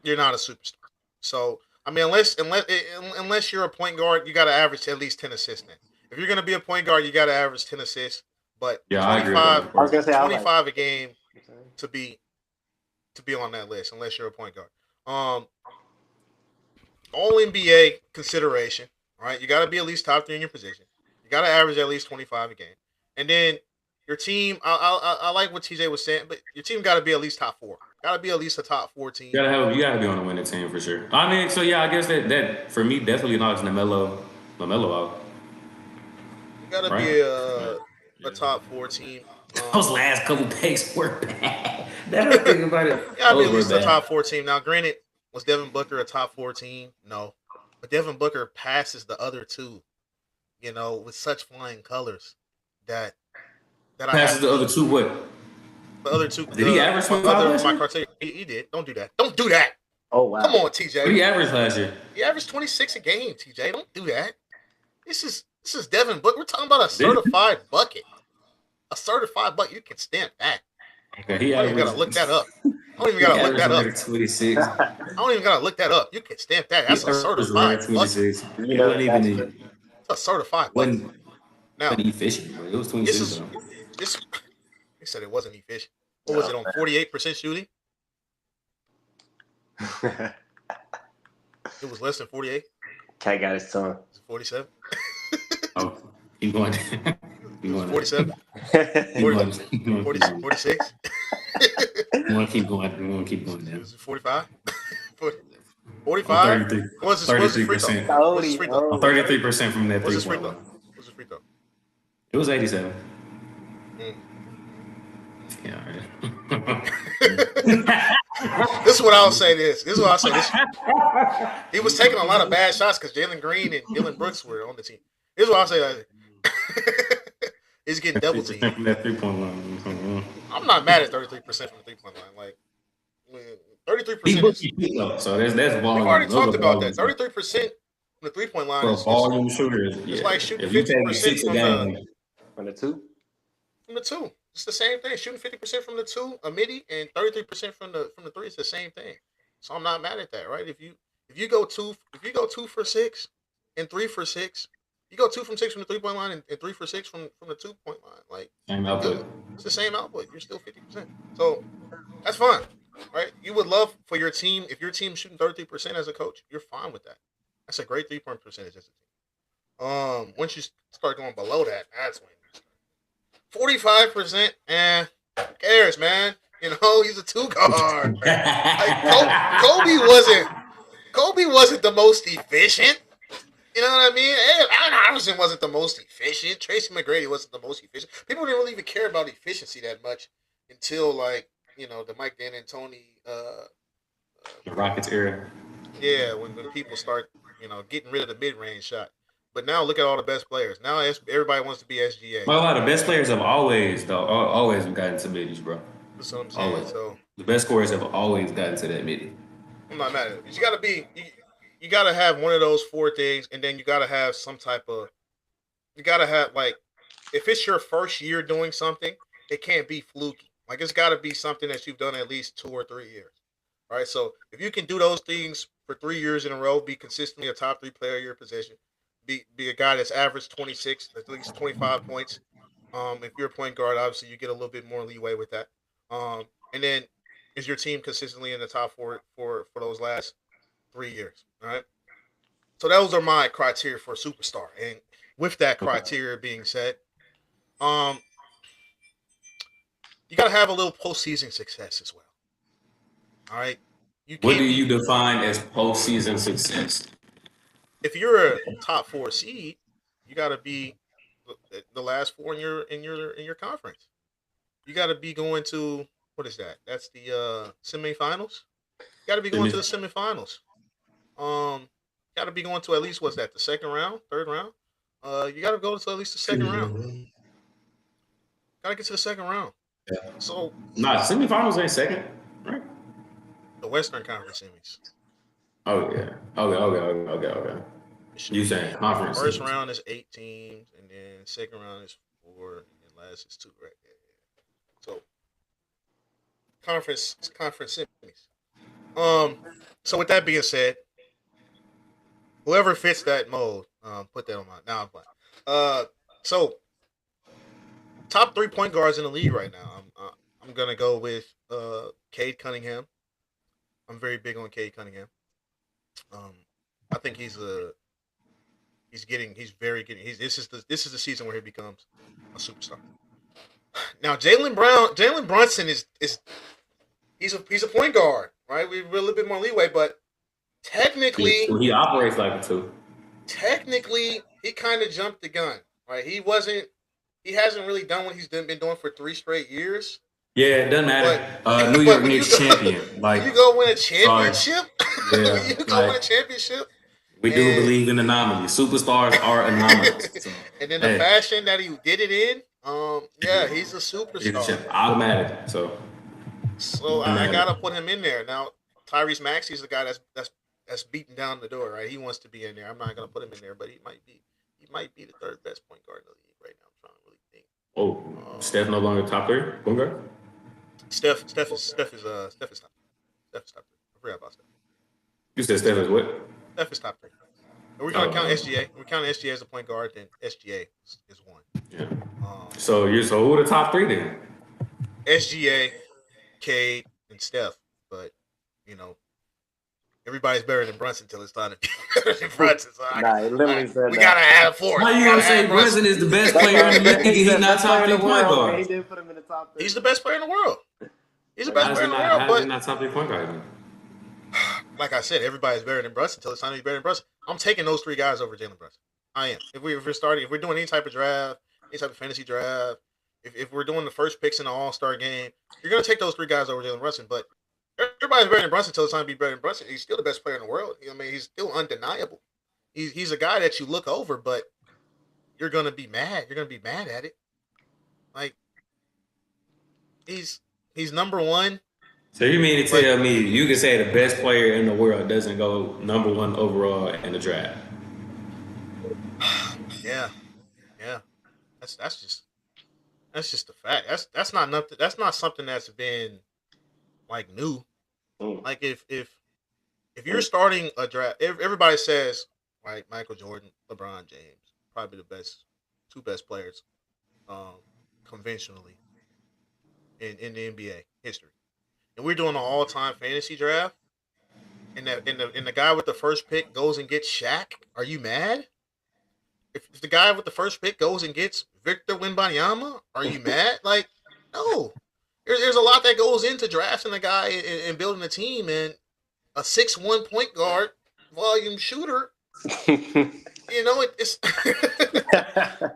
you're not a superstar. So I mean, unless you're a point guard, you got to average at least 10 assists. Then, if you're going to be a point guard, you got to average 10 assists. But Yeah, I agree with 25, that. I was gonna say I was like, 25 a game to be on that list, unless you're a point guard. All NBA consideration. All right, you got to be at least top 3 in your position. You got to average at least 25 a game, and then your team. I like what TJ was saying, but your team got to be at least top 4. Got to be at least a top 4 team. You gotta be on a winning team for sure. I mean, so yeah, I guess that for me definitely knocks Lamelo out, You got to right? be a top 4 team. Those last couple picks were bad. Now that I think about it, You got to be those at were least a bad. top 4 team. Now, granted, was Devin Booker a top 4 team? No, but Devin Booker passes the other 2. With such flying colors that I have Passes the other two. What the other 2. did he average 25 last My year? criteria. He did. Don't do that. Don't do that. oh wow. Come on, What did TJ. he average last year? He averaged 26 a game, TJ. Don't do that. This is Devin Booker. We're talking about a Did he? certified bucket. A certified bucket. You can stamp that. Okay, he I don't even gotta averaged. look that up. I don't even He gotta look averaged that up. like 26. I don't even gotta look that up. You can stamp that. He That's a averaged certified like bucket. 26. You It know, wasn't even. that's It's a certified bucket. wasn't Now, wasn't efficient, but it was this 26 is though. this. He said it wasn't efficient. What was it on 48% shooting? It was less than 48. Cat got his tongue. Is it 47? Oh, keep going. It Keep was going. 47. Keep going. Keep going. 46. We want to keep going. We want to keep going now. Was it 45? 45? I'm 33. What's his free throw? 33%. What's his free throw? Oh, 33% from that What's his free 3-point throw? line. What's his free throw? It was 87. Mm. Yeah, all right. This is what I'll say. This is what I'll say. He was taking a lot of bad shots because Jalen Green and Dylan Brooks were on the team. This is what I'll say. He's getting double teamed. From that 3-point line. I'm not mad at 33% from the 3-point line. Like, He 33% booked is. you though, so that's We've volume. already Those talked are about that. volumes. 33% from the 3-point line For a is volume shooter, yeah. like shooting If you take 50% 6 a from game, from the 2. from the 2. It's the same thing. Shooting 50% from the 2, a midi, and 33% from the 3. It's the same thing. So I'm not mad at that, right? If you go 2 for 6 and 3 for 6, you go 2 from 6 from the 3-point line and 3 for 6 from the 2-point line. Like, same output. it's the same output. You're still 50%. So that's fine, right? You would love for your team, if your team's shooting 33% as a coach, you're fine with that. That's a great 3-point percentage as a team. Once you start going below that, that's when 45%. Who cares, man? He's a 2 guard. Like Kobe wasn't the most efficient. You know what I mean? Allen Iverson wasn't the most efficient. Tracy McGrady wasn't the most efficient. People didn't really even care about efficiency that much until the Mike D'Antoni, The Rockets era. yeah, when people start getting rid of the mid range shot. But now look at all the best players. Now everybody wants to be SGA. Well, a lot of best players have always gotten to middies, bro. That's what I'm saying. Always. So The best scorers have always gotten to that midi. I'm not mad at it. You gotta be you gotta have one of those 4 things, and then you gotta have some type of if it's your first year doing something, it can't be fluky. Like it's gotta be something that you've done at least 2 or 3 years. All right. So if you can do those things for 3 years in a row, be consistently a top 3 player of your position, be a guy that's averaged 26, at least 25 points. If you're a point guard, obviously you get a little bit more leeway with that. And then is your team consistently in the top 4 for those last 3 years? All right. So those are my criteria for a superstar. And with that criteria being said, you got to have a little postseason success as well. All right, you What can't do be you define as postseason success? if you're a top 4 seed, you got to be the last four in your conference. You got to be going to what is that? That's the semifinals. You got to be going to the semifinals. Got to be going to at least what's that? The second round, third round. You got to go to at least the second round. Got to get to the second round. Yeah. So Nah, semifinals ain't second, right? the Western Conference semis. Oh yeah. Okay. You saying conference? First semis. round is 8 teams, and then second round is 4, and last is 2, right? Yeah. So conference semis. So with that being said, whoever fits that mold, put that on my. Now I'm playing. So top 3 point guards in the league right now. I'm gonna go with Cade Cunningham. I'm very big on Cade Cunningham. I think he's very getting. This is the season where he becomes a superstar. Now Jalen Brunson is he's a point guard, right? We're a little bit more leeway, but technically He operates like it too. technically he kind of jumped the gun, right? He hasn't really done what he's been doing for 3 straight years. Yeah, it doesn't matter. But- New York but when you Knicks go- champion. Like you go win a championship. Yeah, when you go win a like- championship, we do and- believe in anomalies. Superstars are anomalies. So, and then the hey, fashion that he did it in, yeah, he's a it's superstar. just automatic. So So I gotta put him in there now. Tyrese Maxey's the guy that's beating down the door, right? He wants to be in there. I'm not gonna put him in there, but he might be the third best point guard in the league right now. I'm trying to really think. Steph no longer top 3 point guard. Steph is top. Steph is top 3. I forgot about Steph. You said Steph is what? Steph is top 3. We're gonna count SGA. We're counting SGA as a point guard. Then SGA is 1. Yeah. So who are the top 3 then? SGA, Cade, and Steph. But everybody's better than Brunson until it's time to be better than Brunson. So Nah, he literally said we that. gotta add 4. How you gonna say Brunson is the best player in the league? He's not top 3 point He guard. did put him in the top 3. He's the best player in the world. He's the best How's player he in the world. But not top 3 point guard? Then? like I said, everybody's better than Brunson until it's time to be better than Brunson. I'm taking those 3 guys over Jalen Brunson. I am. If we're doing any type of draft, any type of fantasy draft, if we're doing the first picks in the All-Star game, you're gonna take those 3 guys over Jalen Brunson. But everybody's better than Brunson until it's time to be better than Brunson. He's still the best player in the world. I mean, he's still undeniable. He's a guy that you look over, but you're gonna be mad. You're gonna be mad at it. Like he's number 1. So you mean to tell me you can say the best player in the world doesn't go number 1 overall in the draft? Yeah. That's just a fact. That's not nothing. That's not something that's been like new. Like if you're starting a draft, everybody says right, Michael Jordan, LeBron James, probably the 2 best players, conventionally in the NBA history. And we're doing an all-time fantasy draft, and the guy with the first pick goes and gets Shaq. Are you mad? If the guy with the first pick goes and gets Victor Wembanyama, are you mad? Like, no. There's a lot that goes into drafting a guy and building a team, and a 6'1" point guard, volume shooter. It's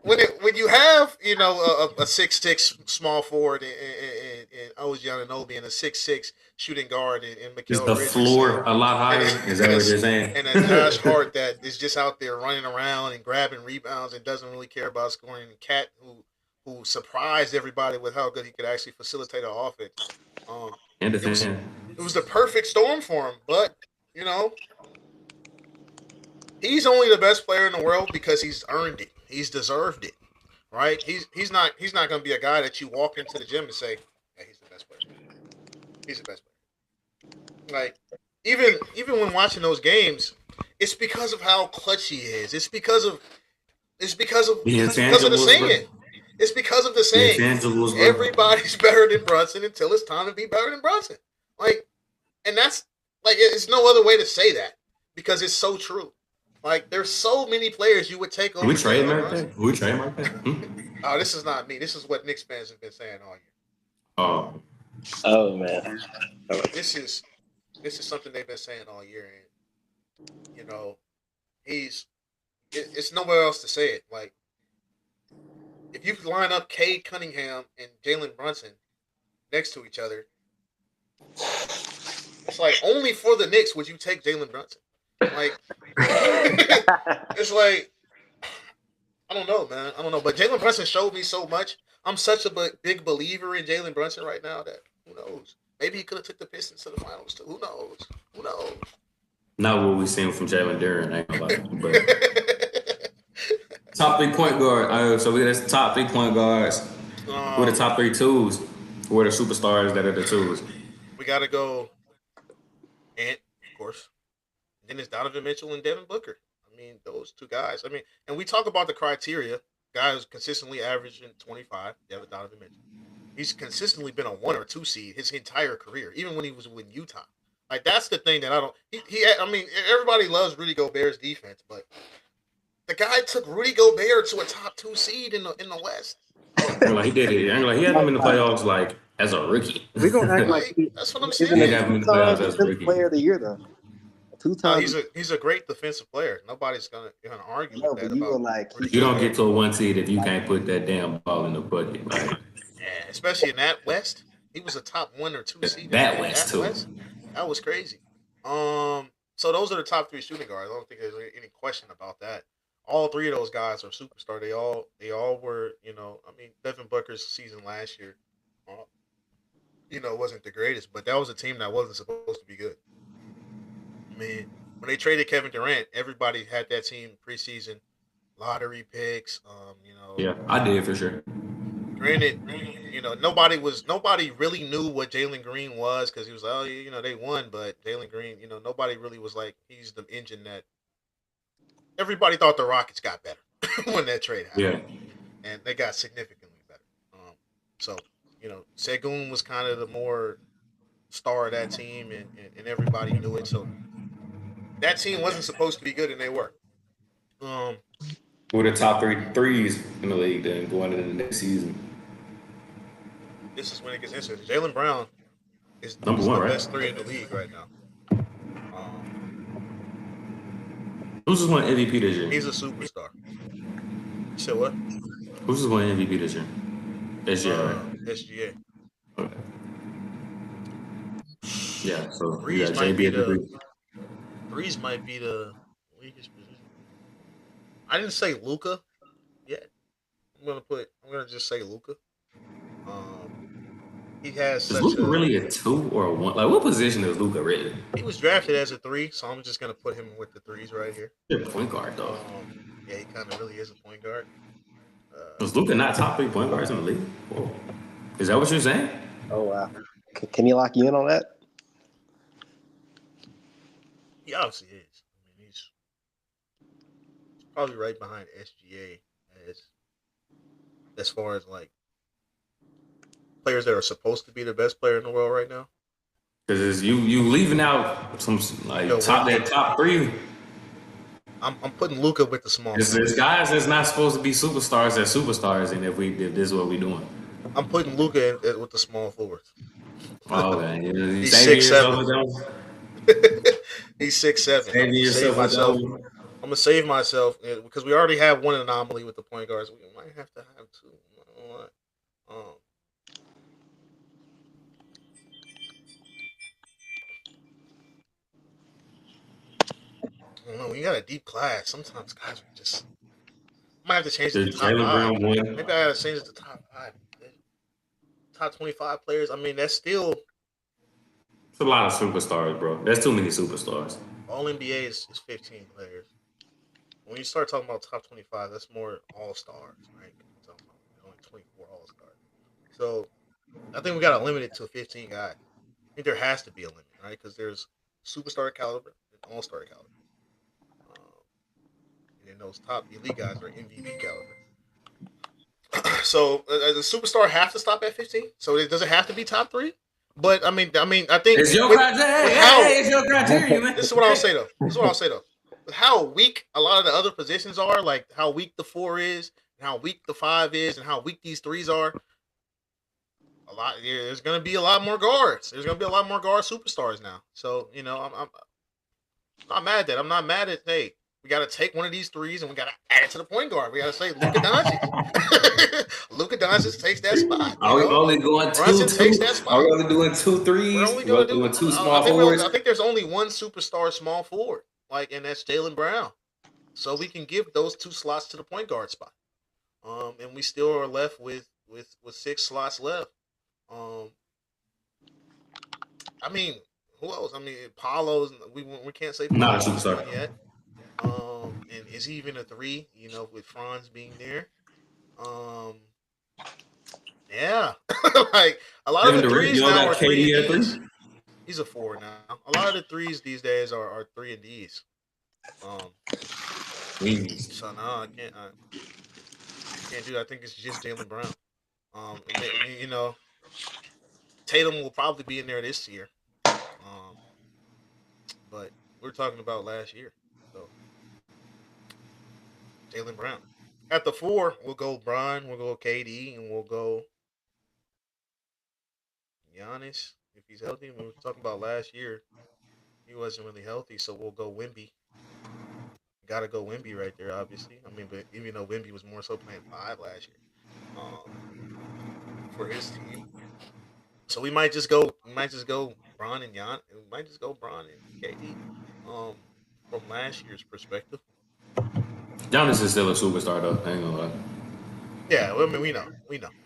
when you have a 6'6" small forward and OG Anunoby and a 6'6" shooting guard and Mikal Is the Bridges floor a lot higher? Is that what you're saying? and a Josh Hart that is just out there running around and grabbing rebounds and doesn't really care about scoring. And Cat who surprised everybody with how good he could actually facilitate an offense. It was the perfect storm for him, but he's only the best player in the world because he's earned it. He's deserved it, right? He's not going to be a guy that you walk into the gym and say, "Hey, he's the best player." He's the best player. Like even when watching those games, it's because of how clutch he is. It's because of the saying. It's because of the saying. Everybody's better than Brunson until it's time to be better than Brunson. Like, and that's like it's no other way to say that because it's so true. Like, there's so many players you would take over. We trade him like that. Oh, this is not me. This is what Knicks fans have been saying all year. Oh, Oh man. This is something they've been saying all year, and he's it's nowhere else to say it. Like if you line up Cade Cunningham and Jalen Brunson next to each other, it's like only for the Knicks would you take Jalen Brunson. Like it's like I don't know, man. I don't know, but Jalen Brunson showed me so much. I'm such a big believer in Jalen Brunson right now that who knows? Maybe he could have took the Pistons to the finals too. Who knows? Who knows? not what we seen from Jalen Duran, I ain't gonna lie. But top 3 point guard. So that's the top 3 point guards. Who are the top 3 twos? Who are the superstars that are the twos? We got to go Ant, of course. Then it's Donovan Mitchell and Devin Booker. I mean, those two guys. I mean, and we talk about the criteria. Guy who's consistently averaging 25, Donovan Mitchell. He's consistently been a 1 or 2 seed his entire career, even when he was with Utah. Like that's the thing that I don't. I mean, everybody loves Rudy Gobert's defense, but the guy took Rudy Gobert to a top 2 seed in the West. Like he did it. He had him in the playoffs like as a rookie. We're gonna act like that's what I'm isn't saying. He had him in the playoffs as a rookie. Player of the year though. 2 times. He's a great defensive player. Nobody's gonna argue with that. You don't get to a 1 seed if you can't put that damn ball in the bucket. Like, yeah, especially in that West, he was a top 1 or 2 seed. That West too. That was crazy. So those are the top 3 shooting guards. I don't think there's any question about that. All 3 of those guys are superstar. They all were. I mean, Devin Booker's season last year, wasn't the greatest, but that was a team that wasn't supposed to be good. I mean, when they traded Kevin Durant, everybody had that team preseason lottery picks. Yeah, I did for sure. Granted, nobody really knew what Jalen Green was because he was like, they won, but Jalen Green, nobody really was like he's the engine that everybody thought the Rockets got better when that trade happened. Yeah, and they got significantly better. So Sengun was kind of the more star of that team, and everybody knew it. So that team wasn't supposed to be good, and they were. Who are the top 3 threes in the league then going into the next season? This is when it gets interesting. Jaylen Brown is the best 3 in the league right now. Who's just won MVP this year? He's a superstar. You said what? Who's just won MVP this year? SGA. Okay. Yeah, so threes might be the weakest position. I didn't say Luka yet. I'm gonna just say Luka. He has is Luka really a 2 or a 1? Like, what position is Luka really? He was drafted as a 3, so I'm just gonna put him with the 3s right here. He's a point guard, though. Yeah, he kind of really is a point guard. Was Luka not top 3 point guards in the league? Whoa. Is that what you're saying? Oh wow! Can you lock you in on that? He obviously is. I mean, he's probably right behind SGA as far as like players that are supposed to be the best player in the world right now. Because you leaving out some top 3. I'm putting Luka with the small. There's guys that's not supposed to be superstars as superstars, and if this is what we're doing, I'm putting Luka with the small forwards. Oh man, he's 6'7". He's 6'7". I'm gonna save myself because we already have one anomaly with the point guards. We might have to have 2. I don't know. We got a deep class. Sometimes guys are just. I might have to change it to top 5. Maybe I gotta change it to top 5. Top 25 players. I mean, that's still. It's a lot of superstars, bro. That's too many superstars. All NBA is 15 players. When you start talking about top 25, that's more all stars, right? Only 24 all stars. So I think we got to limit it to 15 guys. I think there has to be a limit, right? Because there's superstar caliber and all star caliber. And then those top elite guys are MVP caliber. So does the superstar have to stop at 15? So does it have to be top 3? But I mean, I think it's your criteria. It's your criteria, man. This is what I'll say though. With how weak a lot of the other positions are, like how weak the 4 is, and how weak the 5 is, and how weak these 3s are. There's going to be a lot more guards. There's going to be a lot more guard superstars now. So I'm not mad at that. I'm not mad at hey. We got to take one of these threes and we got to add it to the point guard. We got to say Luka Doncic. Luka Doncic takes that spot. Are we only going Brunson takes two? that spot. Are we only doing 2 threes? We're only going to do two small forwards. I think there's only one superstar small forward, and that's Jaylen Brown. So we can give those 2 slots to the point guard spot. And we still are left with 6 slots left. I mean, who else? I mean, Paulo's. We can't say Not a Paulo's superstar one yet. And is he even a 3? With Franz being there. Yeah, like a lot of the threes now are 3 and Ds. He's a 4 now. A lot of the threes these days are 3 and Ds. So no, I can't do that. I think it's just Jaylen Brown. Tatum will probably be in there this year. But we're talking about last year. So Jaylen Brown. At the 4, we'll go Bron, we'll go KD, and we'll go Giannis if he's healthy. We were talking about last year. He wasn't really healthy, so we'll go Wemby. Got to go Wemby right there, obviously. I mean, but even though Wemby was more so playing 5 last year for his team, so we might just go Bron and Giannis. We might just go Bron and KD from last year's perspective. Giannis is still a superstar, though. I ain't gonna lie. Yeah, well, I mean, we know.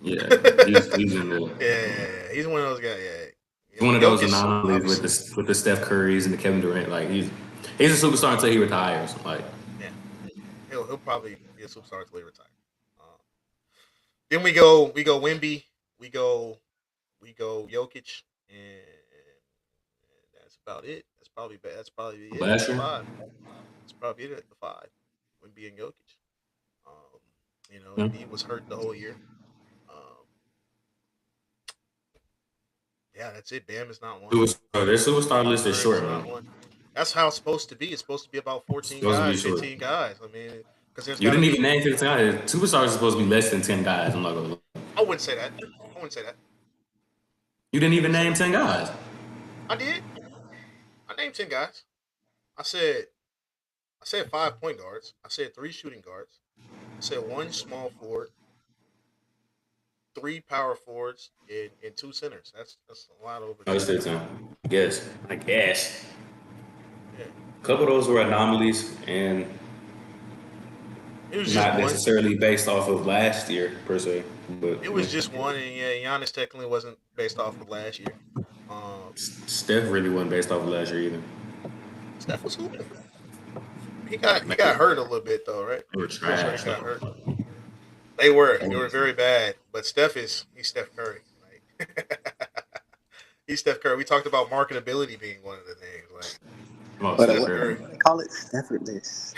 Yeah, he's in the. Yeah, he's one of those guys. Yeah, he's one of those anomalies with the Steph Currys and the Kevin Durant. Like he's a superstar until he retires. Like yeah, he'll probably be a superstar until he retires. Then we go Wemby, we go Jokic, and that's about it. That's probably it. That's probably it at the 5. That's probably it at the 5. Wemby and Jokic. Embiid was hurt the whole year. Yeah, that's it. Bam is not one. Their superstar list is short, man. That's how it's supposed to be. It's supposed to be about 14 guys, 15 guys. I mean, because there's you didn't even name 15 guys. Superstars are supposed to be less than 10 guys. I'm not gonna. I wouldn't say that. You didn't even name 10 guys. I did. I named 10 guys. I said 5 point guards. I said 3 shooting guards. I said 1 small forward, 3 power forwards, and 2 centers. That's a lot over. I said 10. I guess. Yeah. A couple of those were anomalies and it was not necessarily based off of last year per se. But it was just one, and yeah, Giannis technically wasn't based off of last year. Steph really wasn't based off of last year either. Steph was hooping. He got hurt a little bit though, right? They were trash. He got hurt. They were very bad. But he's Steph Curry. Like he's Steph Curry. We talked about marketability being one of the things. Like Steph Curry. Call it effortless.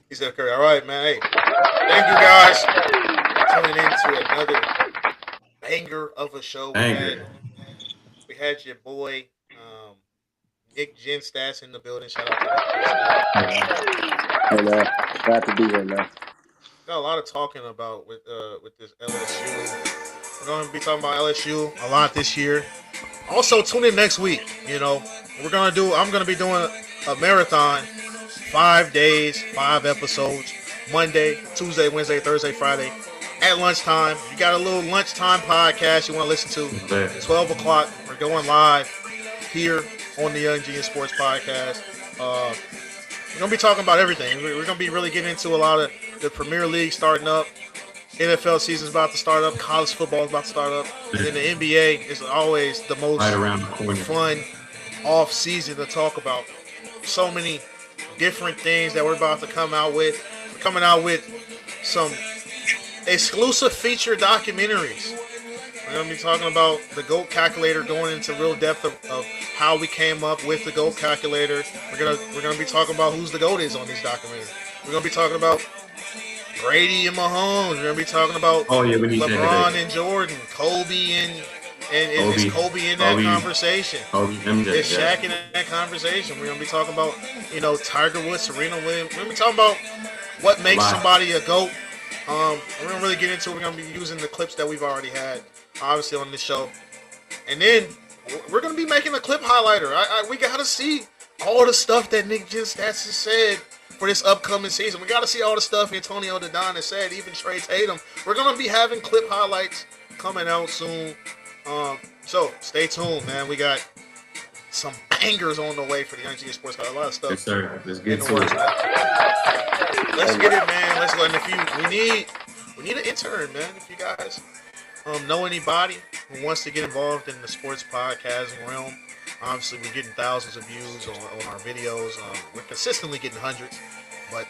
He's Steph Curry. All right, man. Hey, thank you guys for tuning in to another banger of a show. We had your boy Nick Genstats in the building. Shout out to that. Hey man, glad to be here, man. Got a lot of talking about with this LSU. We're going to be talking about LSU a lot this year. Also, tune in next week. I'm going to be doing a marathon, 5 days, 5 episodes, Monday, Tuesday, Wednesday, Thursday, Friday, at lunchtime. You got a little lunchtime podcast you want to listen to. 12 o'clock. We're going live here on the Young Genius Sports Podcast. We're going to be talking about everything. We're going to be really getting into a lot of the Premier League starting up. NFL season's about to start up. College football is about to start up. And then the NBA is always the most fun off season to talk about. So many different things that we're about to come out with. We're coming out with some exclusive feature documentaries. We're going to be talking about the GOAT calculator, going into real depth of how we came up with the GOAT calculator. We're gonna be talking about who's the GOAT is on these documentaries. We're going to be talking about Brady and Mahomes. We're going to be talking about LeBron and Jordan, Kobe and is Kobe in that conversation? Is Shaq in that conversation? We're going to be talking about, Tiger Woods, Serena Williams. We're going to be talking about what makes somebody a GOAT. We're going to really get into it. We're going to be using the clips that we've already had obviously on this show, and then we're gonna be making a clip highlighter. We gotta see all the stuff that Nick Stats has said for this upcoming season. We gotta see all the stuff Antonio Dodon has said, even Trey Tatum. We're gonna be having clip highlights coming out soon. So stay tuned, man. We got some bangers on the way for the Young Genius Sports. Got a lot of stuff. Yes, sir. Let's get to works, it. Let's get it, man. Let's go. And we need an intern, man. If you guys know anybody who wants to get involved in the sports podcasting realm, obviously we're getting thousands of views on our videos. We're consistently getting hundreds, but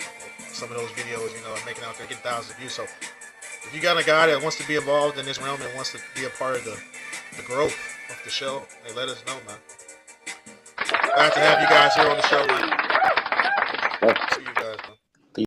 some of those videos, are making out there getting thousands of views. So if you got a guy that wants to be involved in this realm and wants to be a part of the growth of the show, hey, let us know, man. Glad to have you guys here on the show, man.